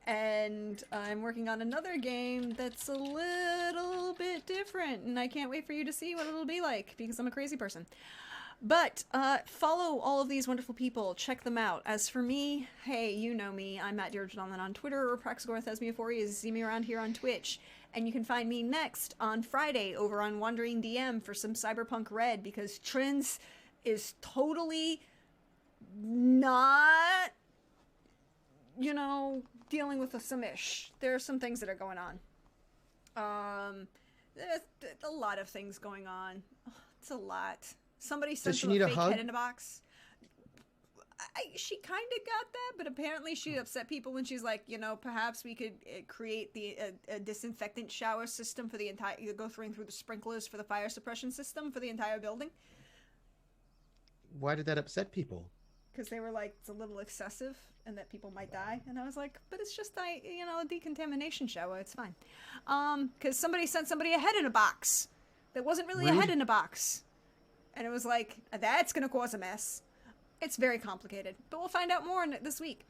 [SPEAKER 1] And I'm working on another game that's a little bit different, and I can't wait for you to see what it'll be like, because I'm a crazy person. But follow all of these wonderful people. Check them out. As for me, hey, you know me. I'm at Dearjadonlan on Twitter, or Praxagorthesmia4 you see me around here on Twitch. And you can find me next on Friday over on Wandering DM for some Cyberpunk Red, because Trins is totally not, dealing with some ish. There are some things that are going on. There's a lot of things going on. It's a lot. Somebody sent them a fake head in a box. She kind of got that, but apparently she upset people when she's like, perhaps we could create a disinfectant shower system for the entire, go through the sprinklers for the fire suppression system for the entire building.
[SPEAKER 2] Why did that upset people?
[SPEAKER 1] Because they were like, it's a little excessive and that people might die. And I was like, but it's just a decontamination shower. It's fine. Because somebody sent somebody a head in a box that wasn't really a head in a box. And it was like, that's going to cause a mess. It's very complicated. But we'll find out more this week.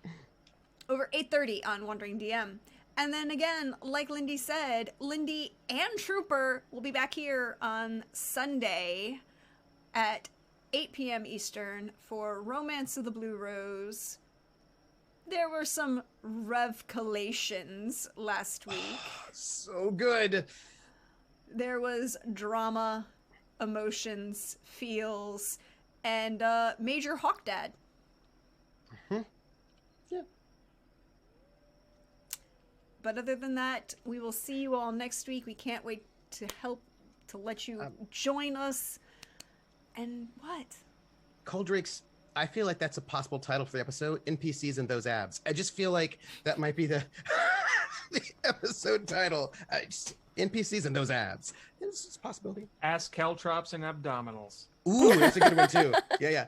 [SPEAKER 1] Over 8:30 on Wandering DM. And then again, like Lindy said, Lindy and Trooper will be back here on Sunday at 8 p.m. Eastern for Romance of the Blue Rose. There were some revelations last week.
[SPEAKER 2] So good.
[SPEAKER 1] There was drama, emotions, feels, and Major Hawk Dad.
[SPEAKER 2] Yeah.
[SPEAKER 1] But other than that, we will see you all next week. We can't wait to let you join us. And what?
[SPEAKER 2] Coldrake's, I feel like that's a possible title for the episode, NPCs and Those Abs. I just feel like that might be the episode title. NPCs and Those Abs. It's a possibility.
[SPEAKER 3] Ass caltrops and abdominals.
[SPEAKER 2] Ooh, that's a good one too. Yeah.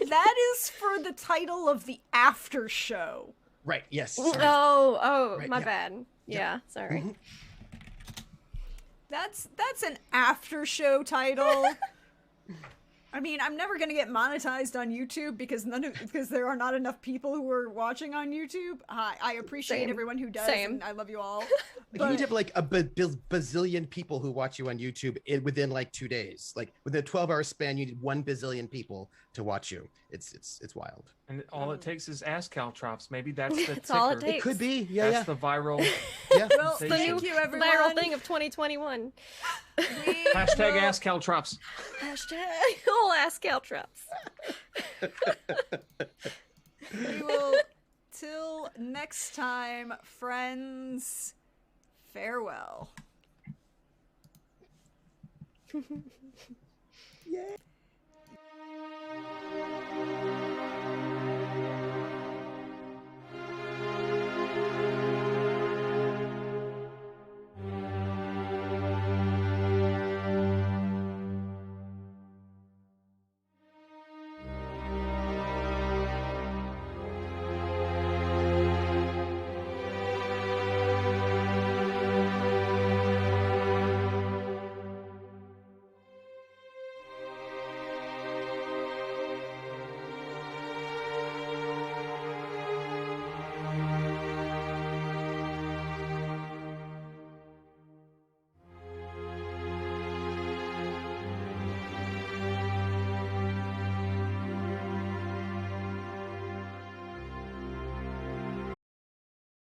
[SPEAKER 1] That is for the title of the after show.
[SPEAKER 2] Right, yes. Sorry.
[SPEAKER 4] Right, my
[SPEAKER 2] yeah.
[SPEAKER 4] bad. Yeah, sorry.
[SPEAKER 1] That's an after show title. I mean, I'm never gonna get monetized on YouTube because there are not enough people who are watching on YouTube. I appreciate everyone who does, and I love you all.
[SPEAKER 2] You need to have like a bazillion people who watch you on YouTube within like 2 days. Like within a 12-hour span, you need 1 bazillion people to watch you. It's wild.
[SPEAKER 3] And all it takes is ass caltrops. Maybe that's the
[SPEAKER 4] That's all it
[SPEAKER 3] ticker.
[SPEAKER 4] takes.
[SPEAKER 2] It could be. Yeah,
[SPEAKER 3] That's the viral.
[SPEAKER 2] yeah.
[SPEAKER 1] Well, thank you, everyone.
[SPEAKER 4] Viral thing of 2021.
[SPEAKER 3] Hashtag ass caltrops.
[SPEAKER 4] Hashtag all ass caltrops.
[SPEAKER 1] We will, till next time, friends, farewell.
[SPEAKER 2] Yeah.